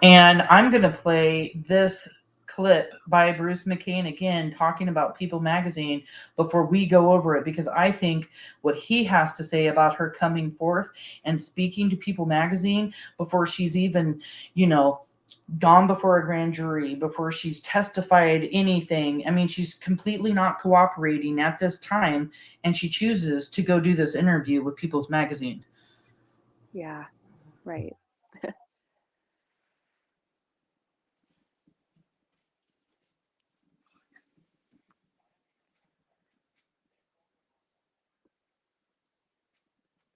And I'm going to play this clip by Bruce McCain again talking about People magazine before we go over it, because I think what he has to say about her coming forth and speaking to People magazine before she's even, you know, gone before a grand jury, before she's testified anything. I mean, she's completely not cooperating at this time, and she chooses to go do this interview with People's magazine. Yeah, right.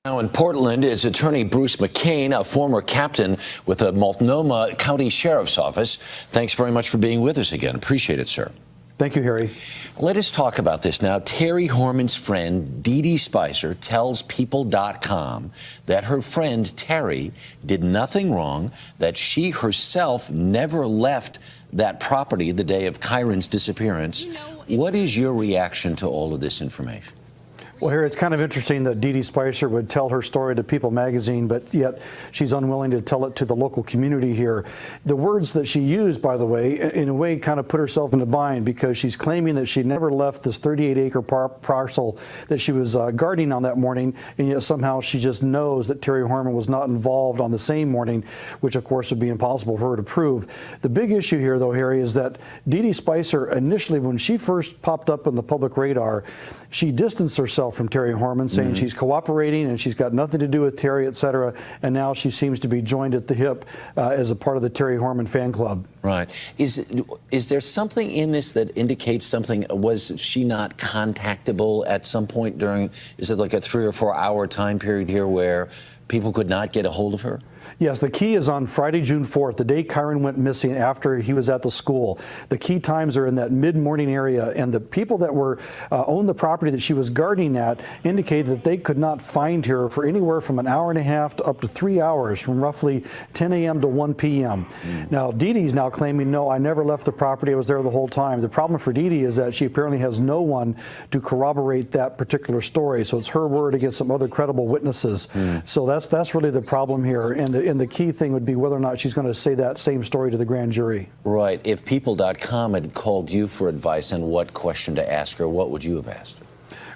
Now in Portland is attorney Bruce McCain, a former captain with the Multnomah County Sheriff's Office. Thanks very much for being with us again. Appreciate it, sir. Thank you, Harry. Let us talk about this now. Terri Horman's friend, Dede Spicer, tells People.com that her friend Terri did nothing wrong, that she herself never left that property the day of Kyron's disappearance. What is your reaction to all of this information? Well, here it's kind of interesting that Dede Spicher would tell her story to People magazine, but yet she's unwilling to tell it to the local community here. The words that she used, by the way, in a way kind of put herself in a bind, because she's claiming that she never left this 38-acre parcel that she was gardening on that morning, and yet somehow she just knows that Terri Horman was not involved on the same morning, which of course would be impossible for her to prove. The big issue here, though, Harry, is that Dede Spicer initially, when she first popped up on the public radar, she distanced herself from Terri Horman, saying she's cooperating and she's got nothing to do with Terri, etc. And now she seems to be joined at the hip as a part of the Terri Horman fan club. Right. Is there something in this that indicates something? Was she not contactable at some point during, is it like a 3 or 4 hour time period here where people could not get a hold of her? Yes, the key is on Friday, June 4th, the day Kyron went missing after he was at the school. The key times are in that mid-morning area, and the people that were owned the property that she was gardening at indicated that they could not find her for anywhere from an hour and a half to up to 3 hours, from roughly 10 a.m. to 1 p.m. Now, Dede's now claiming, no, I never left the property, I was there the whole time. The problem for Dede is that she apparently has no one to corroborate that particular story, so it's her word against some other credible witnesses. So that's really the problem here, and the key thing would be whether or not she's going to say that same story to the grand jury. Right. If People.com had called you for advice on what question to ask her, what would you have asked?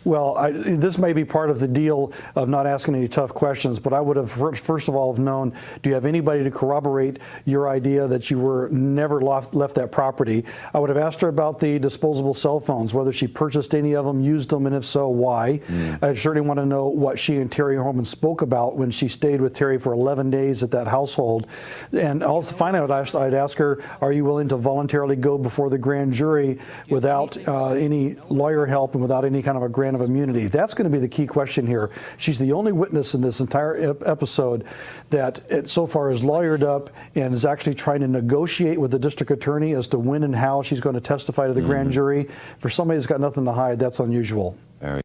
Well, this may be part of the deal of not asking any tough questions, but I would have first of all have known, do you have anybody to corroborate your idea that you were never left that property? I would have asked her about the disposable cell phones, whether she purchased any of them, used them, and if so, why. I certainly want to know what she and Terri Horman spoke about when she stayed with Terri for 11 days at that household. And also, finally, I'd ask her, are you willing to voluntarily go before the grand jury without any lawyer help and without any kind of a grant of immunity? That's going to be the key question here. She's the only witness in this entire episode that so far is lawyered up and is actually trying to negotiate with the district attorney as to when and how she's going to testify to the grand jury. For somebody that's got nothing to hide, that's unusual. Very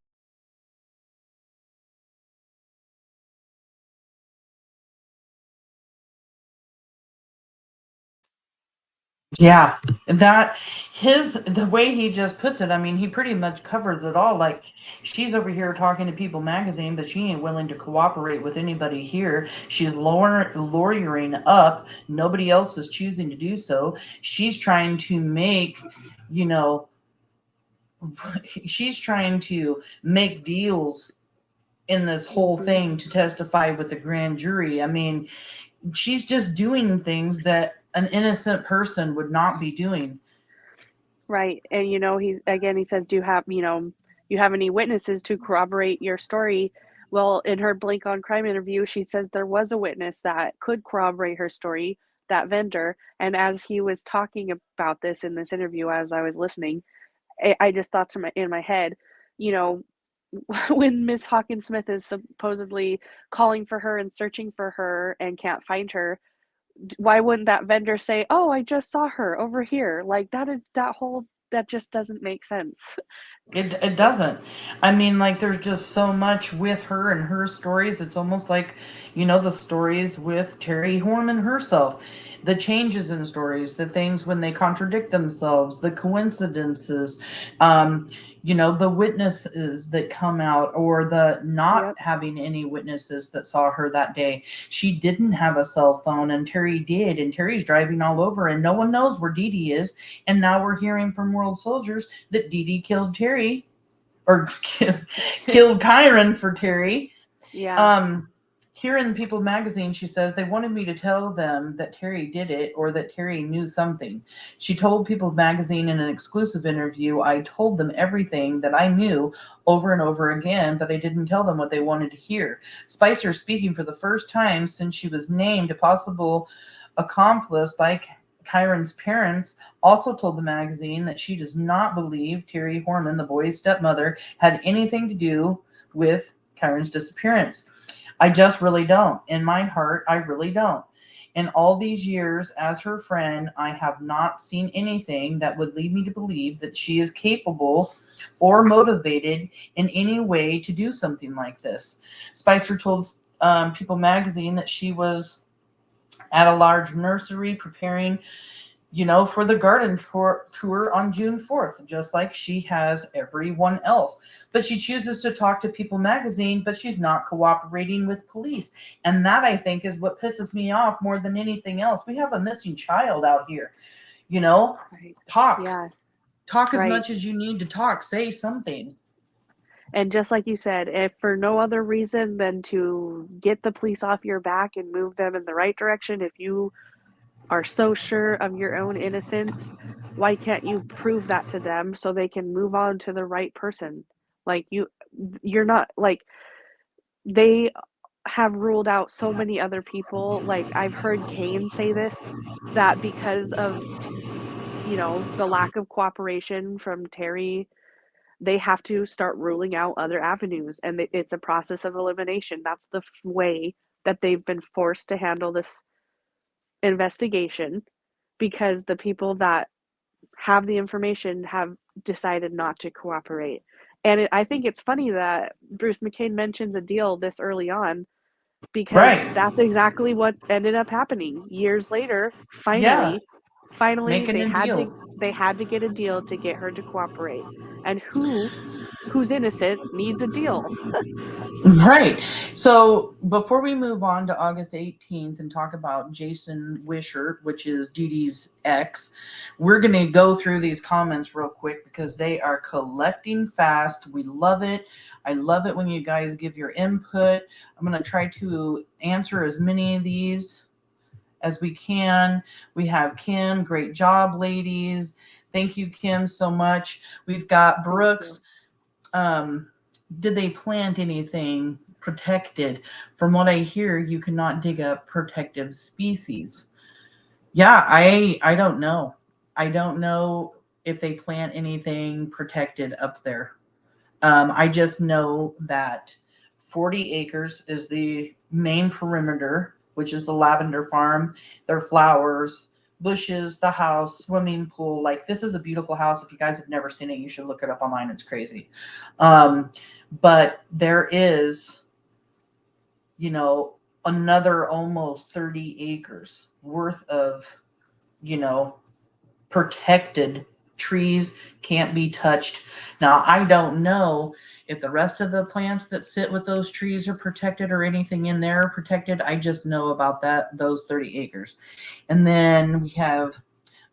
Yeah, the way he just puts it, I mean, he pretty much covers it all. Like, she's over here talking to People magazine, but she ain't willing to cooperate with anybody here. She's lawyering up. Nobody else is choosing to do so. She's trying to make, she's trying to make deals in this whole thing to testify with the grand jury. I mean, she's just doing things that an innocent person would not be doing. Right. And, he says, do you have, you have any witnesses to corroborate your story? Well, in her Blink on Crime interview, she says there was a witness that could corroborate her story, that vendor. And as he was talking about this in this interview, as I was listening, I just thought in my head, when Miss Hawkins Smith is supposedly calling for her and searching for her and can't find her, why wouldn't that vendor say, oh, I just saw her over here? Like, that just doesn't make sense. It doesn't. I mean, like, there's just so much with her and her stories. It's almost like, the stories with Terri Horman herself, the changes in stories, the things when they contradict themselves, the coincidences, the witnesses that come out, or the not having any witnesses that saw her that day. She didn't have a cell phone, and Terri did, and Terri's driving all over, and no one knows where Dede is. And now we're hearing from World Soldiers that Dede killed Terri, or killed Kyron for Terri. Yeah. Here in People magazine, she says they wanted me to tell them that Terri did it, or that Terri knew something. She told People magazine in an exclusive interview, I told them everything that I knew over and over again, but I didn't tell them what they wanted to hear. Spicer, speaking for the first time since she was named a possible accomplice by Kyron's parents, also told the magazine that she does not believe Terri Horman, the boy's stepmother, had anything to do with Kyron's disappearance. I just really don't. In my heart, I really don't. In all these years as her friend, I have not seen anything that would lead me to believe that she is capable or motivated in any way to do something like this. Spicer told People magazine that she was at a large nursery preparing for the garden tour on June 4th, just like she has everyone else. But she chooses to talk to People magazine, but she's not cooperating with police. And that, I think, is what pisses me off more than anything else. We have a missing child out here. Right. Talk. Yeah. Talk as Right. much as you need to talk. Say something. And just like you said, if for no other reason than to get the police off your back and move them in the right direction, if you are so sure of your own innocence, why can't you prove that to them so they can move on to the right person? Like you're not like they have ruled out so many other people. Like I've heard Kane say this, that because of the lack of cooperation from Terri, they have to start ruling out other avenues, and it's a process of elimination. That's the way that they've been forced to handle this investigation, because the people that have the information have decided not to cooperate. And I think it's funny that Bruce McCain mentions a deal this early on, because Right. that's exactly what ended up happening years later. Yeah. Finally Making a deal. they had to get a deal to get her to cooperate. And who's innocent needs a deal. Right. So before we move on to August 18th and talk about Jason Wishard, which is Dee Dee's ex, we're going to go through these comments real quick because they are collecting fast. We love it. I love it when you guys give your input. I'm going to try to answer as many of these as we can. We have Kim. Great job, ladies. Thank you, Kim, so much. We've got Brooks. Did they plant anything protected? From what I hear, you cannot dig up protective species. Yeah, I don't know. I don't know if they plant anything protected up there. I just know that 40 acres is the main perimeter, which is the lavender farm, their flowers, bushes, the house, swimming pool. Like, this is a beautiful house. If you guys have never seen it, you should look it up online. It's crazy. But there is, another almost 30 acres worth of, protected trees, can't be touched. Now, I don't know if the rest of the plants that sit with those trees are protected or anything in there are protected. I just know about those 30 acres. And then we have,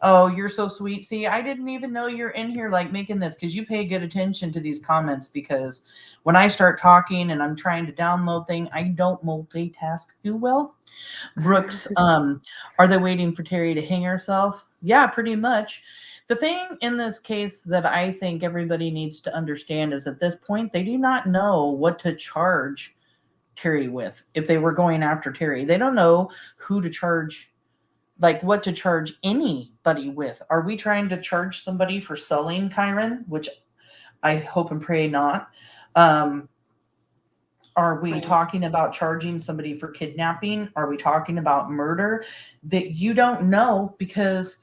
oh, you're so sweet. See, I didn't even know you're in here like making this, because you pay good attention to these comments, because when I start talking and I'm trying to download things, I don't multitask too well. Brooks, are they waiting for Terri to hang herself? Yeah, pretty much. The thing in this case that I think everybody needs to understand is, at this point, they do not know what to charge Terri with. If they were going after Terri, they don't know who to charge, like what to charge anybody with. Are we trying to charge somebody for selling Kyron, which I hope and pray not? Are we talking about charging somebody for kidnapping? Are we talking about murder? That you don't know, because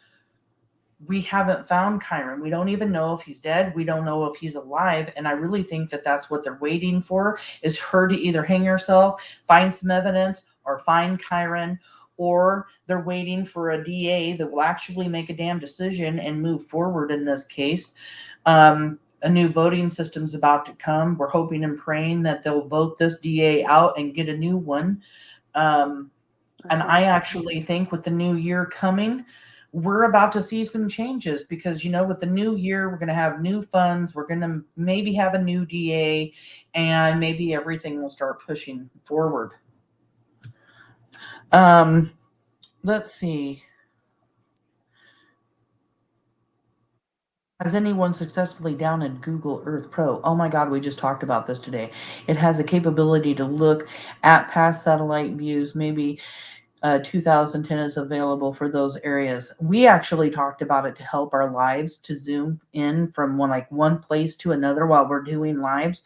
we haven't found Kyron. We don't even know if he's dead. We don't know if he's alive. And I really think that that's what they're waiting for, is her to either hang herself, find some evidence, or find Kyron, or they're waiting for a DA that will actually make a damn decision and move forward in this case. A new voting system's about to come. We're hoping and praying that they'll vote this DA out and get a new one. And I actually think with the new year coming, we're about to see some changes, because, with the new year, we're going to have new funds. We're going to maybe have a new DA, and maybe everything will start pushing forward. Let's see. Has anyone successfully downloaded Google Earth Pro? Oh my God, we just talked about this today. It has a capability to look at past satellite views. Maybe 2010 is available for those areas. We actually talked about it to help our lives, to zoom in from one place to another while we're doing lives.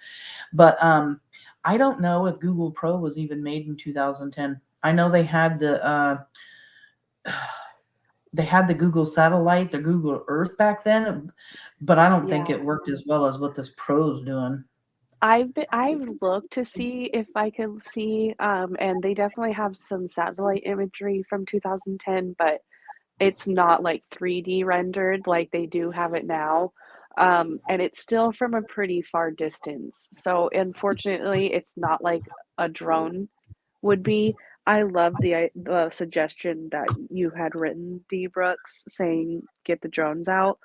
But I don't know if Google Pro was even made in 2010. I know they had the Google satellite, the Google Earth back then, but I don't think it worked as well as what this Pro's doing. I've looked to see if I can see, and they definitely have some satellite imagery from 2010, but it's not like 3D rendered like they do have it now. And it's still from a pretty far distance. So unfortunately, it's not like a drone would be. I love the suggestion that you had written, Dee Brooks, saying get the drones out,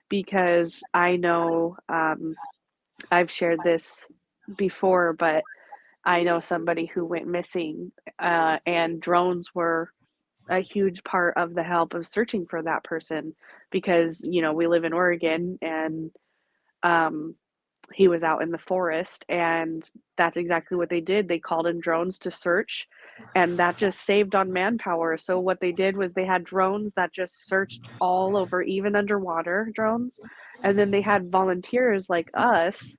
because I know I've shared this before, but I know somebody who went missing, and drones were a huge part of the help of searching for that person because, you know, we live in Oregon and um, he was out in the forest, and that's exactly what they did. They called in drones to search, and that just saved on manpower. So what they did was they had drones that just searched all over, even underwater drones, and then they had volunteers like us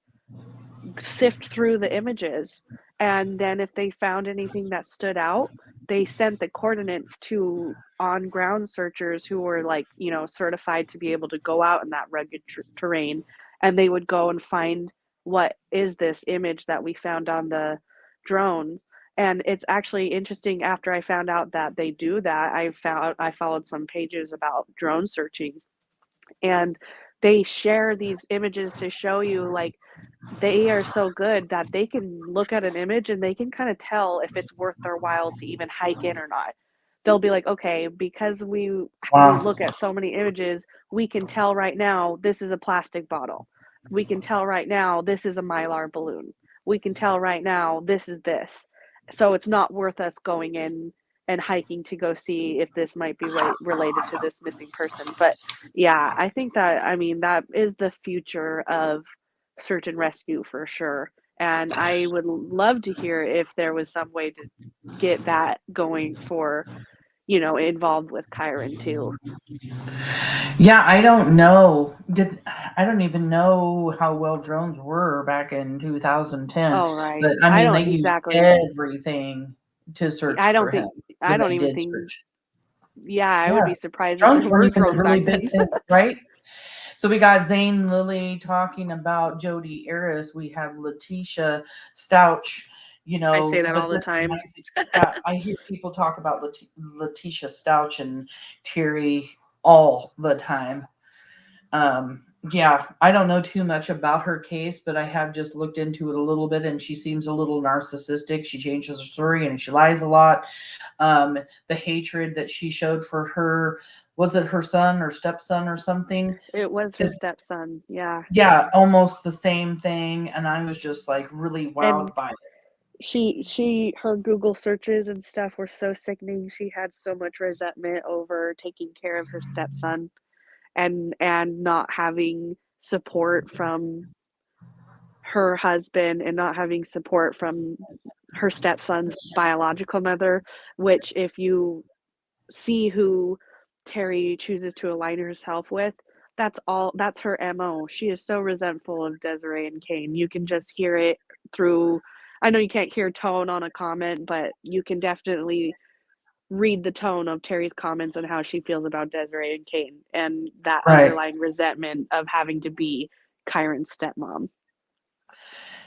sift through the images, and then if they found anything that stood out, they sent the coordinates to on ground searchers who were, like, you know, certified to be able to go out in that rugged terrain, and they would go and find what is this image that we found on the drones. And it's actually interesting, after I found out that they do that, I followed some pages about drone searching, and they share these images to show you, like, they are so good that they can look at an image and they can kind of tell if it's worth their while to even hike in or not. They'll be like, okay, because we Wow. look at so many images, we can tell right now this is a plastic bottle. We can tell right now this is a Mylar balloon. We can tell right now this is this. So it's not worth us going in and hiking to go see if this might be related to this missing person. But yeah, I think that, I mean, that is the future of search and rescue for sure. And I would love to hear if there was some way to get that going for, you know, involved with Kyron too. Yeah, I don't know. I don't even know how well drones were back in 2010, Oh, right. but I I mean, they don't used exactly. everything to search I for don't him think, I when don't they even did think, search. yeah, I would Yeah, be surprised if drones there weren't were even a drones really back then. big thing, right? So we got Zane Lilly talking about Jodi Arias. We have Letitia Stouch. You I say know, that all the time. yeah, I hear people talk about Letitia Stouch and Terri all the time. Yeah, I don't know too much about her case, but I have just looked into it a little bit, and she seems a little narcissistic. She changes her story and she lies a lot. The hatred that she showed for her, was it her son or stepson or something? It was her stepson, yeah. Yeah, almost the same thing. And I was just like really And wowed by it. her Google searches and stuff were so sickening. She had so much resentment over taking care of her stepson and not having support from her husband and not having support from her stepson's biological mother, which, if you see who Terri chooses to align herself with, that's her MO. She is so resentful of Desiree and Kane. You can just hear it through, I know you can't hear tone on a comment, but you can definitely read the tone of Terri's comments on how she feels about Desiree and Kane and that Right. underlying resentment of having to be Kyron's stepmom.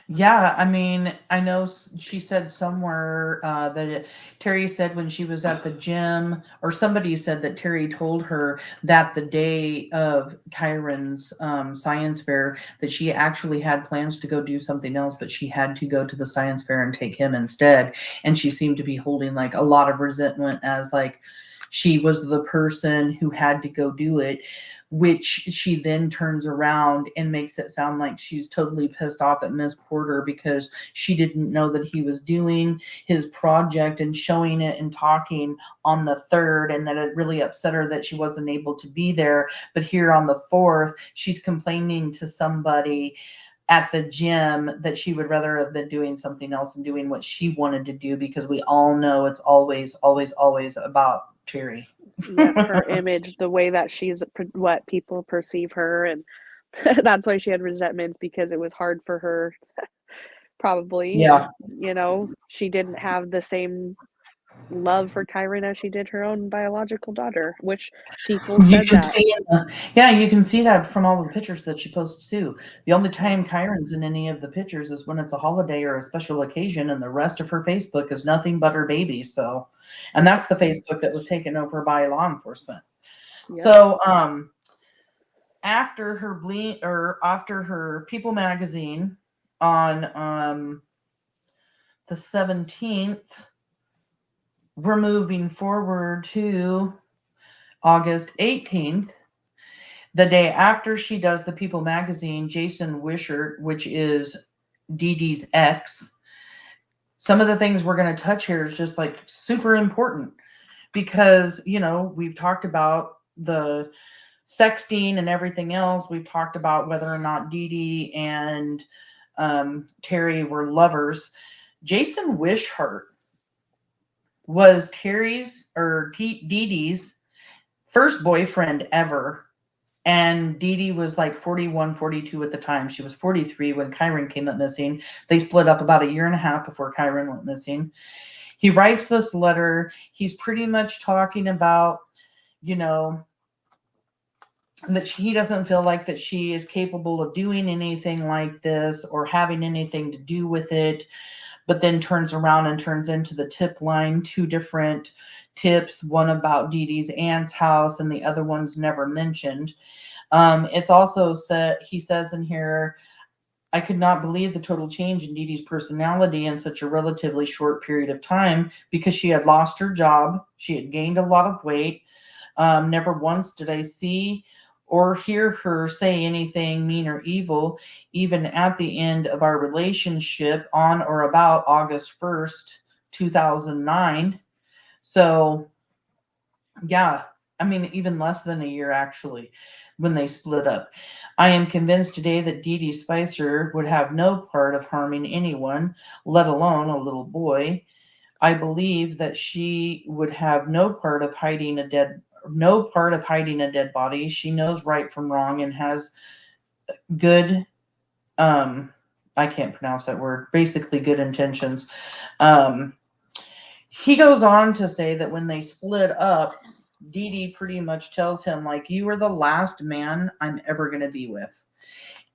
Yeah, I mean, I know she said somewhere that Terri said when she was at the gym, or somebody said that Terri told her that the day of Kyron's science fair, that she actually had plans to go do something else, but she had to go to the science fair and take him instead. And she seemed to be holding like a lot of resentment, as like she was the person who had to go do it, which she then turns around and makes it sound like she's totally pissed off at Miss Porter because she didn't know that he was doing his project and showing it and talking on the 3rd, and that it really upset her that she wasn't able to be there. But here on the 4th, she's complaining to somebody at the gym that she would rather have been doing something else and doing what she wanted to do, because we all know it's always, always, always about Terri. Yep, her image, the way that she's, what people perceive her, and that's why she had resentments, because it was hard for her, probably. Yeah. And, you know, she didn't have the same love for Kyron as she did her own biological daughter, which people You said can that. see, yeah, you can see that from all the pictures that she posts too. The only time Kyron's in any of the pictures is when it's a holiday or a special occasion, and the rest of her Facebook is nothing but her baby. So, and that's the Facebook that was taken over by law enforcement. Yep. So after her People magazine on the 17th, we're moving forward to August 18th. The day after she does the People magazine, Jason Wishard, which is Dee Dee's ex, some of the things we're going to touch here is just like super important because, you know, we've talked about the sexting and everything else. We've talked about whether or not Dee Dee and Terri were lovers. Jason Wishart was Terry's or Dee Dee's first boyfriend ever. And Dee Dee was like 41, 42 at the time. She was 43 when Kyron came up missing. They split up about a year and a half before Kyron went missing. He writes this letter. He's pretty much talking about, you know, that he doesn't feel like that she is capable of doing anything like this or having anything to do with it, but then turns around and turns into the tip line, 2 different tips, one about Dee Dee's aunt's house and the other one's never mentioned. It's also said, he says in here, I could not believe the total change in Dee Dee's personality in such a relatively short period of time because she had lost her job. She had gained a lot of weight. Never once did I see or hear her say anything mean or evil, even at the end of our relationship on or about August 1st, 2009. So, yeah, I mean, even less than a year, actually, when they split up. I am convinced today that Dede Spicer would have no part of harming anyone, let alone a little boy. I believe that she would have no part of hiding a dead body. She knows right from wrong and has good, I can't pronounce that word, basically good intentions. He goes on to say that when they split up, Dede pretty much tells him, like, you are the last man I'm ever going to be with.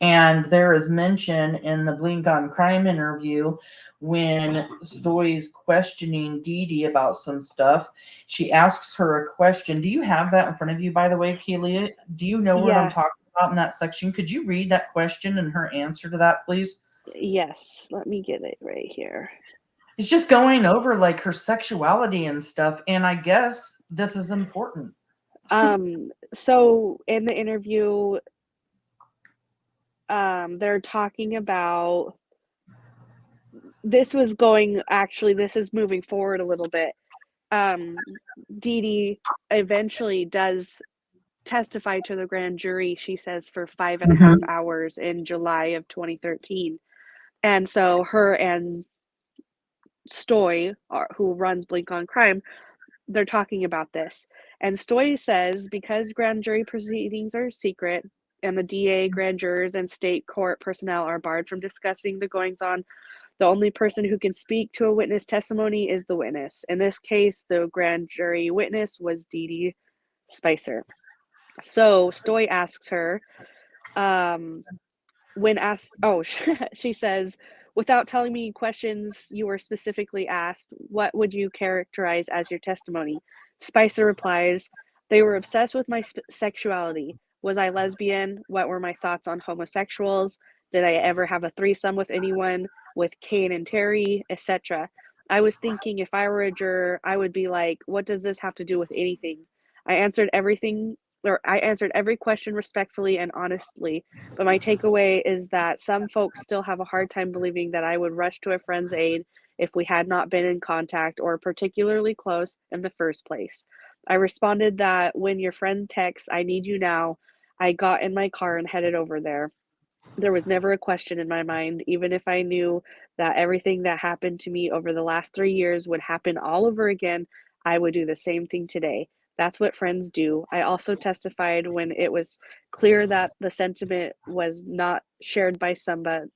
And there is mention in the Blink on Crime interview when Stoy's questioning Dede about some stuff. She asks her a question. Do you have that in front of you, by the way, Keely? Do you know what I'm talking about in that section? Could you read that question and her answer to that, please? Yes, let me get it right here. It's just going over like her sexuality and stuff, and I guess this is important. So in the interview, they're talking about this is moving forward a little bit. Dede eventually does testify to the grand jury, she says, for 5.5 hours in July of 2013. And so her and Stoy, who runs Blink on Crime, they're talking about this. And Stoy says because grand jury proceedings are secret and the DA, grand jurors, and state court personnel are barred from discussing the goings-on, the only person who can speak to a witness testimony is the witness. In this case, the grand jury witness was Dede Spicer. So Stoy asks her, when asked, she says, without telling me questions you were specifically asked, what would you characterize as your testimony? Spicer replies, they were obsessed with my sexuality. Was I lesbian? What were my thoughts on homosexuals? Did I ever have a threesome with anyone, with Kane and Terri, etc.? I was thinking if I were a juror, I would be like, what does this have to do with anything? I answered every question respectfully and honestly, but my takeaway is that some folks still have a hard time believing that I would rush to a friend's aid if we had not been in contact or particularly close in the first place. I responded that when your friend texts, I need you now, I got in my car and headed over there. There was never a question in my mind, even if I knew that everything that happened to me over the last 3 years would happen all over again, I would do the same thing today. That's what friends do. I also testified when it was clear that the sentiment was not shared by some, that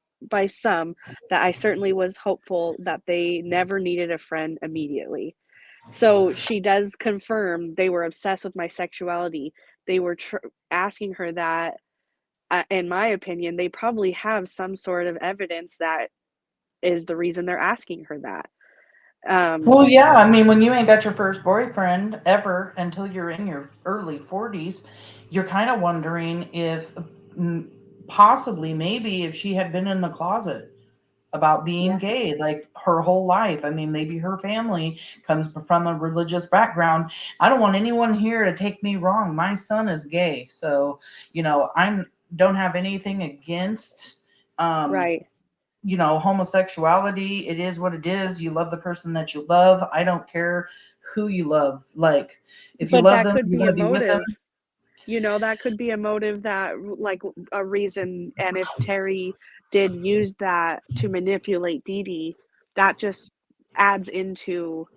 I certainly was hopeful that they never needed a friend immediately. So she does confirm they were obsessed with my sexuality. They were asking her that. In my opinion, they probably have some sort of evidence that is the reason they're asking her that. Well, yeah, I mean, when you ain't got your first boyfriend ever until you're in your early 40s, you're kind of wondering if possibly, maybe if she had been in the closet about being gay like her whole life. I mean, maybe her family comes from a religious background. I don't want anyone here to take me wrong. My son is gay. So, you know, don't have anything against Right. you know, homosexuality. It is what it is. You love the person that you love. I don't care who you love. Like, if you But love that them, could you be got a to be with them. motive. You know, that could be a motive, that like a reason. And if Terri did use that to manipulate Dede, that just adds into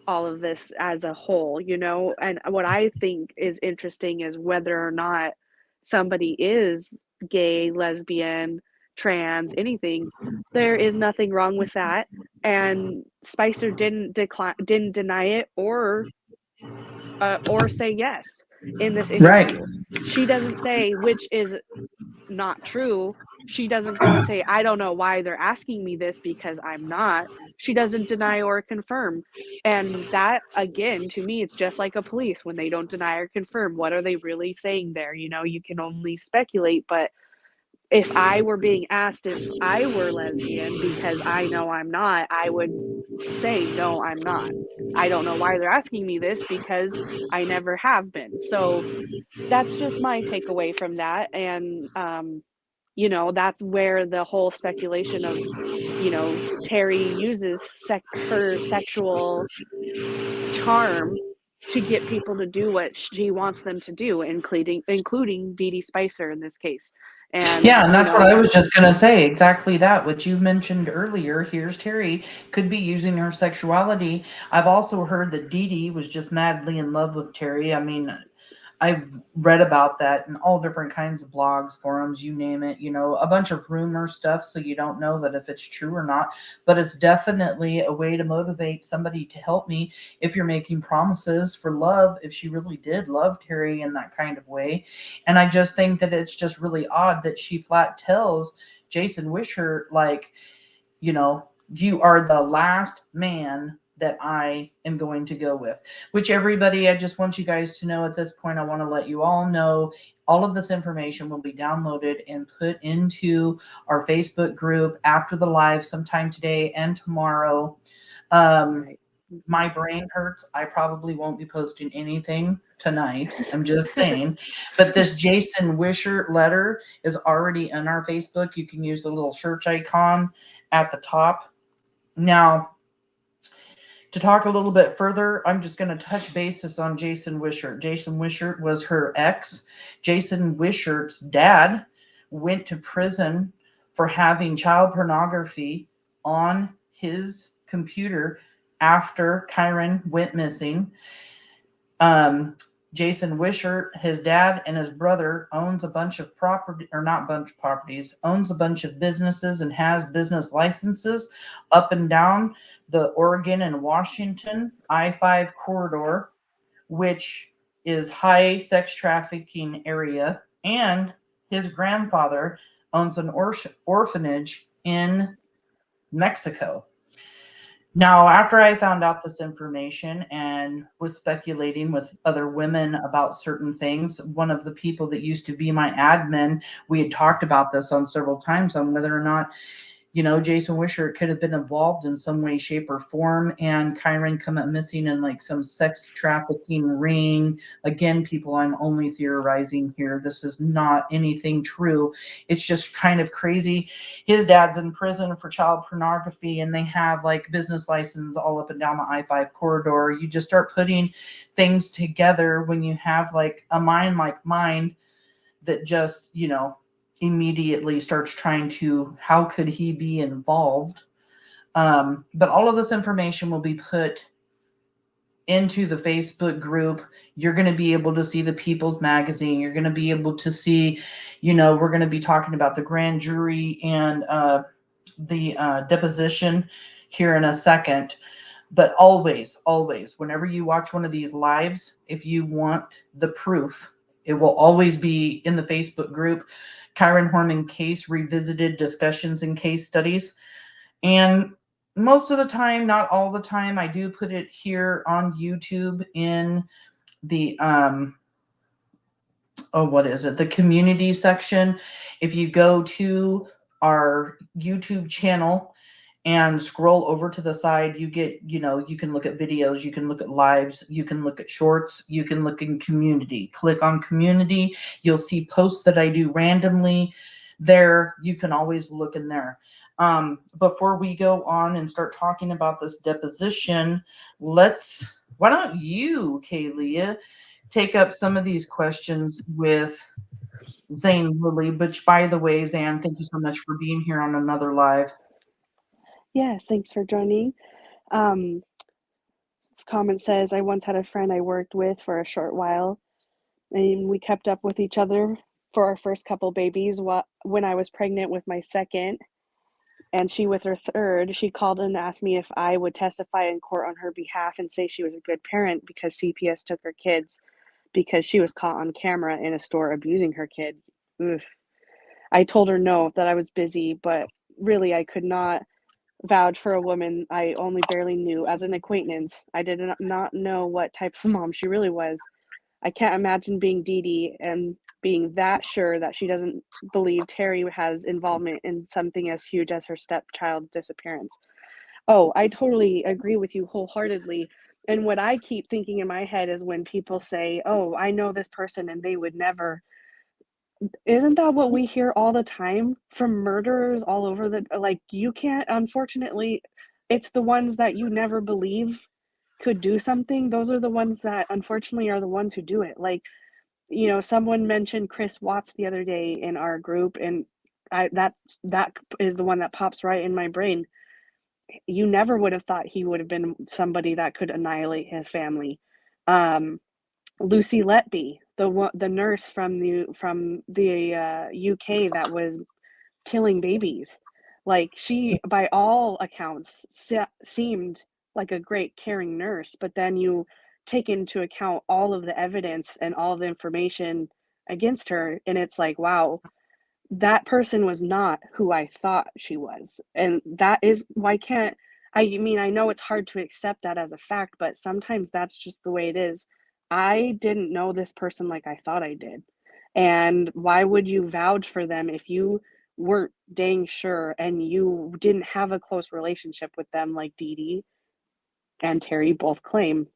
all of this as a whole, you know? And what I think is interesting is whether or not somebody is gay, lesbian, trans, anything, there is nothing wrong with that. And Spicer didn't deny it or say yes in this Right. interview. She doesn't say which is not true. She doesn't go and say, I don't know why they're asking me this because I'm not. She doesn't deny or confirm. And that, again, to me, it's just like a police when they don't deny or confirm. What are they really saying there? You know, you can only speculate. But if I were being asked if I were lesbian, because I know I'm not, I would say, no, I'm not. I don't know why they're asking me this because I never have been. So that's just my takeaway from that. And, you know, that's where the whole speculation of, you know, Terri uses her sexual charm to get people to do what she wants them to do, including Dede Spicer in this case. And, Yeah, and you that's what know, I was just going to say. Exactly that. What you mentioned earlier. Here's Terri could be using her sexuality. I've also heard that Dede was just madly in love with Terri. I mean, I've read about that in all different kinds of blogs, forums, you name it, you know, a bunch of rumor stuff. So you don't know that if it's true or not, but it's definitely a way to motivate somebody to help me if you're making promises for love, if she really did love Terri in that kind of way. And I just think that it's just really odd that she flat tells Jason Wishart, like, you know, you are the last man that I am going to go with, which everybody, I just want you guys to know at this point, I want to let you all know all of this information will be downloaded and put into our Facebook group after the live sometime today and tomorrow. My brain hurts. I probably won't be posting anything tonight. I'm just saying. But this Jason Wishart letter is already in our Facebook. You can use the little search icon at the top. Now, to talk a little bit further, I'm just going to touch bases on Jason Wishart. Jason Wishart was her ex. Jason Wishart's dad went to prison for having child pornography on his computer after Kyron went missing. Jason Wishart, his dad and his brother owns a bunch of property, or not bunch of properties, owns a bunch of businesses and has business licenses up and down the Oregon and Washington I-5 corridor, which is high sex trafficking area. And his grandfather owns an orphanage in Mexico. Now, after I found out this information and was speculating with other women about certain things, one of the people that used to be my admin, we had talked about this on several times on whether or not, you know, Jason Wishart could have been involved in some way, shape, or form, and Kyron come up missing in like some sex trafficking ring. Again, people, I'm only theorizing here. This is not anything true. It's just kind of crazy. His dad's in prison for child pornography, and they have like business license all up and down the I-5 corridor. You just start putting things together when you have like a mind like mine that just, you know, immediately starts trying to, how could he be involved? But all of this information will be put into the Facebook group. You're going to be able to see the People's Magazine. You're going to be able to see, you know, we're going to be talking about the grand jury and the deposition here in a second. But always, always, whenever you watch one of these lives, if you want the proof, it will always be in the Facebook group, Kyron Horman Case Revisited Discussions and Case Studies. And most of the time, not all the time, I do put it here on YouTube in the what is it? The community section. If you go to our YouTube channel and scroll over to the side, you get, you can look at videos, you can look at lives, you can look at shorts, you can look in community. Click on community. You'll see posts that I do randomly there. You can always look in there. Before we go on and start talking about this deposition, why don't you, Kaylee, take up some of these questions with Zane Lilly, which, by the way, Zan, thank you so much for being here on another live. Yes, thanks for joining. This comment says, I once had a friend I worked with for a short while, and we kept up with each other for our first couple babies. When I was pregnant with my second, and she with her third, she called and asked me if I would testify in court on her behalf and say she was a good parent because CPS took her kids because she was caught on camera in a store abusing her kid. Oof. I told her no, that I was busy, but really I could not vouch for a woman I only barely knew as an acquaintance. I did not know what type of mom she really was. I can't imagine being Dede and being that sure that she doesn't believe Terri has involvement in something as huge as her stepchild disappearance. Oh, I totally agree with you wholeheartedly. And what I keep thinking in my head is when people say, oh, I know this person and they would never. Isn't that what we hear all the time from murderers all over you can't, unfortunately, it's the ones that you never believe could do something. Those are the ones that unfortunately are the ones who do it. Someone mentioned Chris Watts the other day in our group, and that is the one that pops right in my brain. You never would have thought he would have been somebody that could annihilate his family. Lucy Letby, the nurse from the UK that was killing babies, she, by all accounts, seemed like a great caring nurse, but then you take into account all of the evidence and all of the information against her, and it's like, wow, that person was not who I thought she was. And that is why I know it's hard to accept that as a fact, but sometimes that's just the way it is. I didn't know this person like I thought I did. And why would you vouch for them if you weren't dang sure and you didn't have a close relationship with them like Dede and Terri both claim?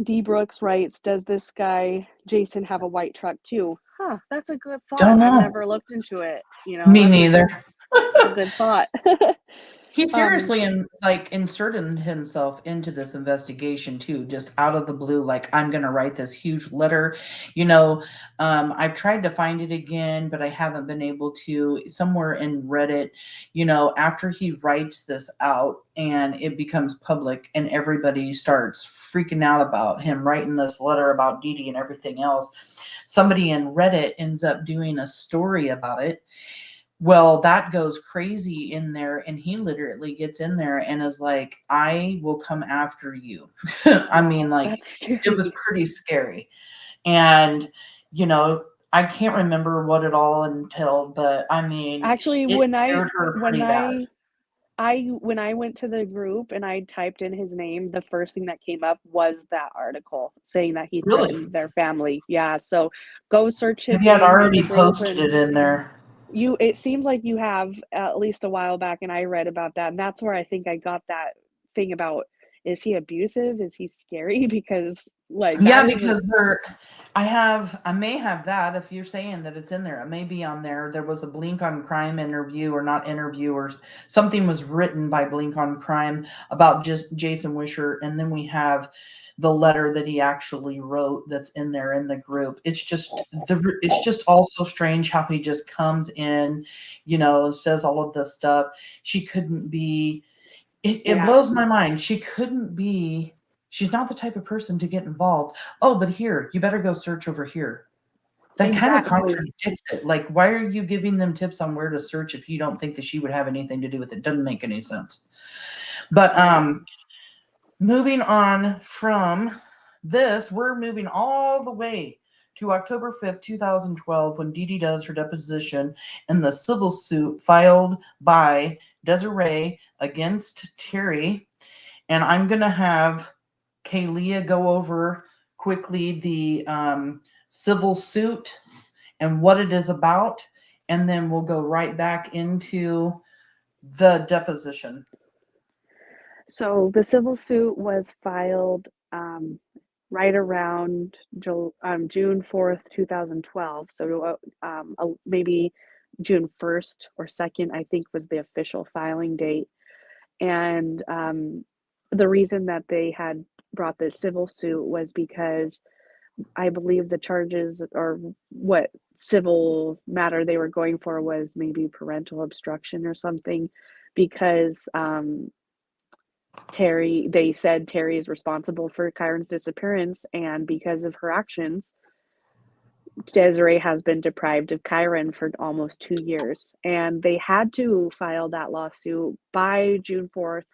D. Brooks writes, does this guy Jason have a white truck too? Huh, that's a good thought. Don't know. I've never looked into it. Me neither. That's a good thought. He seriously inserted himself into this investigation too, just out of the blue. Like, I'm going to write this huge letter. I've tried to find it again, but I haven't been able to. Somewhere in Reddit, after he writes this out and it becomes public and everybody starts freaking out about him writing this letter about Dede and everything else, somebody in Reddit ends up doing a story about it. Well, that goes crazy in there, and he literally gets in there and is like, I will come after you. I mean, it was pretty scary. And, I can't remember what it all entailed, but I mean, actually, when I went to the group and I typed in his name, the first thing that came up was that article saying that he threatened their family. Yeah, so go search his name. He had already posted it in there. It seems like you have at least a while back, and I read about that, and that's where I think I got that thing about, is he abusive? Is he scary? Because because I may have that. If you're saying that it's in there, it may be on there. There was a Blink on Crime interview, or not interview, or something was written by Blink on Crime about just Jason Wishard, and then we have the letter that he actually wrote that's in there in the group. It's just all so strange how he just comes in, says all of this stuff. She couldn't be. It blows my mind. She's not the type of person to get involved. Oh, but here, you better go search over here. That kind of contradicts it. Like, why are you giving them tips on where to search if you don't think that she would have anything to do with it? Doesn't make any sense. But moving on from this, we're moving all the way to October 5th, 2012, when Dede does her deposition in the civil suit filed by Desiree against Terri. And I'm going to have Kaylia go over quickly the civil suit and what it is about, and then we'll go right back into the deposition. So the civil suit was filed right around June 4th, 2012. So maybe June 1st or 2nd, I think, was the official filing date. And the reason that they had brought this civil suit was because I believe the charges, or what civil matter they were going for, was maybe parental obstruction or something, because they said Terri is responsible for Kyron's disappearance, and because of her actions, Desiree has been deprived of Kyron for almost 2 years. And they had to file that lawsuit by June 4th,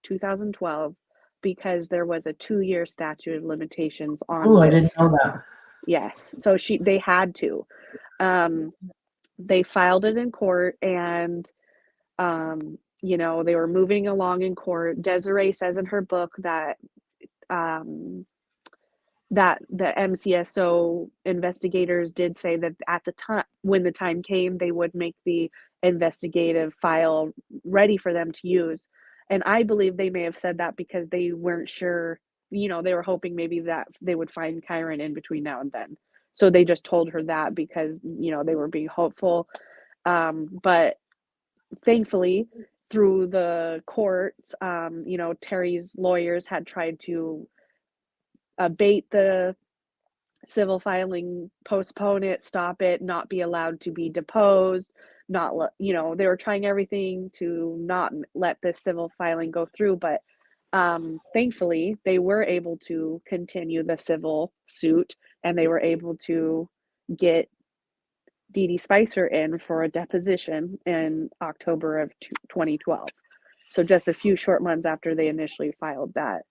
2012, because there was a 2-year statute of limitations on Oh, this. I didn't know that. Yes. So they had to. They filed it in court, and they were moving along in court. Desiree says in her book that that the MCSO investigators did say that at the time, when the time came, they would make the investigative file ready for them to use. And I believe they may have said that because they weren't sure, they were hoping maybe that they would find Kyron in between now and then. So they just told her that because, they were being hopeful. But thankfully, through the courts, Terri's lawyers had tried to abate the civil filing, postpone it, stop it, not be allowed to be deposed, they were trying everything to not let this civil filing go through. But thankfully, they were able to continue the civil suit, and they were able to get Dee Spicer in for a deposition in October of 2012. So just a few short months after they initially filed that.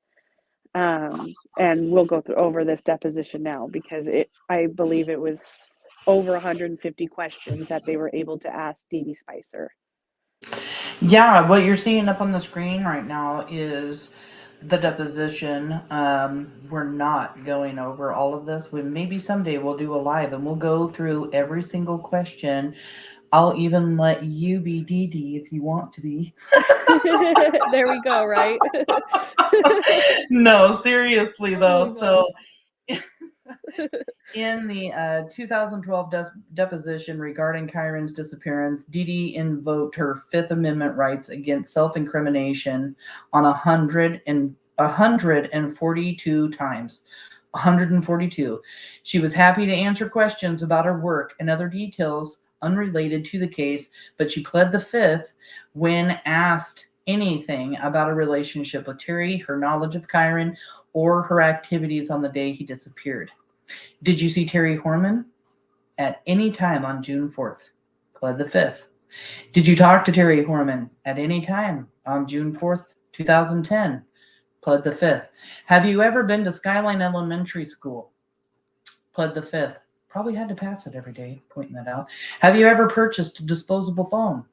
And we'll go over this deposition now, because I believe it was over 150 questions that they were able to ask Dee Spicer. Yeah, what you're seeing up on the screen right now is the deposition. We're not going over all of this. Maybe someday we'll do a live and we'll go through every single question. I'll even let you be Dede if you want to be. There we go, right? No, seriously though. So in the 2012 deposition regarding Kyron's disappearance, Dede invoked her Fifth Amendment rights against self-incrimination on 142 times. 142. She was happy to answer questions about her work and other details unrelated to the case, but she pled the fifth when asked anything about a relationship with Terri, her knowledge of Kyron, or her activities on the day he disappeared. Did you see Terri Horman at any time on June 4th? Pled the fifth. Did you talk to Terri Horman at any time on June 4th, 2010? Pled the fifth. Have you ever been to Skyline Elementary School? Pled the fifth. Probably had to pass it every day, pointing that out. Have you ever purchased a disposable phone?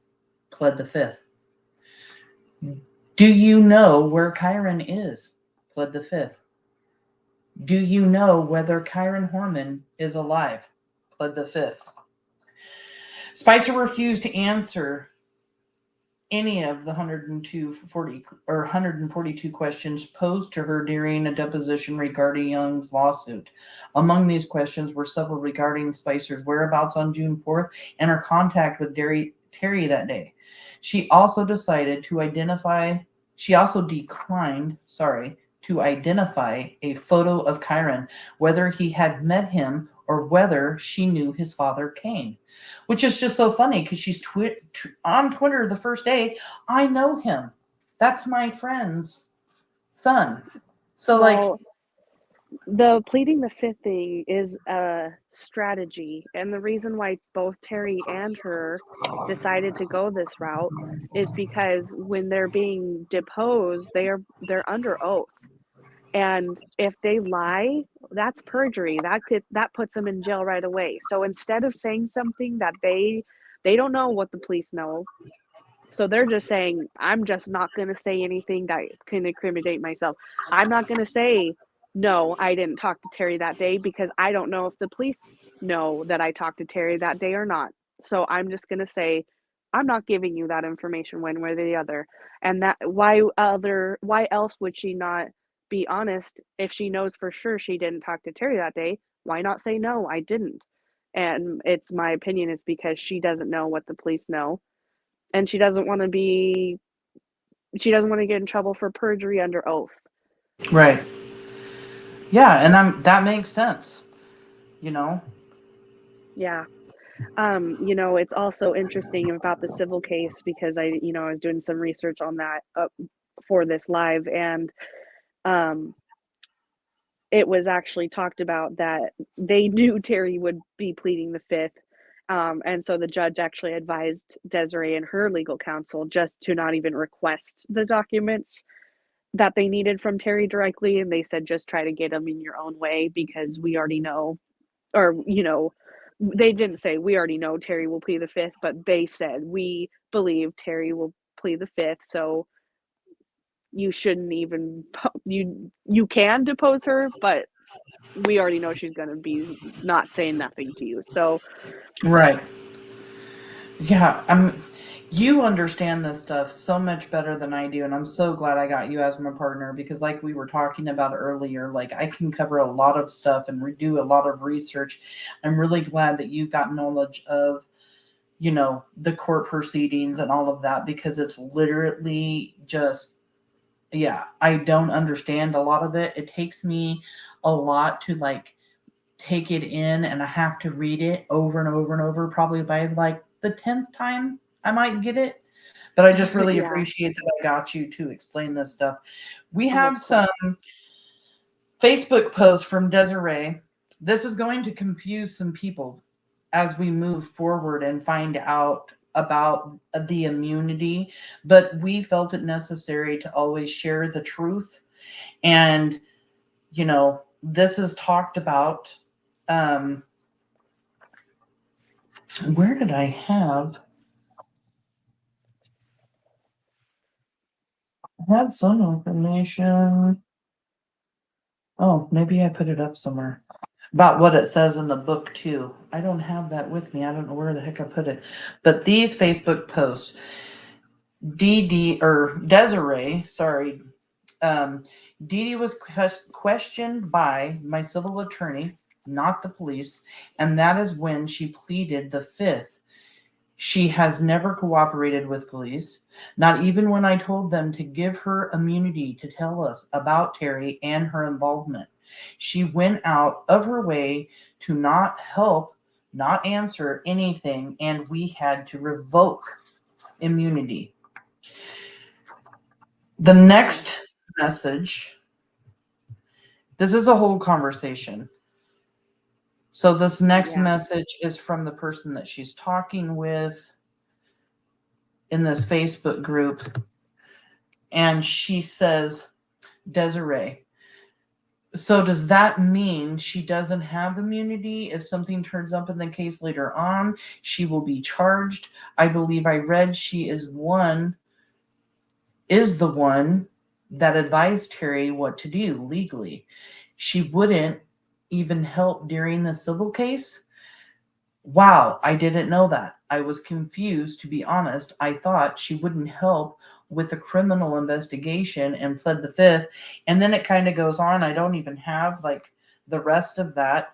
Pled the fifth. Do you know where Kyron is? Pled the fifth. Do you know whether Kyron Horman is alive? Pled the fifth. Spicer refused to answer any of the 142 questions posed to her during a deposition regarding Young's lawsuit. Among these questions were several regarding Spicer's whereabouts on June 4th and her contact with Terri that day. She also declined to identify a photo of Kyron, whether he had met him or whether she knew his father Kane, which is just so funny because she's on Twitter the first day. I know him. That's my friend's son. So the pleading the fifth thing is a strategy, and the reason why both Terri and her decided to go this route is because when they're being deposed, they're under oath. And if they lie, that's perjury. That puts them in jail right away. So instead of saying something that they don't know what the police know, so they're just saying, I'm just not going to say anything that can incriminate myself. I'm not going to say, no, I didn't talk to Terri that day because I don't know if the police know that I talked to Terri that day or not. So I'm just going to say, I'm not giving you that information one way or the other. And that why else would she not be honest if she knows for sure she didn't talk to Terri that day? Why not say, no, I didn't? And it's my opinion is because she doesn't know what the police know. And she doesn't want to get in trouble for perjury under oath. Right. Yeah, and that makes sense. You know. Yeah. It's also interesting about the civil case because I was doing some research on that for this live, and it was actually talked about that they knew Terri would be pleading the fifth. And so the judge actually advised Desiree and her legal counsel just to not even request the documents that they needed from Terri directly. And they said, just try to get them in your own way because we already know, or, they didn't say we already know Terri will plead the fifth, but they said, we believe Terri will plead the fifth. So you shouldn't even, you can depose her, but we already know she's going to be not saying nothing to you. So, right. Yeah, you understand this stuff so much better than I do, and I'm so glad I got you as my partner because like we were talking about earlier, like I can cover a lot of stuff and do a lot of research. I'm really glad that you got knowledge of, the court proceedings and all of that because it's literally just, yeah, I don't understand a lot of it. It takes me a lot to take it in, and I have to read it over and over and over. Probably by the 10th time I might get it, but I just really Yeah. appreciate that I got you to explain this stuff. We have some Facebook posts from Desiree. This is going to confuse some people as we move forward and find out about the immunity, but we felt it necessary to always share the truth. And this is talked about. Where did I have? I had some information. Oh, maybe I put it up somewhere about what it says in the book too. I don't have that with me. I don't know where the heck I put it. But these Facebook posts, Desiree, sorry, Dede was questioned by my civil attorney, not the police, and that is when she pleaded the fifth. She has never cooperated with police, not even when I told them to give her immunity to tell us about Terri and her involvement. She went out of her way to not help, not answer anything, and we had to revoke immunity. The next message, this is a whole conversation. So this next message is from the person that she's talking with in this Facebook group. And she says, Desiree, so does that mean she doesn't have immunity? If something turns up in the case later on, she will be charged. I believe I read she is the one that advised Terri what to do legally. She wouldn't even help during the civil case. Wow, I didn't know that. I was confused, to be honest. I thought she wouldn't help with the criminal investigation and pled the fifth. And then it kind of goes on. I don't even have the rest of that.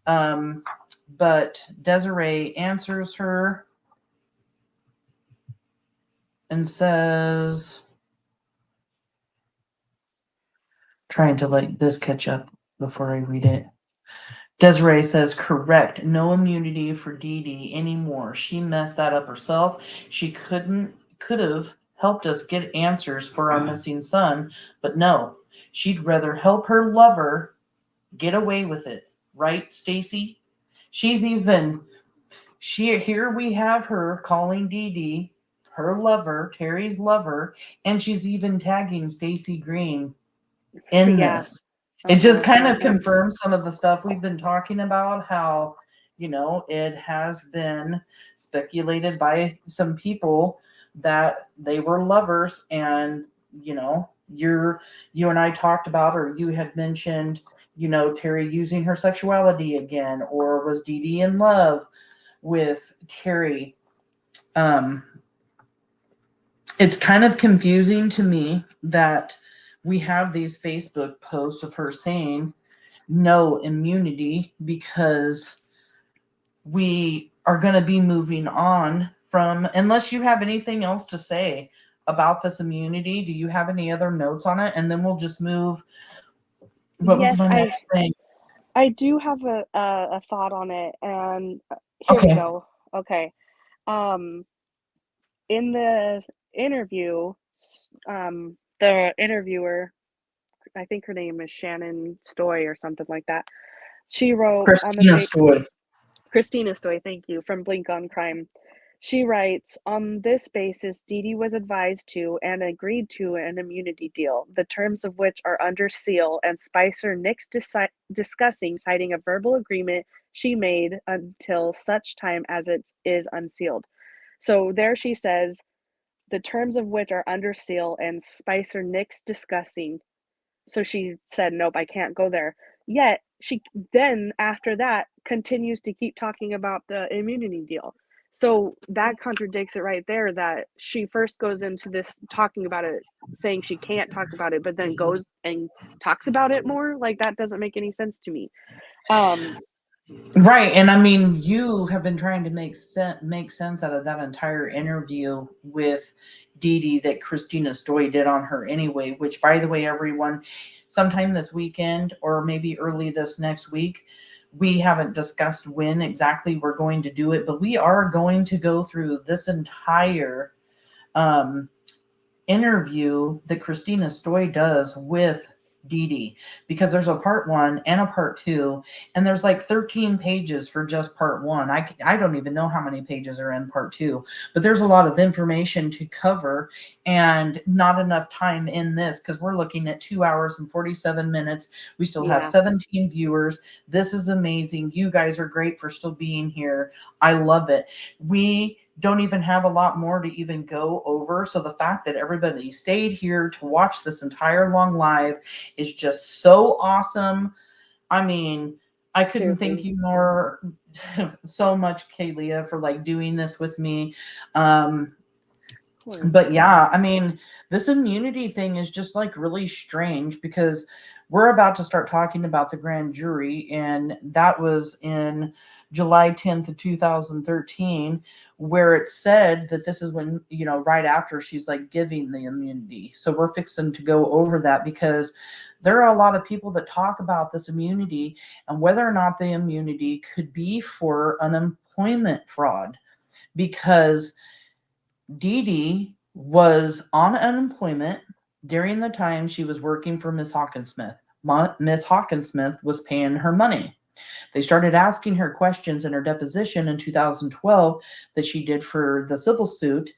But Desiree answers her and says, trying to let this catch up before I read it. Desiree says, correct. No immunity for Dede anymore. She messed that up herself. She could have helped us get answers for our missing son, but no. She'd rather help her lover get away with it. Right, Stacy? Here we have her calling Dede her lover, Terri's lover, and she's even tagging Stacy Green in this. It just kind of confirms some of the stuff we've been talking about, how, you know, it has been speculated by some people that they were lovers, and, you know, you and I talked about, or you had mentioned, you know, Terri using her sexuality again, or was Dede in love with Terri? It's kind of confusing to me that we have these Facebook posts of her saying no immunity, because we are going to be moving on from, unless you have anything else to say about this immunity. Do you have any other notes on it? And then we'll just move. What was my next thing? I do have a thought on it, and here we go. Okay. In the interview, the interviewer, I think her name is Shannon Stoy or something like that. She wrote Christina Stoy, thank you, from Blink on Crime. She writes, on this basis, Dede was advised to and agreed to an immunity deal, the terms of which are under seal, and Spicer nixed discussing, citing a verbal agreement she made until such time as it is unsealed. So there she says, the terms of which are under seal, and Spicer nixed discussing. So she said, nope, I can't go there. Yet she then, after that, continues to keep talking about the immunity deal. So that contradicts it right there, that she first goes into this talking about it, saying she can't talk about it, but then goes and talks about it more. Like, that doesn't make any sense to me. Right. And I mean, you have been trying to make sense out of that entire interview with Dede that Christina Stoy did on her anyway, which, by the way, everyone, sometime this weekend or maybe early this next week, we haven't discussed when exactly we're going to do it, but we are going to go through this entire interview that Christina Stoy does with Dede, because there's a part 1 and a part 2, and there's like 13 pages for just part 1. I don't even know how many pages are in part 2, but there's a lot of information to cover, and not enough time in this, because we're looking at 2 hours and 47 minutes. We still have 17 viewers. This is amazing. You guys are great for still being here. I love it. We don't even have a lot more to even go over. So the fact that everybody stayed here to watch this entire long live is just so awesome. I mean, I couldn't thank you more so much, Kaylia, for like doing this with me. But yeah, I mean, this immunity thing is just like really strange, because we're about to start talking about the grand jury, and that was in July 10th of 2013, where it said that this is when, you know, right after she's like giving the immunity. So we're fixing to go over that, because there are a lot of people that talk about this immunity and whether or not the immunity could be for unemployment fraud, because Dede was on unemployment during the time she was working for Miss Hawkinsmith. Miss Hawkinsmith was paying her money. They started asking her questions in her deposition in 2012 that she did for the civil suit,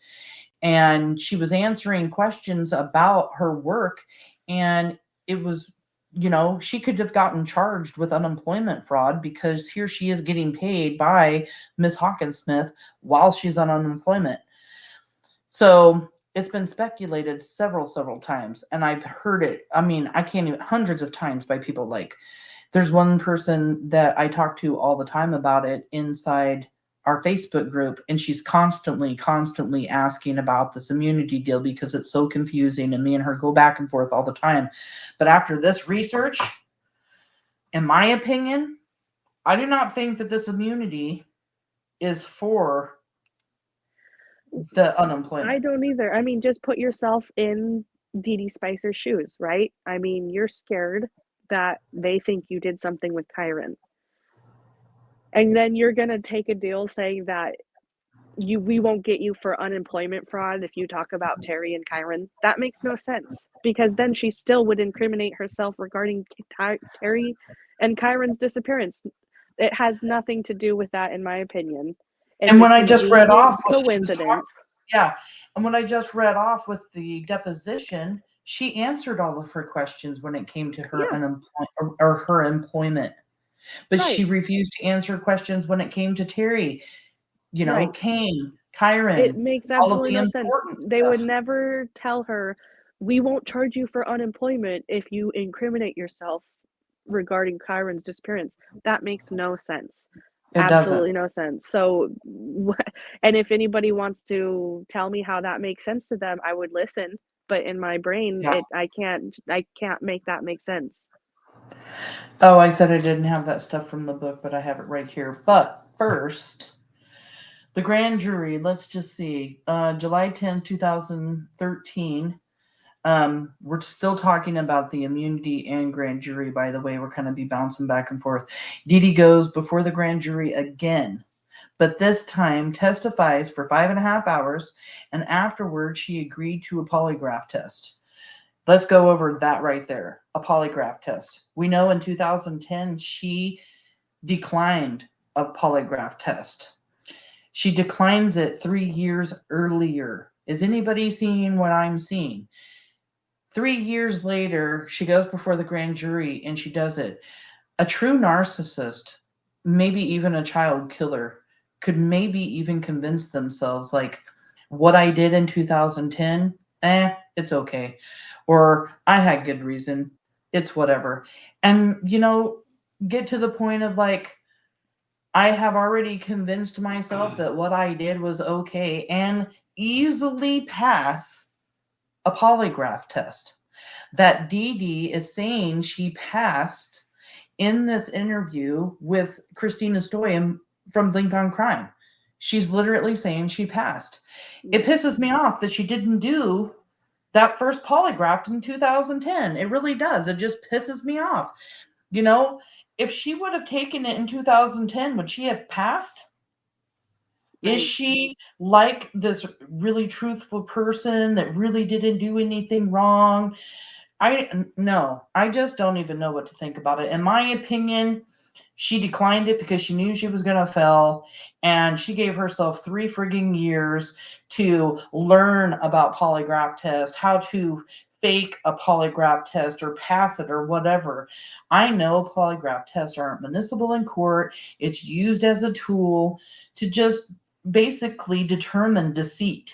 and she was answering questions about her work, and it was, you know, she could have gotten charged with unemployment fraud, because here she is getting paid by Miss Hawkinsmith while she's on unemployment. So it's been speculated several times, and I've heard it. I mean, I can't even, hundreds of times by people. Like, there's one person that I talk to all the time about it inside our Facebook group, and she's constantly asking about this immunity deal, because it's so confusing, and me and her go back and forth all the time. But after this research, in my opinion, I do not think that this immunity is for the unemployment. I don't either. I mean, just put yourself in Dede Spicer's shoes, right? I mean, you're scared that they think you did something with Kyron, and then you're gonna take a deal saying that we won't get you for unemployment fraud if you talk about Terri and Kyron. That makes no sense, because then she still would incriminate herself regarding Terri and Kyron's disappearance. It has nothing to do with that, in my opinion. And when I just read off coincidence. Yeah. And when I just read off with the deposition, She answered all of her questions when it came to her Yeah. unemployment or her employment, but she Right. refused to answer questions when it came to Terri, Right. Kane, It Kyron, makes all of absolutely the no sense. important They would stuff. never tell her, "We won't charge you for unemployment if you incriminate yourself regarding Kyron's disappearance." That makes no sense. It doesn't. Absolutely no sense. So, and if anybody wants to tell me how that makes sense to them, I would listen. But in my brain, Yeah. I can't make that make sense. Oh, I said I didn't have that stuff from the book, but I have it right here. But first, the grand jury, let's just see. July 10th, 2013. We're still talking about the immunity and grand jury, by the way. We're kind of be bouncing back and forth. Dede goes before the grand jury again, but this time testifies for 5.5 hours, and afterwards she agreed to a polygraph test. Let's go over that right there. A polygraph test. We know in 2010 she declined a polygraph test. She declines it 3 years earlier. Is anybody seeing what I'm seeing? 3 years later, she goes before the grand jury and she does it. A true narcissist, maybe even a child killer, could maybe even convince themselves, like, what I did in 2010, it's okay. Or I had good reason. It's whatever. And, get to the point of like, I have already convinced myself that what I did was okay and easily pass a polygraph test that Dede is saying she passed in this interview with Christina Stoyan from Blink on Crime. She's literally saying she passed. It pisses me off that she didn't do that first polygraph in 2010. It really does. It just pisses me off. If she would have taken it in 2010, would she have passed? Is she like this really truthful person that really didn't do anything wrong? No, I just don't even know what to think about it. In my opinion, she declined it because she knew she was going to fail, and she gave herself 3 frigging years to learn about polygraph test, how to fake a polygraph test or pass it or whatever. I know polygraph tests aren't admissible in court. It's used as a tool to just basically determine deceit.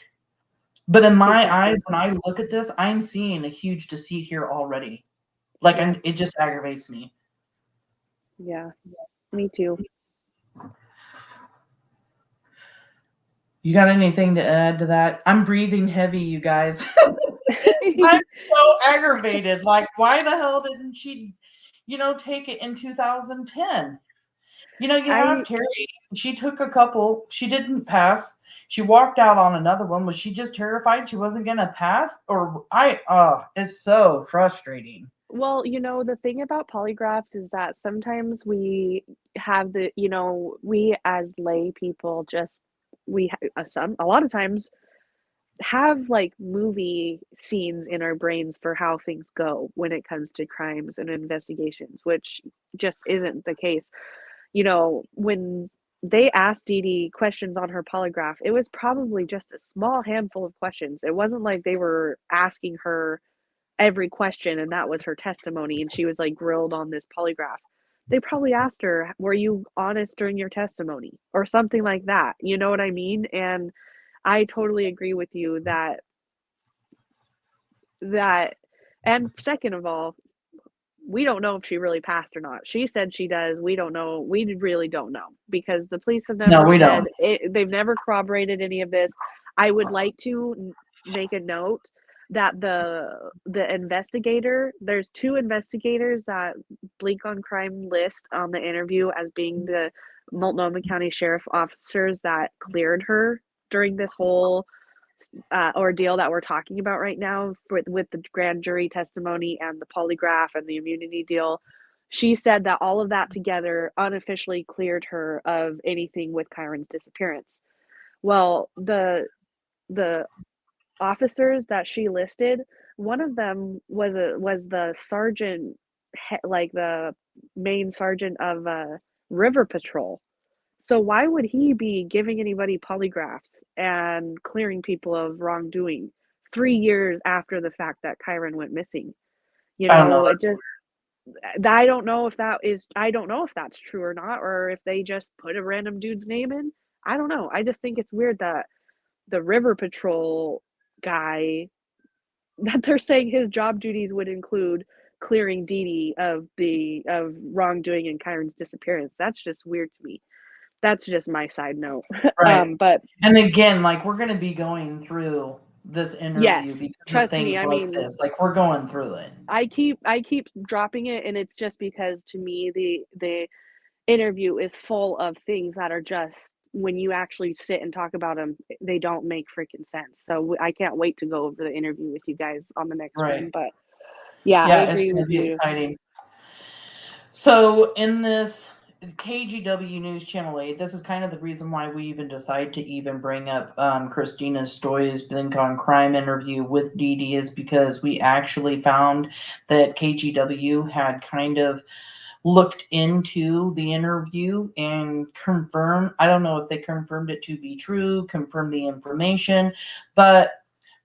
But in my eyes, when I look at this, I'm seeing a huge deceit here already. Like, it just aggravates me. Yeah, me too. You got anything to add to that? I'm breathing heavy, you guys. I'm so aggravated. Like, why the hell didn't she, take it in 2010? You have Terri. She took a couple. She didn't pass. She walked out on another one. Was she just terrified she wasn't going to pass? Or it's so frustrating. Well, the thing about polygraphs is that sometimes we have we as lay people a lot of times have like movie scenes in our brains for how things go when it comes to crimes and investigations, which just isn't the case. When they asked Dede questions on her polygraph, it was probably just a small handful of questions. It wasn't like they were asking her every question and that was her testimony and she was like grilled on this polygraph. They probably asked her, "Were you honest during your testimony?" or something like that. You know what I mean? And I totally agree with you that and second of all, we don't know if she really passed or not. She said she does. We don't know. We really don't know because the police have never we said don't. they've never corroborated any of this. I would like to make a note that the investigator, there's 2 investigators that Blink on Crime list on the interview as being the Multnomah County Sheriff officers that cleared her during this whole ordeal that we're talking about right now with the grand jury testimony and the polygraph and the immunity deal. She said that all of that together unofficially cleared her of anything with Kyron's disappearance. Well, the officers that she listed, one of them was the sergeant, like the main sergeant of River Patrol. So why would he be giving anybody polygraphs and clearing people of wrongdoing 3 years after the fact that Kyron went missing. You I don't know. know, it just I don't know if that's true or not, or if they just put a random dude's name in. I don't know. I just think it's weird that the River Patrol guy, that they're saying his job duties would include clearing Dede of wrongdoing in Kyron's disappearance. That's just weird to me. That's just my side note. Right. But And again, like, we're going to be going through this interview yes, because of trust things me. I like mean, this. Like, we're going through it. I keep dropping it, and it's just because to me the interview is full of things that are just, when you actually sit and talk about them, they don't make freaking sense. So I can't wait to go over the interview with you guys on the next Right. one. But yeah, I Yeah, it's agree going to with be you. exciting. So in this KGW News Channel 8, this is kind of the reason why we even decided to even bring up Christina Stoy's Blink on Crime interview with Dede, is because we actually found that KGW had kind of looked into the interview and confirmed. I don't know if they confirmed it to be true, confirmed the information, but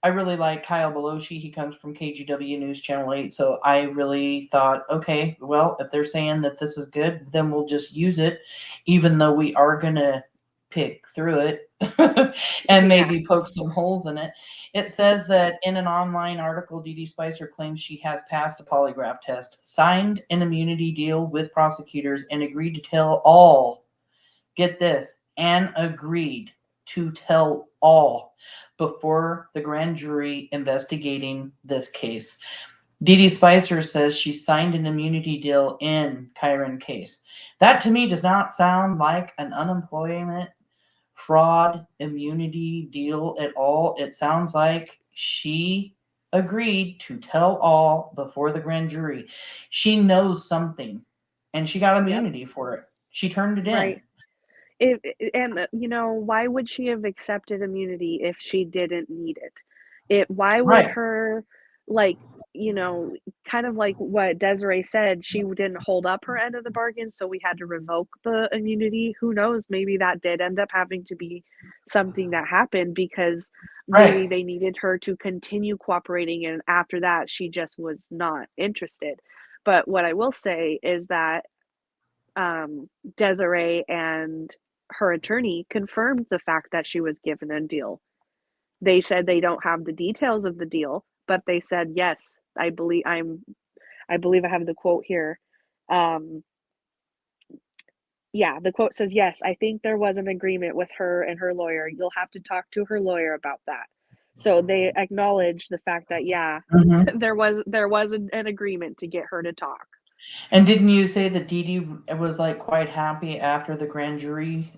I really like Kyle Beloshi. He comes from KGW News Channel 8. So I really thought, okay, well, if they're saying that this is good, then we'll just use it, even though we are going to pick through it and maybe poke some holes in it. It says that in an online article, Dede Spicer claims she has passed a polygraph test, signed an immunity deal with prosecutors, and agreed to tell all, get this, and agreed to tell all before the grand jury investigating this case. Dede Spicer says she signed an immunity deal in Kyron case. That to me does not sound like an unemployment fraud immunity deal at all. It sounds like she agreed to tell all before the grand jury. She knows something and she got immunity for it. She turned it in. Right. And you know, why would she have accepted immunity if she didn't need it? Why would Right. her, like, you know, kind of like what Desiree said, she didn't hold up her end of the bargain, so we had to revoke the immunity. Who knows? Maybe that did end up having to be something that happened because maybe Right. they needed her to continue cooperating, and after that, she just was not interested. But what I will say is that Desiree and her attorney confirmed the fact that she was given a deal. They said they don't have the details of the deal, but they said, yes, I believe I have the quote here. Yeah, the quote says, yes, I think there was an agreement with her and her lawyer. You'll have to talk to her lawyer about that. So they acknowledged the fact that, yeah, there was an agreement to get her to talk. And didn't you say that Dede was like quite happy after the grand jury?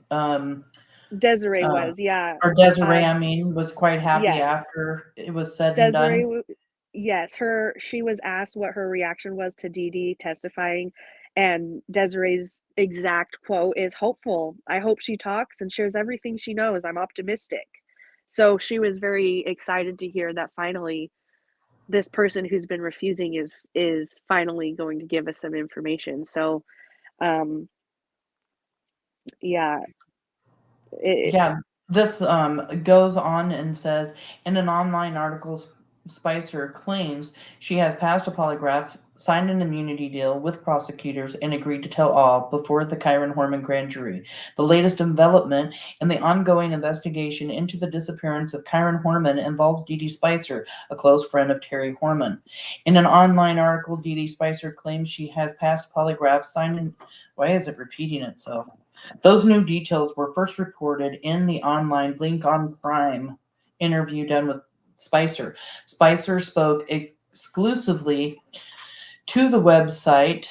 Desiree was, yeah. Or Desiree, I mean, was quite happy Yes. after it was said Desiree, and done. yes, she was asked what her reaction was to Dede testifying, and Desiree's exact quote is hopeful. I hope she talks and shares everything she knows. I'm optimistic. So she was very excited to hear that finally this person who's been refusing is finally going to give us some information. So, yeah. This goes on and says, in an online article, Spicer claims she has passed a polygraph, signed an immunity deal with prosecutors, and agreed to tell all before the Kyron Horman grand jury. The latest development in the ongoing investigation into the disappearance of Kyron Horman involves Dede Spicer, a close friend of Terri Horman. In an online article, Dede Spicer claims she has passed a polygraph, signed an... Why is it repeating itself? Those new details were first reported in the online Blink on Crime interview done with Spicer. Spicer spoke exclusively to the website.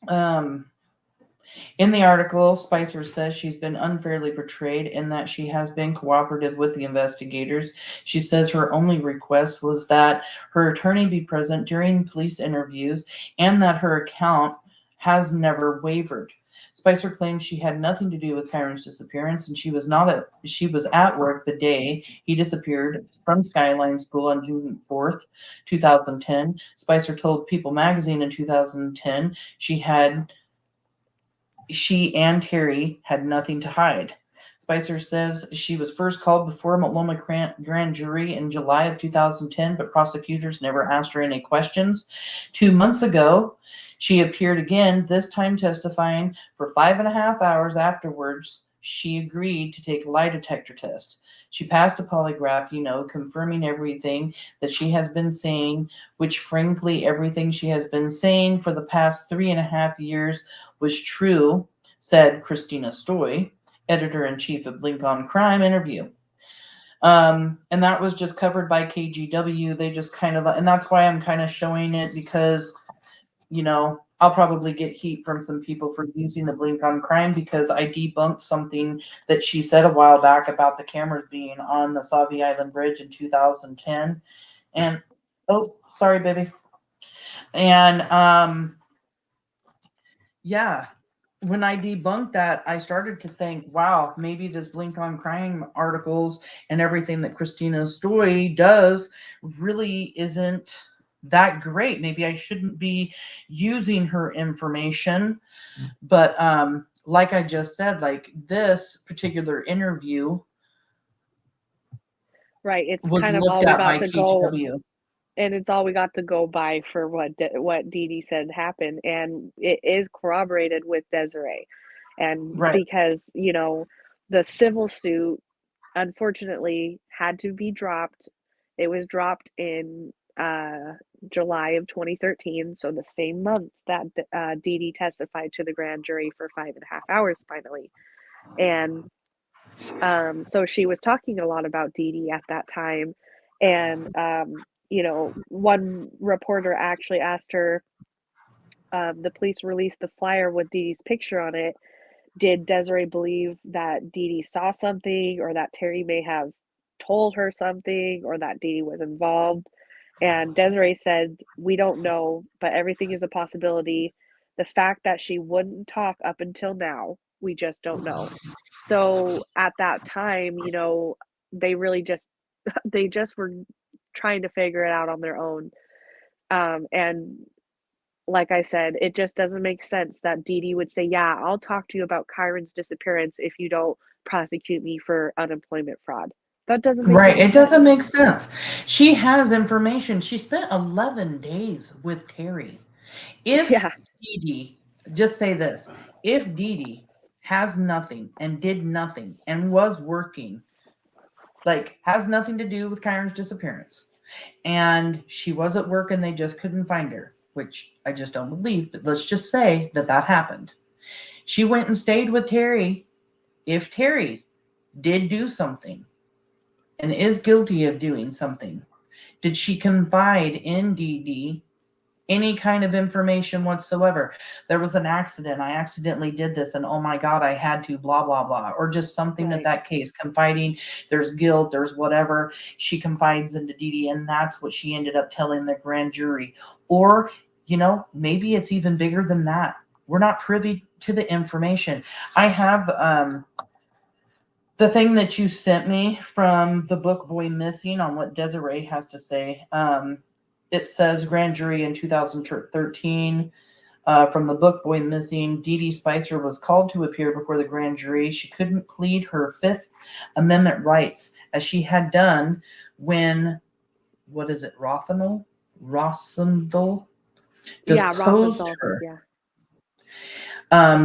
In the article, Spicer says she's been unfairly portrayed and that she has been cooperative with the investigators. She says her only request was that her attorney be present during police interviews and that her account has never wavered. Spicer claims she had nothing to do with Kyron's disappearance, and she was at work the day he disappeared from Skyline School on June 4th, 2010. Spicer told People magazine in 2010 she and Terri had nothing to hide. Spicer says she was first called before Multnomah grand jury in July of 2010, but prosecutors never asked her any questions. 2 months ago, she appeared again, this time testifying for 5.5 hours afterwards. She agreed to take a lie detector test. She passed a polygraph, confirming everything that she has been saying, which frankly, everything she has been saying for the past 3.5 years was true, said Christina Stoy, editor-in-chief of Blink on Crime interview. And that was just covered by KGW. They just and that's why I'm kind of showing it, because, I'll probably get heat from some people for using the Blink on Crime, because I debunked something that she said a while back about the cameras being on the Sauvie Island Bridge in 2010. And, oh, sorry, baby. And, yeah. When I debunked that, I started to think, wow, maybe this Blink on Crime articles and everything that Christina Stoy does really isn't that great. Maybe I shouldn't be using her information. But like I just said, like this particular interview, right, it's was kind of all looked we at got by to go. KGW. And it's all we got to go by for what Dede said happened, and it is corroborated with Desiree, and Right. because the civil suit unfortunately had to be dropped. It was dropped in July of 2013, so the same month that Dede testified to the grand jury for 5.5 hours finally, and so she was talking a lot about Dede at that time, and one reporter actually asked her, the police released the flyer with Dede's picture on it. Did Desiree believe that Dede saw something, or that Terri may have told her something, or that Dede was involved? And Desiree said, we don't know, but everything is a possibility. The fact that she wouldn't talk up until now, we just don't know. So at that time, they really they just were trying to figure it out on their own. And like I said, it just doesn't make sense that Dede would say, yeah, I'll talk to you about Kyron's disappearance if you don't prosecute me for unemployment fraud. That doesn't make Right. any It sense. doesn't make sense. She has information. She spent 11 days with Terri. If Dede, just say this, if Dede has nothing and did nothing and was working, like has nothing to do with Kyron's disappearance, and she was at work and they just couldn't find her, which I just don't believe, but let's just say that that happened. She went and stayed with Terri. If Terri did do something and is guilty of doing something, did she confide in Dede any kind of information whatsoever? There was an accident. I accidentally did this, and oh my God, I had to, blah, blah, blah. Or just something at that case, confiding, there's guilt, there's whatever. She confides into Dede, and that's what she ended up telling the grand jury. Or, maybe it's even bigger than that. We're not privy to the information. I have the thing that you sent me from the book Boy Missing on what Desiree has to say. It says grand jury in 2013. From the book Boy Missing, Dede Spicer was called to appear before the grand jury. She couldn't plead her Fifth Amendment rights, as she had done when, Rosendal deposed her.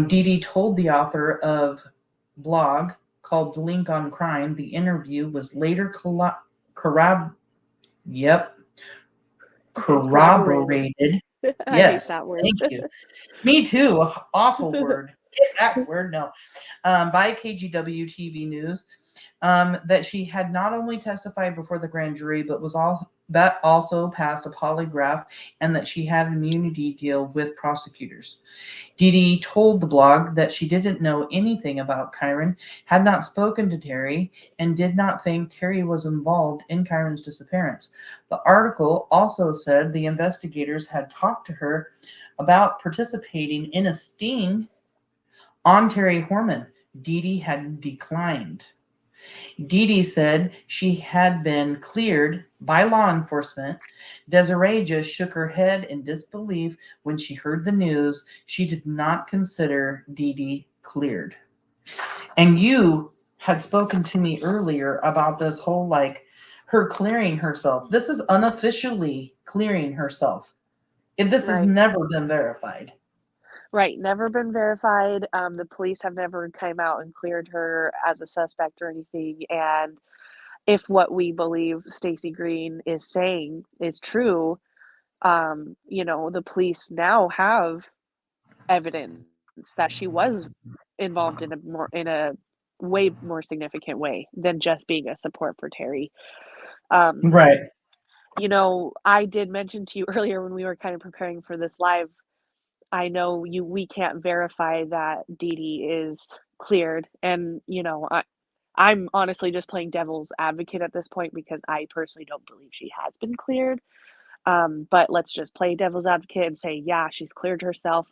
Dede told the author of blog called Blink on Crime the interview was later corroborated. Yes, thank you. Me too. Awful word. Get that word. No. By KGW TV News, that she had not only testified before the grand jury, but also passed a polygraph, and that she had an immunity deal with prosecutors. Dede told the blog that she didn't know anything about Kyron, had not spoken to Terri, and did not think Terri was involved in Kyron's disappearance. The article also said the investigators had talked to her about participating in a sting on Terri Horman. Dede had declined. Dede said she had been cleared by law enforcement. Desiree just shook her head in disbelief when she heard the news. She did not consider Dede cleared. And you had spoken to me earlier about this whole, like, her clearing herself. This is unofficially clearing herself. If this has Right. never been verified. Right, never been verified. The police have never come out and cleared her as a suspect or anything. And if what we believe Stacy Green is saying is true, the police now have evidence that she was involved in a way more significant way than just being a support for Terri. Right. I did mention to you earlier when we were kind of preparing for this live, I know we can't verify that Dede is cleared, and I'm honestly just playing devil's advocate at this point because I personally don't believe she has been cleared. But let's just play devil's advocate and say, yeah, she's cleared herself.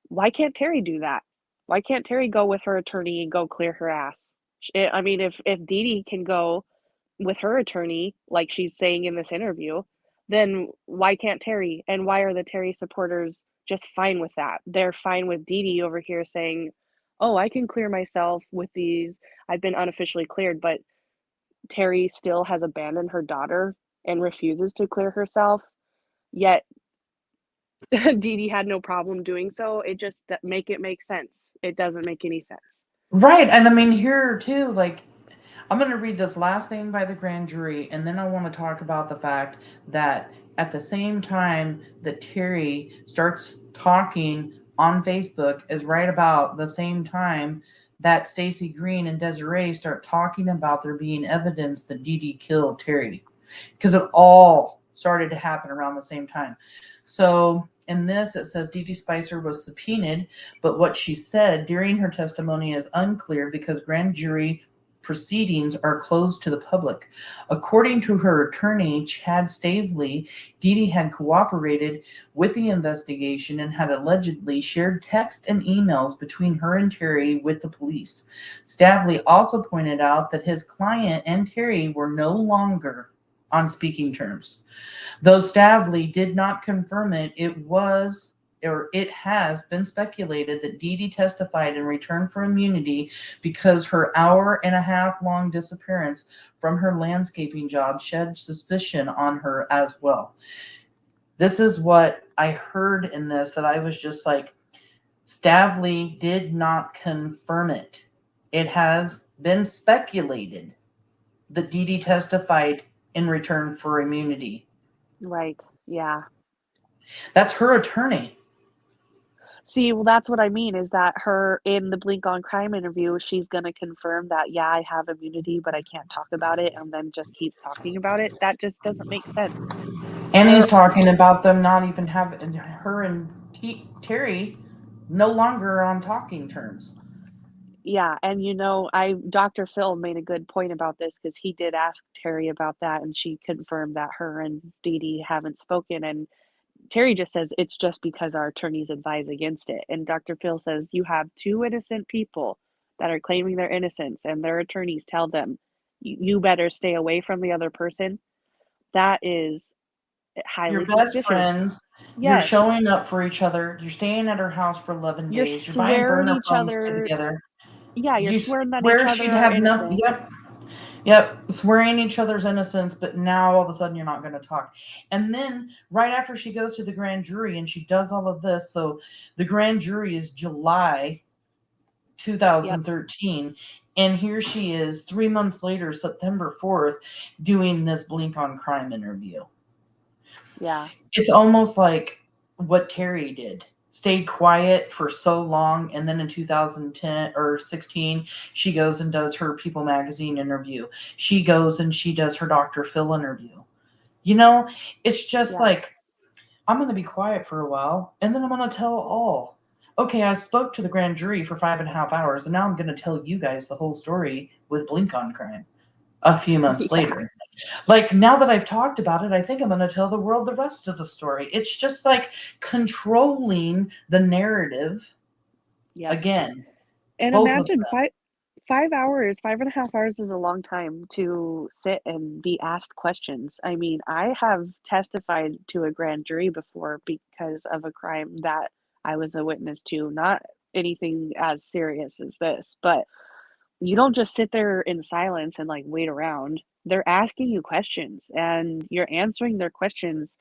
Why can't Terri do that? Why can't Terri go with her attorney and go clear her ass? I mean, if Dede can go with her attorney, like she's saying in this interview, then why can't Terri? And why are the Terri supporters just fine with that? They're fine with Dede over here saying, oh, I can clear myself with these. I've been unofficially cleared, but Terri still has abandoned her daughter and refuses to clear herself. Yet Dede had no problem doing so. It just make sense. It doesn't make any sense. Right. And I mean, here too, like, I'm going to read this last thing by the grand jury, and then I want to talk about the fact that at the same time that Terri starts talking on Facebook is right about the same time that Stacy Green and Desiree start talking about there being evidence that Dede killed Terri, because it all started to happen around the same time. So in this, it says Dede Spicer was subpoenaed, but what she said during her testimony is unclear because grand jury proceedings are closed to the public. According to her attorney, Chad Stavely, Dede had cooperated with the investigation and had allegedly shared text and emails between her and Terri with the police. Stavely also pointed out that his client and Terri were no longer on speaking terms. Though Stavely did not confirm it, it has been speculated that Dede testified in return for immunity because her hour-and-a-half-long disappearance from her landscaping job shed suspicion on her as well. This is what I heard in this, that I was just like, Stavely did not confirm it. It has been speculated that Dede testified in return for immunity. Right. Yeah. That's her attorney. See, well, that's what I mean is that her in the Blink on Crime interview, she's going to confirm that, yeah, I have immunity, but I can't talk about it, and then just keeps talking about it. That just doesn't make sense. And he's talking about them not even having, her and Terri no longer on talking terms. Yeah, and Dr. Phil made a good point about this because he did ask Terri about that, and she confirmed that her and Dede haven't spoken, and Terri just says it's just because our attorneys advise against it. And Dr. Phil says you have two innocent people that are claiming their innocence, and their attorneys tell them, you better stay away from the other person. That is highly You're best suspicious. friends. Yes. You're showing up for each other. You're staying at her house for 11 You're days. You're buying swearing burner each phones other. together. Yeah, you're You swearing that swear each she'd other are have nothing. innocent. Yep, swearing each other's innocence, but now all of a sudden you're not going to talk. And then right after she goes to the grand jury and she does all of this, so the grand jury is July 2013, yep. And here she is 3 months later, September 4th, doing this Blink on Crime interview. Yeah. It's almost like what Terri did. Stayed quiet for so long, and then in 2010 or 16, she goes and does her People magazine interview. She goes and she does her Dr. Phil interview. It's just like, I'm going to be quiet for a while, and then I'm going to tell all. Okay, I spoke to the grand jury for 5.5 hours, and now I'm going to tell you guys the whole story with Blink on Crime a few months later. Like, now that I've talked about it, I think I'm going to tell the world the rest of the story. It's just like controlling the narrative again. And imagine 5 hours, 5.5 hours is a long time to sit and be asked questions. I mean, I have testified to a grand jury before because of a crime that I was a witness to, not anything as serious as this, but you don't just sit there in silence and like wait around. They're asking you questions and you're answering their questions.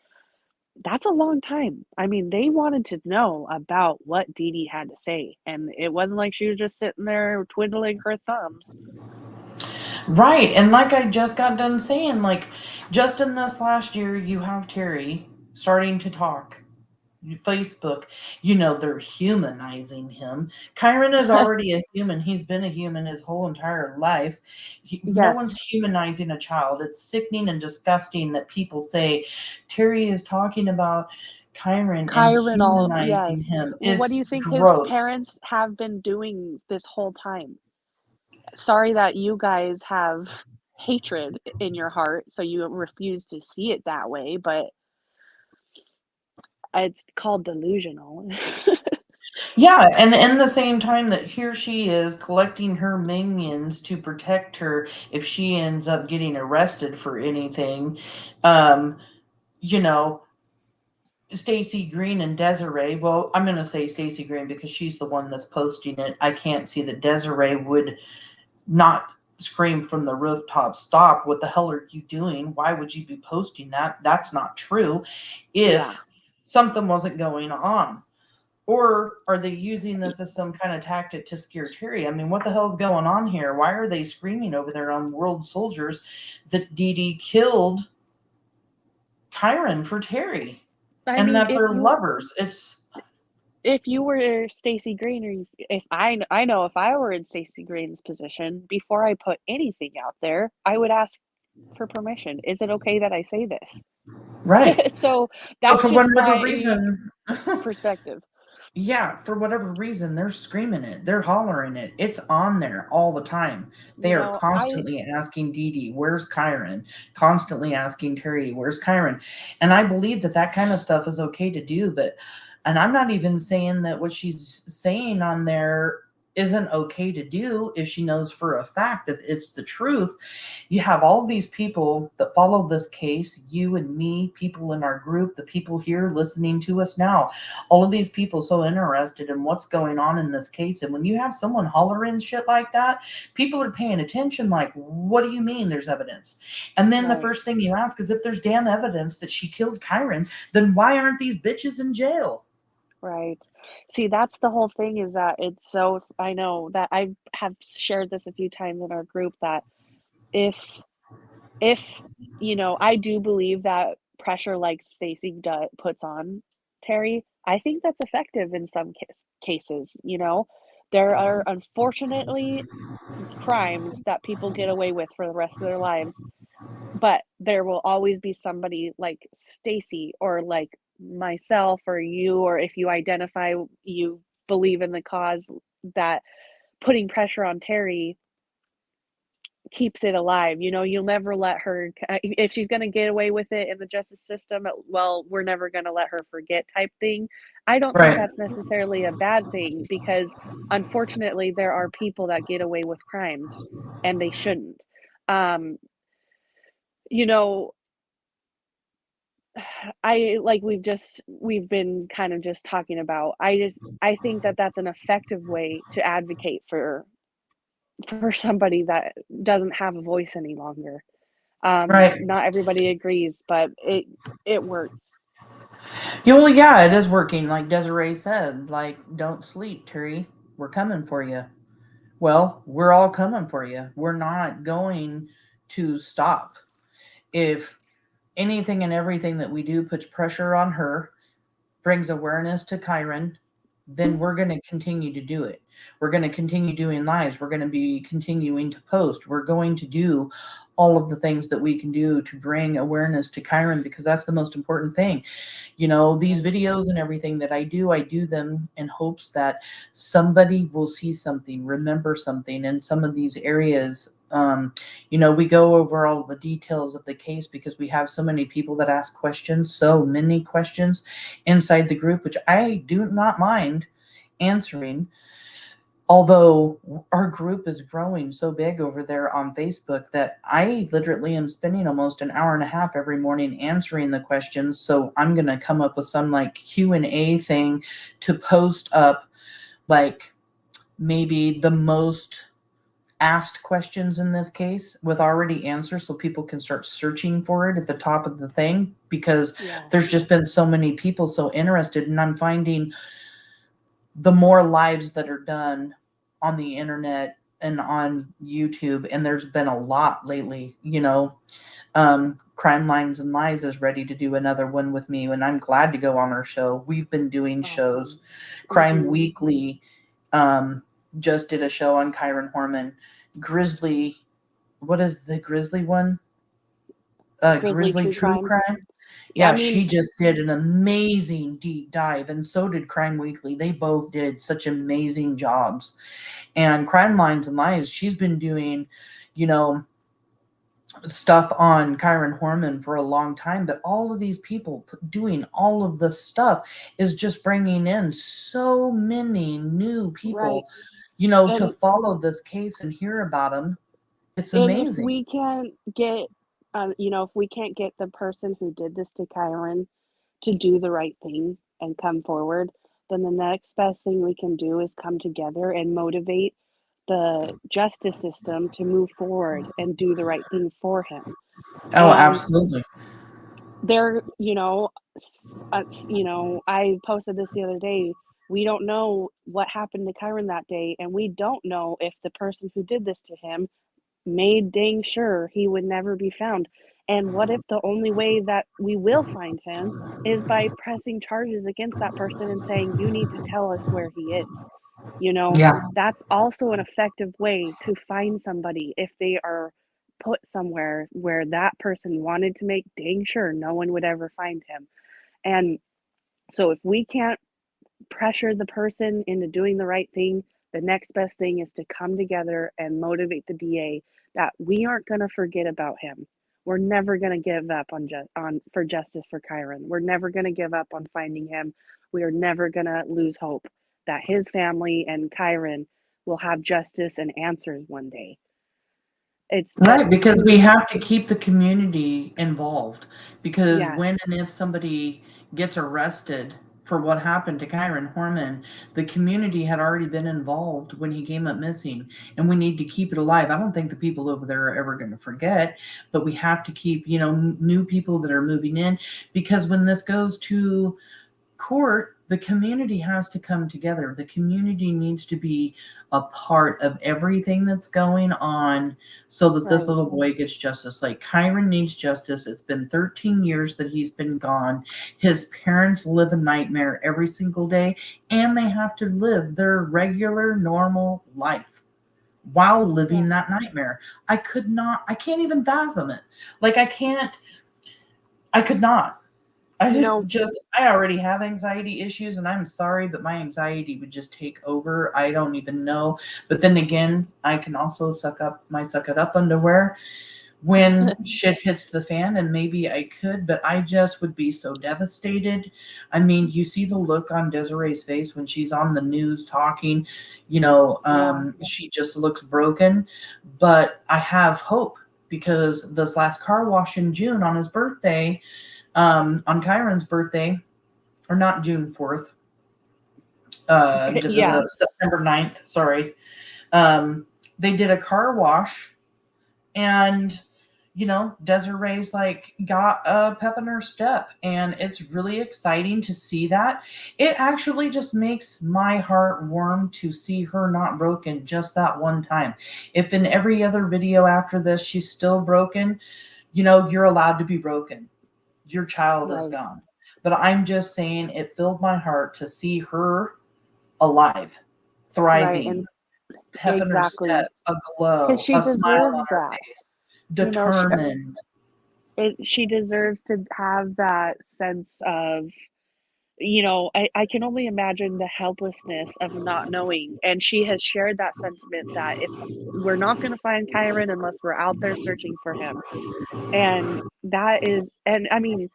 That's a long time. I mean, they wanted to know about what Dede had to say, and it wasn't like she was just sitting there twiddling her thumbs. Right. And like I just got done saying, like, just in this last year, you have Terri starting to talk. Facebook, they're humanizing him. Kyron is already a human. He's been a human his whole entire life. No one's Yes. humanizing a child. It's sickening and disgusting that people say Terri is talking about Kyron and Kyron, humanizing yes. him. Well, what do It's you think his gross. parents have been doing this whole time? Sorry that you guys have hatred in your heart, so you refuse to see it that way, but it's called delusional. Yeah, and in the same time that here she is collecting her minions to protect her if she ends up getting arrested for anything, um, you know, Stacy Green and Desiree. Well, I'm going to say Stacy Green because she's the one that's posting it. I can't see that Desiree would not scream from the rooftop, "Stop, what the hell are you doing? Why would you be posting that? That's not true." If something wasn't going on. Or are they using this as some kind of tactic to scare Terri? I mean, what the hell's going on here? Why are they screaming over there on World Soldiers that Dede killed Kyron for Terri? I And mean, that they're lovers. If you were Stacy Green, or if I know if I were in Stacy Green's position, before I put anything out there, I would ask for permission. Is it okay that I say this? Right. So But that's for just whatever my reason, perspective. yeah, for whatever reason, they're screaming it. They're hollering it. It's on there all the time. They You are know, constantly asking Dede, "Where's Kyron?" Constantly asking Terri, "Where's Kyron?" And I believe that that kind of stuff is okay to do, but, and I'm not even saying that what she's saying on there isn't okay to do if she knows for a fact that it's the truth. You have all these people that follow this case, you and me, people in our group, the people here listening to us now, all of these people so interested in what's going on in this case. And when you have someone hollering shit like that, people are paying attention like, what do you mean there's evidence? And then the first thing you ask is, if there's damn evidence that she killed Kyron, then why aren't these bitches in jail? Right. See, that's the whole thing, is that it's so, I know that I have shared this a few times in our group, that if I do believe that pressure like Stacy puts on Terri, I think that's effective in some cases. There are unfortunately crimes that people get away with for the rest of their lives, but there will always be somebody like Stacy, or like myself, or you, or if you identify, you believe in the cause, that putting pressure on Terri keeps it alive. You'll never let her, if she's going to get away with it in the justice system, well, we're never going to let her forget type thing. I don't think that's necessarily a bad thing, because unfortunately there are people that get away with crimes and they shouldn't. We've been kind of just talking about, I think that that's an effective way to advocate for somebody that doesn't have a voice any longer. Not everybody agrees, but it works. Yeah, well, yeah, it is working. Like Desiree said, like, don't sleep, Terri. We're coming for you. Well, we're all coming for you. We're not going to stop. If anything and everything that we do puts pressure on her, brings awareness to Kyron, then we're going to continue to do it. We're going to continue doing lives. We're going to be continuing to post. We're going to do all of the things that we can do to bring awareness to Kyron, because that's the most important thing. These videos and everything that I do them in hopes that somebody will see something, remember something in some of these areas. We go over all the details of the case because we have so many people that ask questions, so many questions inside the group, which I do not mind answering. Although our group is growing so big over there on Facebook that I literally am spending almost an hour and a half every morning answering the questions. So I'm going to come up with some like Q&A thing to post up, like maybe the most asked questions in this case with already answers so people can start searching for it at the top of the thing, because there's just been so many people so interested, and I'm finding the more lives that are done on the internet and on YouTube, and there's been a lot lately, Crime Lines and Lies is ready to do another one with me, and I'm glad to go on our show. We've been doing shows. Crime Weekly just did a show on Kyron Horman. Grizzly, what is the Grizzly one? Grizzly True Crime. Yeah, I mean, she just did an amazing deep dive, and so did Crime Weekly. They both did such amazing jobs. And Crime Lines and Lies, she's been doing, stuff on Kyron Horman for a long time, but all of these people doing all of the stuff is just bringing in so many new people, to follow this case and hear about them. It's amazing. And if we can't get, if we can't get the person who did this to Kyron to do the right thing and come forward, then the next best thing we can do is come together and motivate the justice system to move forward and do the right thing for him. Oh, absolutely. There, I posted this the other day. We don't know what happened to Kyron that day, and we don't know if the person who did this to him made dang sure he would never be found. And what if the only way that we will find him is by pressing charges against that person and saying, you need to tell us where he is? That's also an effective way to find somebody if they are put somewhere where that person wanted to make dang sure no one would ever find him. And so if we can't pressure the person into doing the right thing, the next best thing is to come together and motivate the DA that we aren't going to forget about him. We're never going to give up for justice for Kyron. We're never going to give up on finding him. We are never going to lose hope that his family and Kyron will have justice and answers one day. It's right, because we have to keep the community involved, because when and if somebody gets arrested for what happened to Kyron Horman, the community had already been involved when he came up missing, and we need to keep it alive. I don't think the people over there are ever going to forget, but we have to keep, new people that are moving in, because when this goes to court, the community has to come together. The community needs to be a part of everything that's going on so that this little boy gets justice. Like Kyron needs justice. It's been 13 years that he's been gone. His parents live a nightmare every single day, and they have to live their regular, normal life while living that nightmare. I can't even fathom it. Like I could not. I already have anxiety issues, and I'm sorry, but my anxiety would just take over. I don't even know. But then again, I can also suck it up underwear when shit hits the fan, and maybe I could, but I just would be so devastated. I mean, you see the look on Desiree's face when she's on the news talking, she just looks broken, but I have hope, because this last car wash in June on his birthday, on Kyron's birthday, or not June 4th, September 9th, sorry. They did a car wash, and, Desiree's got a pep in her step, and it's really exciting to see that. It actually just makes my heart warm to see her not broken just that one time. If in every other video after this, she's still broken, you're allowed to be broken. Your child is gone. But I'm just saying, it filled my heart to see her alive, thriving, pep in her step, a glow, a smile on her face, determined. She deserves to have that sense of, I can only imagine the helplessness of not knowing. And she has shared that sentiment that if we're not going to find Kyron unless we're out there searching for him. And that is, and I mean,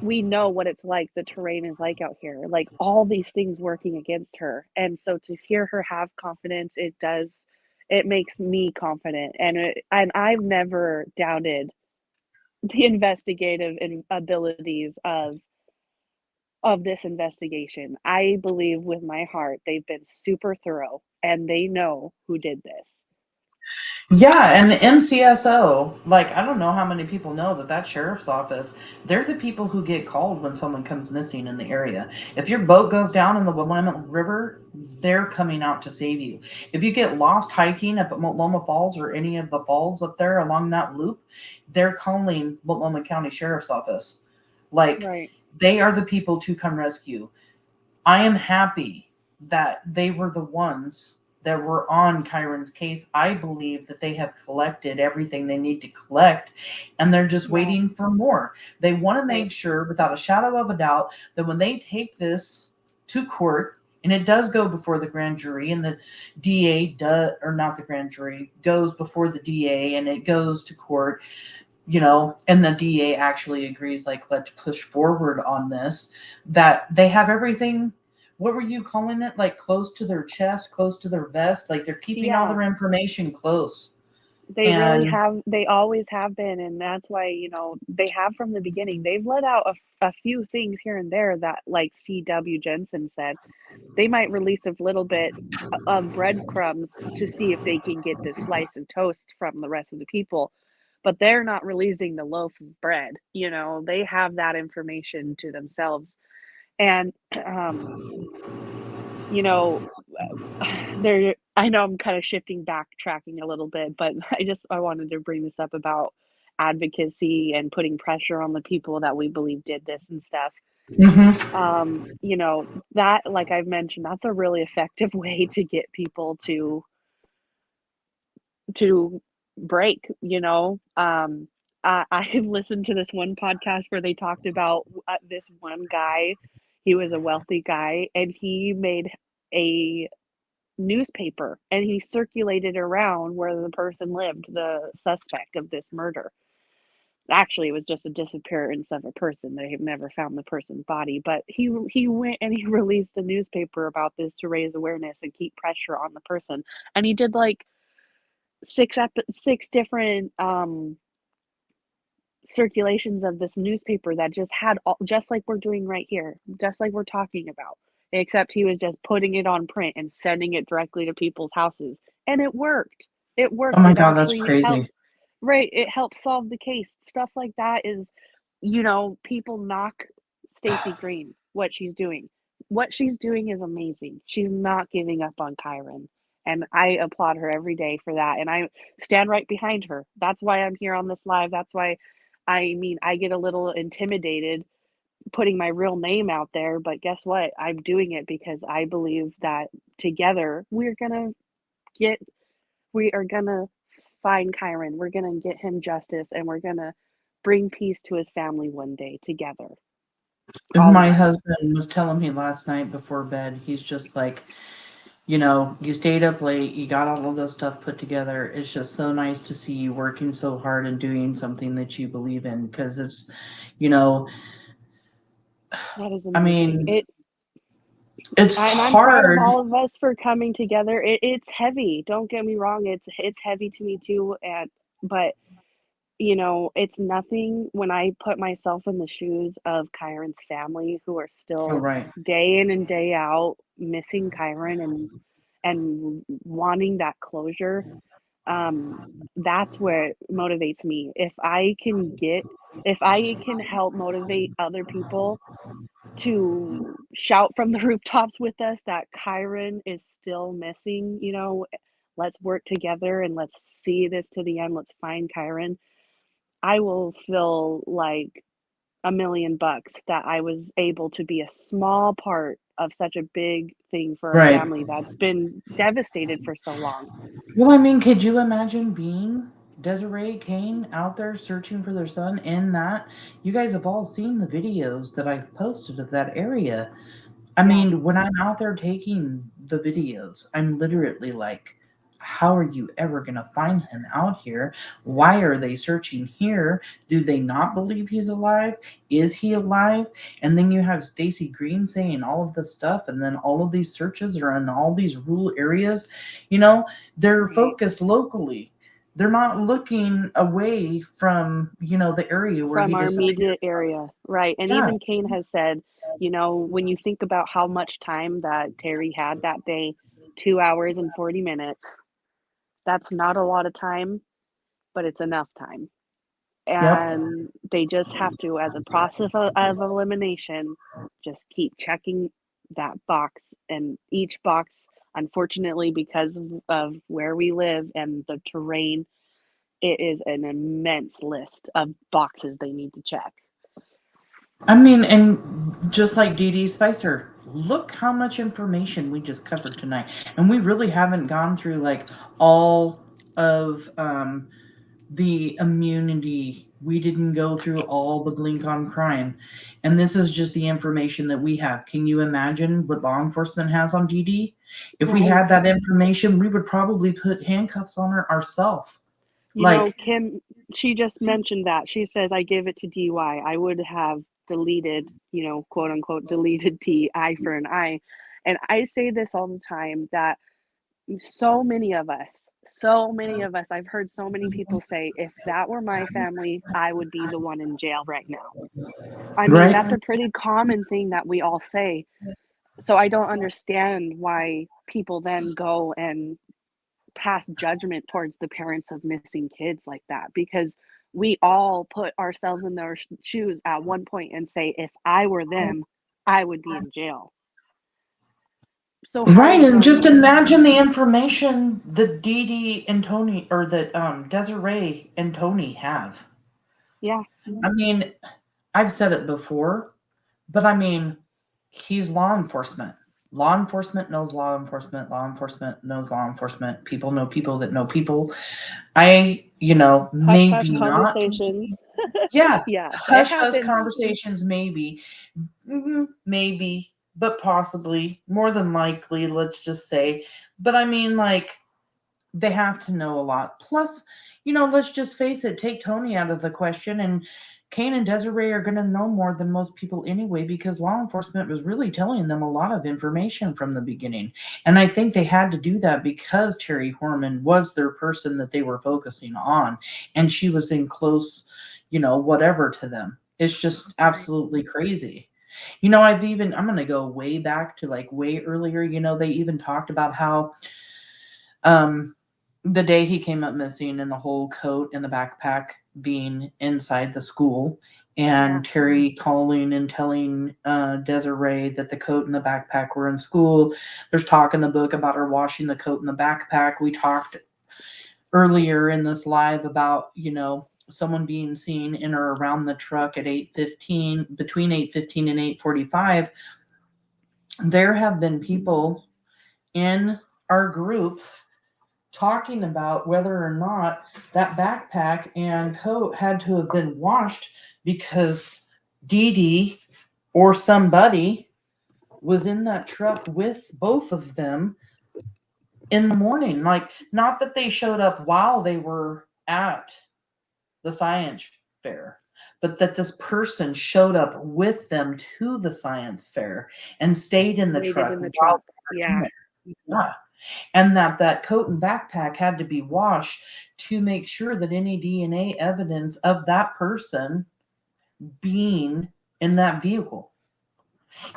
we know what it's like, the terrain is like out here, like all these things working against her. And so to hear her have confidence, it makes me confident. And I've never doubted the investigative abilities of this investigation. I believe with my heart they've been super thorough, and they know who did this. Yeah, and the MCSO, like, I don't know how many people know that sheriff's office, they're the people who get called when someone comes missing in the area. If your boat goes down in the Willamette River, they're coming out to save you. If you get lost hiking up at Multnomah Falls or any of the falls up there along that loop, they're calling Multnomah County Sheriff's Office. Like, Right. they are the people to come rescue. I am happy that they were the ones that were on Kyron's case. I believe that they have collected everything they need to collect, and they're just waiting for more. They want to make sure, without a shadow of a doubt, that when they take this to court, and it does go before the grand jury, and the DA does, or not the grand jury, goes before the DA, and it goes to court, and the DA actually agrees, like, let's push forward on this, that they have everything. What were you calling it? Like, close to their chest, close to their vest? Like, they're keeping all their information close. They really have. They always have been, and that's why, they have from the beginning. They've let out a few things here and there that, like C.W. Jensen said, they might release a little bit of breadcrumbs to see if they can get the slice of toast from the rest of the people, but they're not releasing the loaf of bread. They have that information to themselves, and I know I'm kind of backtracking a little bit, but I wanted to bring this up about advocacy and putting pressure on the people that we believe did this and stuff. That, like I've mentioned, that's a really effective way to get people to break. I've listened to this one podcast where they talked about this one guy. He was a wealthy guy, and he made a newspaper, and he circulated around where the person lived, the suspect of this murder. Actually, it was just a disappearance of a person. They have never found the person's body, but he went and he released a newspaper about this to raise awareness and keep pressure on the person. And he did like six different circulations of this newspaper that just had just like we're doing right here, just like we're talking about, except he was just putting it on print and sending it directly to people's houses, and it worked. It worked. Oh my It God, that's actually crazy. helped. Right, it helped solve the case. Stuff like that is, people knock Stacy Green, what she's doing. What she's doing is amazing. She's not giving up on Kyron, and I applaud her every day for that, and I stand right behind her. That's why I'm here on this live. That's why, I get a little intimidated putting my real name out there, but guess what? I'm doing it because I believe that together we are gonna find Kyron. We're gonna get him justice, and we're gonna bring peace to his family one day together. My husband was telling me last night before bed, he's just like, you stayed up late, you got all of this stuff put together. It's just so nice to see you working so hard and doing something that you believe in, because it's, that is amazing. I mean, it's hard. I'm proud of all of us for coming together. It's heavy. Don't get me wrong. It's heavy to me too, but it's nothing when I put myself in the shoes of Kyron's family, who are still day in and day out missing Kyron and wanting that closure. That's where it motivates me. If I can help motivate other people to shout from the rooftops with us that Kyron is still missing, let's work together and let's see this to the end. Let's find Kyron. I will feel like $1 million that I was able to be a small part of such a big thing for a family that's been devastated for so long. Well, I mean, could you imagine being Desiree Kane out there searching for their son in that? You guys have all seen the videos that I've posted of that area. I mean, when I'm out there taking the videos, I'm literally like, how are you ever going to find him out here? Why are they searching here? Do they not believe he's alive? Is he alive? And then you have Stacy Green saying all of this stuff, and then all of these searches are in all these rural areas. They're focused locally. They're not looking away from, the area where from he our disappeared. immediate area. Right. And even Kane has said, when you think about how much time that Terri had that day, 2 hours and 40 minutes, That's not a lot of time, but it's enough time. Yep. And they just have to, as a process of elimination, just keep checking that box. And each box, unfortunately, because of where we live and the terrain, it is an immense list of boxes they need to check. I mean, and just like Dede Spicer, look how much information we just covered tonight. And we really haven't gone through like all of the immunity. We didn't go through all the blink on crime. And this is just the information that we have. Can you imagine what law enforcement has on Dede? If we had that information, we would probably put handcuffs on her ourselves. You know, Kim, she just mentioned that. She says, I give it to DY. I would have deleted, you know, quote unquote, deleted T, eye for an eye. And I say this all the time that so many of us, I've heard so many people say, if that were my family, I would be the one in jail right now. I mean, that's a pretty common thing that we all say. So I don't understand why people then go and pass judgment towards the parents of missing kids like that, because we all put ourselves in their shoes at one point and say, if I were them, I would be in jail. So right, and just imagine the information that Dede and Tony, or that Desiree and Tony have. Yeah. I mean, I've said it before, but I mean, he's law enforcement. Law enforcement knows law enforcement. Law enforcement knows law enforcement. People know people that know people. Maybe not. Conversations. Yeah. Yeah. Hush conversations, maybe. Maybe, but possibly. More than likely, let's just say. But I mean, like, they have to know a lot. Plus, let's just face it, take Tony out of the question, and Kane and Desiree are going to know more than most people anyway, because law enforcement was really telling them a lot of information from the beginning. And I think they had to do that because Terri Horman was their person that they were focusing on. And she was in close, whatever to them. It's just absolutely crazy. I'm going to go way back to like way earlier. They even talked about how the day he came up missing and the whole coat and the backpack being inside the school, and Terri calling and telling Desiree that the coat and the backpack were in school. There's talk in the book about her washing the coat and the backpack. We talked earlier in this live about, someone being seen in or around the truck at 8:15, between 8:15 and 8:45. There have been people in our group talking about whether or not that backpack and coat had to have been washed because Dede or somebody was in that truck with both of them in the morning. Like, not that they showed up while they were at the science fair, but that this person showed up with them to the science fair and stayed in the truck. Yeah. And that coat and backpack had to be washed to make sure that any DNA evidence of that person being in that vehicle.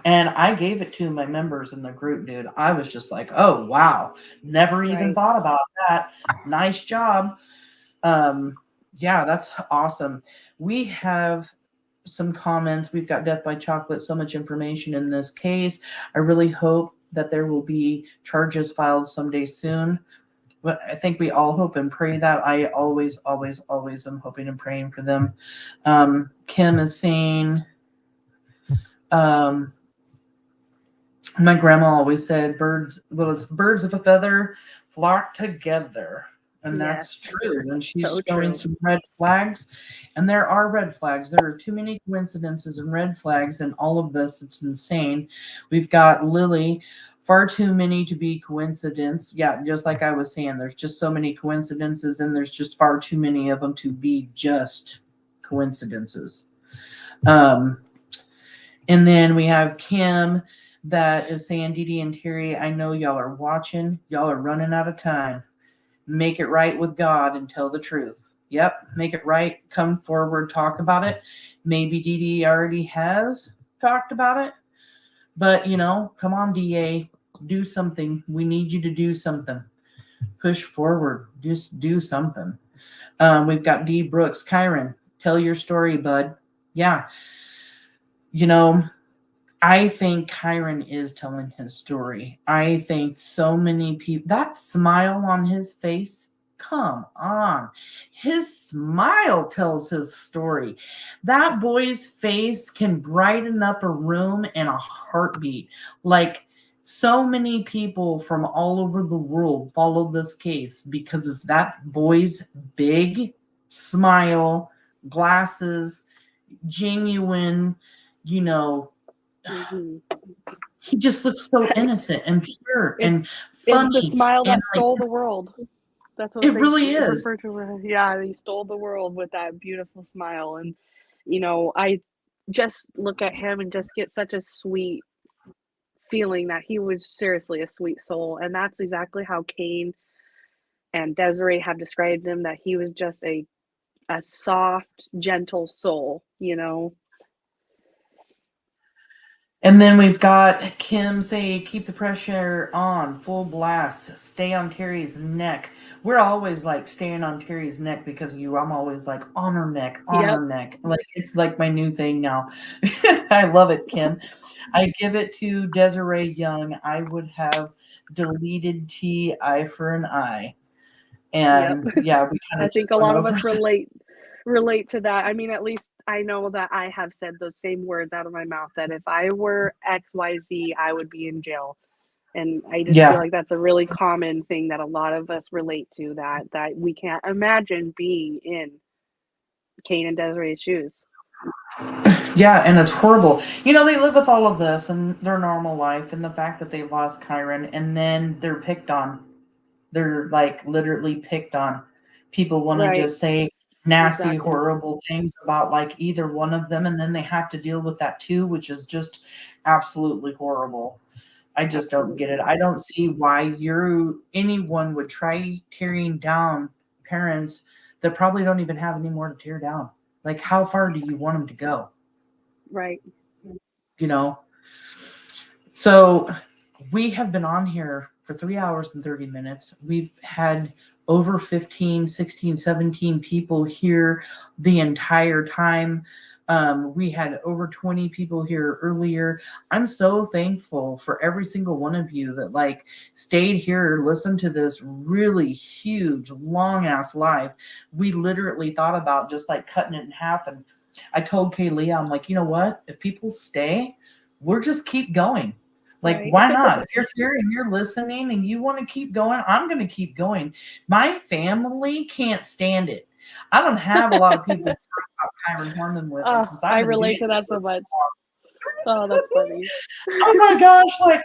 And I gave it to my members in the group, dude. I was just like, oh, wow. Never even thought about that. Nice job. Yeah, that's awesome. We have some comments. We've got Death by Chocolate, so much information in this case. I really hope that there will be charges filed someday soon. But I think we all hope and pray that. I always am hoping and praying for them. Kim is saying, my grandma always said, it's birds of a feather flock together. And that's true. And she's showing some red flags. And there are red flags. There are too many coincidences and red flags in all of this. It's insane. We've got Lily, far too many to be coincidence. Yeah, just like I was saying, there's just so many coincidences, and there's just far too many of them to be just coincidences. And then we have Kim that is saying, Dede and Terri, I know y'all are watching. Y'all are running out of time. Make it right with God and tell the truth. Yep, make it right. Come forward, talk about it. Maybe Dede already has talked about it. But, come on, DA, do something. We need you to do something. push forward. Just do something. We've got D. Brooks. Kyron, tell your story, bud. Yeah. You know, I think Kyron is telling his story. I think so many people, that smile on his face, come on. His smile tells his story. That boy's face can brighten up a room in a heartbeat. Like, so many people from all over the world follow this case because of that boy's big smile, glasses, genuine, you know, he just looks so innocent and pure and funny. It's the smile that and stole the world. That's what it they really is. refer to. Yeah, he stole the world with that beautiful smile. And, you know, I just look at him and just get such a sweet feeling that he was seriously a sweet soul. And that's exactly how Kane and Desiree have described him, that he was just a soft, gentle soul, you know. And then we've got Kim say, keep the pressure on, full blast, stay on Terry's neck. We're always like staying on Terry's neck because of you. I'm always like on her neck, on her neck. Like, it's like my new thing now. I love it, Kim. I give it to Desiree Young. I would have deleted T, eye for an eye. And yeah, we kind of I think a lot of us relate to that. I mean, at least I know that I have said those same words out of my mouth, that if I were XYZ, I would be in jail. And I just feel like that's a really common thing that a lot of us relate to, that we can't imagine being in Kane and Desiree's shoes. Yeah, and it's horrible. You know, they live with all of this and their normal life, and the fact that they lost Kyron, and then they're picked on. They're like literally picked on. People want to just say nasty, horrible things about like either one of them, and then they have to deal with that too, which is just absolutely horrible. I just don't get it. I don't see why anyone would try tearing down parents that probably don't even have any more to tear down. Like, how far do you want them to go? Right. You know? So we have been on here for 3 hours and 30 minutes. We've had over 15, 16, 17 people here the entire time. We had over 20 people here earlier. I'm so thankful for every single one of you that like stayed here, listened to this really huge, long ass live. We literally thought about just like cutting it in half. And I told Kaylee, I'm like, you know what? If people stay, we'll just keep going. Like, why not? If you're here and you're listening and you want to keep going, I'm going to keep going. My family can't stand it. I don't have a lot of people to talk about Kyron Horman with. I relate to that so much. Oh, that's funny. Oh my gosh. Like,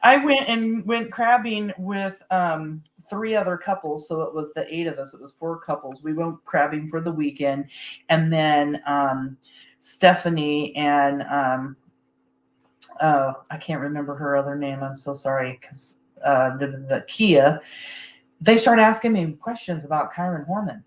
I went crabbing with 3 other couples. So it was the 8 of us. It was 4 couples. We went crabbing for the weekend. And then Stephanie and I can't remember her other name. I'm so sorry, because the Kia, they started asking me questions about Kyron Horman.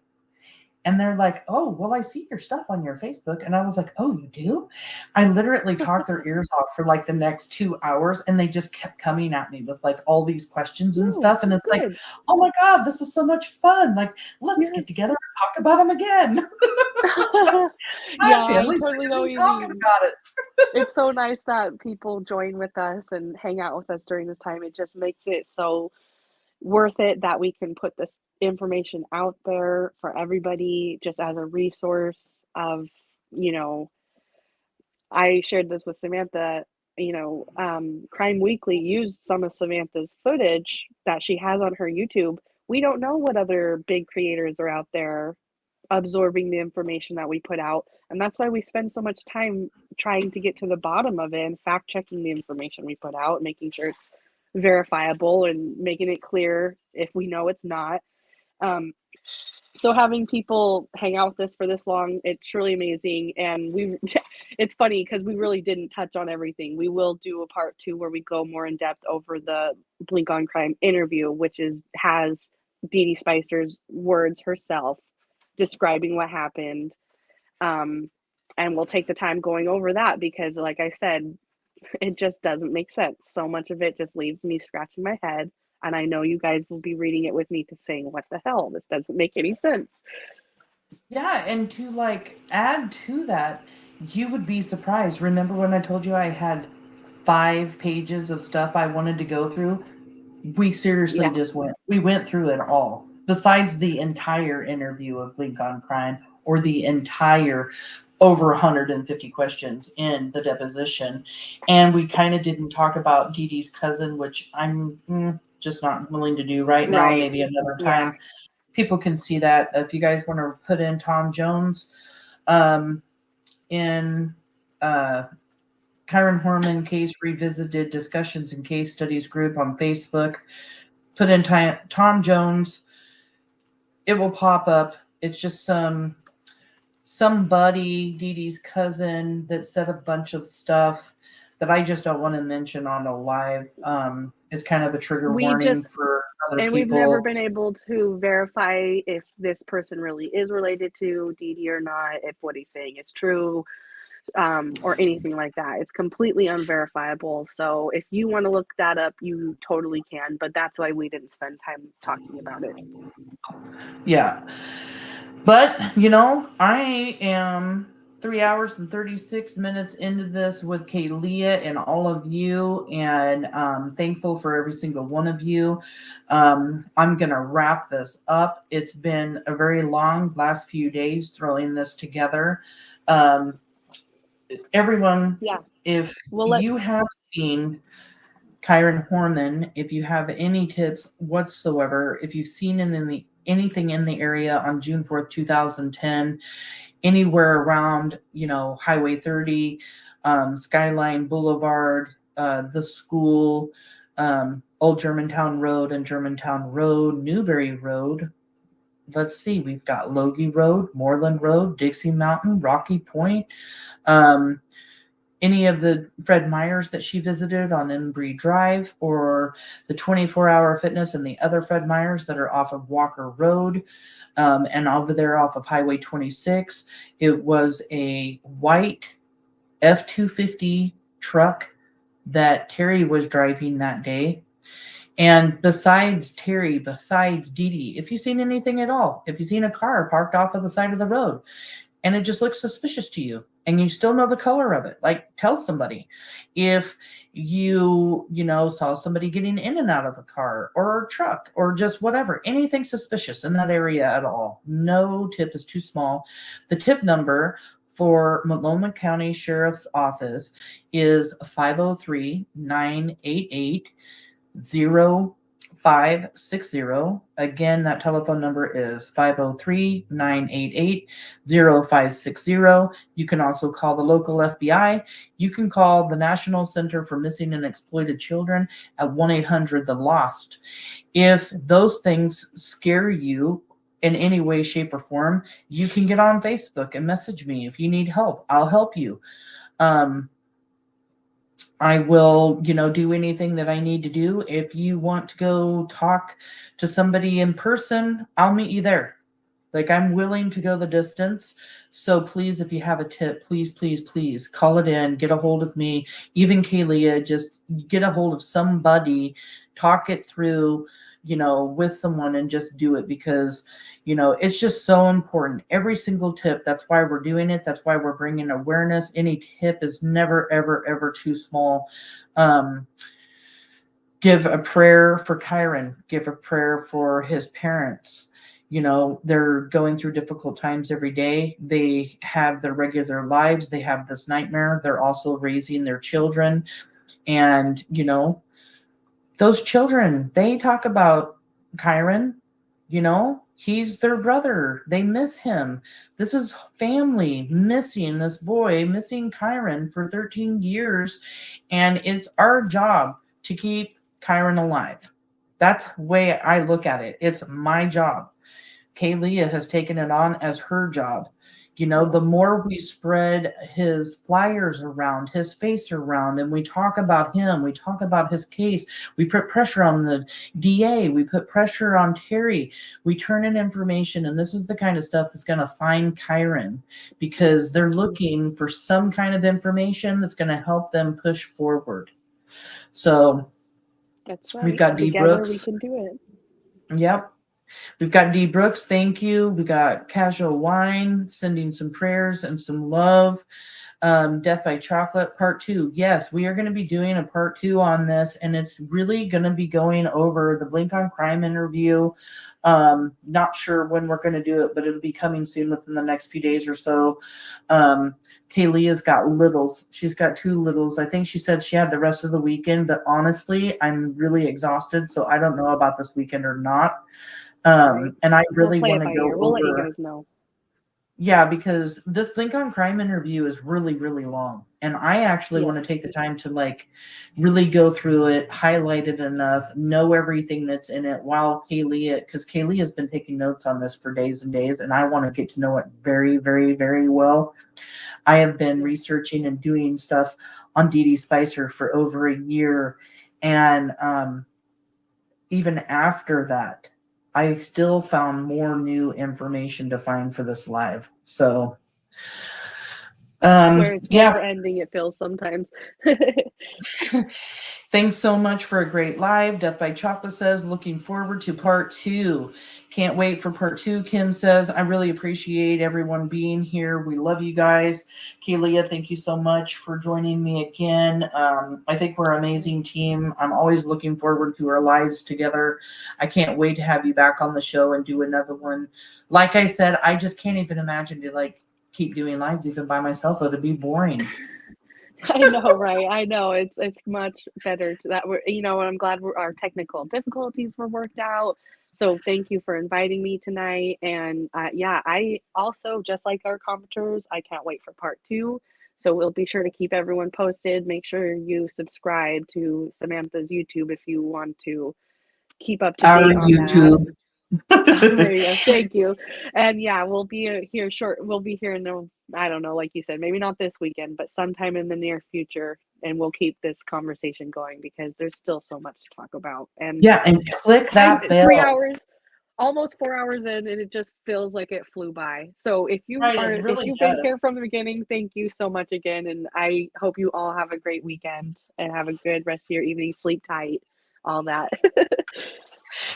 And they're like, oh, well, I see your stuff on your Facebook. And I was like, oh, you do? I literally talked their ears off for like the next 2 hours. And they just kept coming at me with like all these questions and stuff. And it's like, oh my God, this is so much fun. Like, let's get together and talk about them again. Yeah, I totally know what you mean. About it. It's so nice that people join with us and hang out with us during this time. It just makes it so worth it that we can put this information out there for everybody, just as a resource of, you know, I shared this with Samantha, you know, Crime Weekly used some of Samantha's footage that she has on her YouTube. We don't know what other big creators are out there absorbing the information that we put out. And that's why we spend so much time trying to get to the bottom of it and fact checking the information we put out, making sure it's verifiable and making it clear if we know it's not. So having people hang out with us for this long, it's truly amazing. And it's funny because we really didn't touch on everything. We will do a part 2 where we go more in depth over the Blink on Crime interview, which has Dede Spicer's words herself describing what happened. And we'll take the time going over that because, like I said, it just doesn't make sense. So much of it just leaves me scratching my head And I know you guys will be reading it with me to saying, what the hell? This doesn't make any sense. Yeah, and to like add to that, you would be surprised. Remember when I told you I had 5 pages of stuff I wanted to go through? We seriously Yeah. just went through it all. Besides the entire interview of Link on Crime or the entire over 150 questions in the deposition. And we kind of didn't talk about Dee Dee's cousin, which I'm just not willing to do right now, Right. maybe another Yeah. time. People can see that. If you guys want to put in Tom Jones in Kyron Horman case revisited discussions and case studies group on Facebook, put in Tom Jones, it will pop up. It's just somebody, Dee Dee's cousin, that said a bunch of stuff that I just don't want to mention on a live. It's kind of a trigger warning for other people. We've never been able to verify if this person really is related to Dee Dee or not, if what he's saying is true, or anything like that. It's completely unverifiable. So if you want to look that up, you totally can. But that's why we didn't spend time talking about it. Yeah. But, you know, I am 3 hours and 36 minutes into this with Kaylia and all of you, and thankful for every single one of you. I'm going to wrap this up. It's been a very long last few days throwing this together. Everyone, if you have seen Kyron Horman, if you have any tips whatsoever, if you've seen anything in the area on June 4th, 2010, anywhere around, you know, Highway 30, Skyline Boulevard, the school, Old Germantown Road and Germantown Road, Newberry Road. Let's see, we've got Logie Road, Moreland Road, Dixie Mountain, Rocky Point, any of the Fred Meyers that she visited on Embry Drive, or the 24-Hour Fitness and the other Fred Meyers that are off of Walker Road, and over there off of Highway 26. It was a white F-250 truck that Terri was driving that day. And besides Terri, besides Dee Dee, if you've seen anything at all, if you've seen a car parked off of the side of the road and it just looks suspicious to you and you still know the color of it, like, tell somebody. If you know, saw somebody getting in and out of a car or a truck or just whatever, anything suspicious in that area at all, no tip is too small. The tip number for Multnomah County Sheriff's Office is 503-988-0560. Again, that telephone number is 503-988-0560. You can also call the local FBI. You can call the National Center for Missing and Exploited Children at 1-800-THE-LOST. If those things scare you in any way, shape, or form, you can get on Facebook and message me. If you need help, I'll help you. I will, you know, do anything that I need to do. If you want to go talk to somebody in person, I'll meet you there. Like, I'm willing to go the distance. So please, if you have a tip, please, please, please call it in, get a hold of me. Even Kaylia, just get a hold of somebody, talk it through, you know, with someone, and just do it, because, you know, it's just so important. Every single tip. That's why we're doing it. That's why we're bringing awareness. Any tip is never, ever, ever too small. Give a prayer for Kyron. Give a prayer for his parents. You know, they're going through difficult times every day. They have their regular lives. They have this nightmare. They're also raising their children. And, you know, those children, they talk about Kyron, you know, he's their brother. They miss him. This is family missing this boy, missing Kyron for 13 years. And it's our job to keep Kyron alive. That's the way I look at it. It's my job. Kaylia has taken it on as her job. You know, the more we spread his flyers around, his face around, and we talk about him, we talk about his case, we put pressure on the DA, we put pressure on Terri, we turn in information, and this is the kind of stuff that's going to find Kyron, because they're looking for some kind of information that's going to help them push forward. So That's right. We've got Dee Together Brooks. we can do it. Yep. We've got Dee Brooks, thank you. We got Casual Wine, sending some prayers and some love. Death by Chocolate, part 2. Yes, we are going to be doing a part 2 on this, and it's really going to be going over the Blink on Crime interview. Not sure when we're going to do it, but it'll be coming soon within the next few days or so. Kaylee's got littles. She's got 2 littles. I think she said she had the rest of the weekend, but honestly, I'm really exhausted, so I don't know about this weekend or not. Right. And I really We'll want to go over. We'll let you guys know. Yeah, because this Blink on Crime interview is really, really long. And I actually want to take the time to like really go through it, highlight it enough, know everything that's in it while because Kaylee has been taking notes on this for days and days, and I want to get to know it very, very, very well. I have been researching and doing stuff on Dede Spicher for over a year. And even after that, I still found more new information to find for this live. So, where it's never ending, it feels sometimes. Thanks so much for a great live. Death by Chocolate says, looking forward to part 2. Can't wait for part 2. Kim says, I really appreciate everyone being here. We love you guys. Kaylee, thank you so much for joining me again. I think we're an amazing team. I'm always looking forward to our lives together. I can't wait to have you back on the show and do another one. Like I said, I just can't even imagine to keep doing lives even by myself. It'd be boring. I know, right? I know it's much better that we're, and I'm glad our technical difficulties were worked out. So thank you for inviting me tonight. And I also, just like our commenters, I can't wait for part 2. So we'll be sure to keep everyone posted. Make sure you subscribe to Samantha's YouTube if you want to keep up to date on YouTube. There you go. Thank you. And we'll be here We'll be here in I don't know, like you said, maybe not this weekend, but sometime in the near future. And we'll keep this conversation going because there's still so much to talk about. And and click that bell. 3 hours, almost 4 hours in, and it just feels like it flew by. So if you've been here from the beginning, thank you so much again. And I hope you all have a great weekend and have a good rest of your evening. Sleep tight, all that.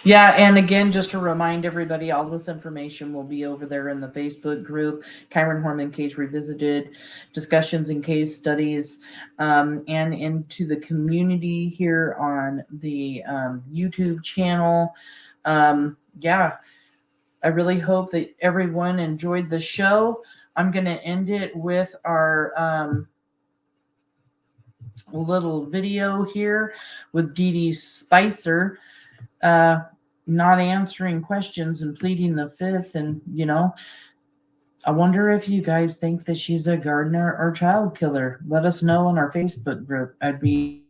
Yeah, and again, just to remind everybody, all this information will be over there in the Facebook group, Kyron Horman Case Revisited, discussions and case studies, and into the community here on the YouTube channel. I really hope that everyone enjoyed the show. I'm going to end it with our little video here with Dede Spicer. Not answering questions and pleading the fifth. And, I wonder if you guys think that she's a gardener or child killer. Let us know in our Facebook group. I'd be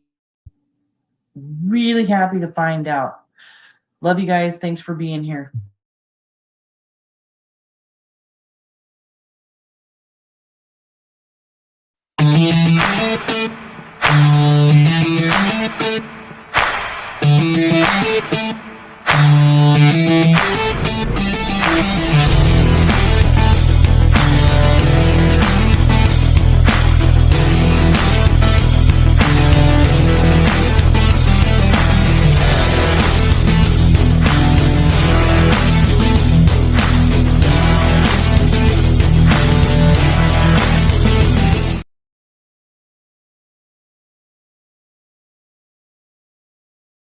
really happy to find out. Love you guys. Thanks for being here. Thank you.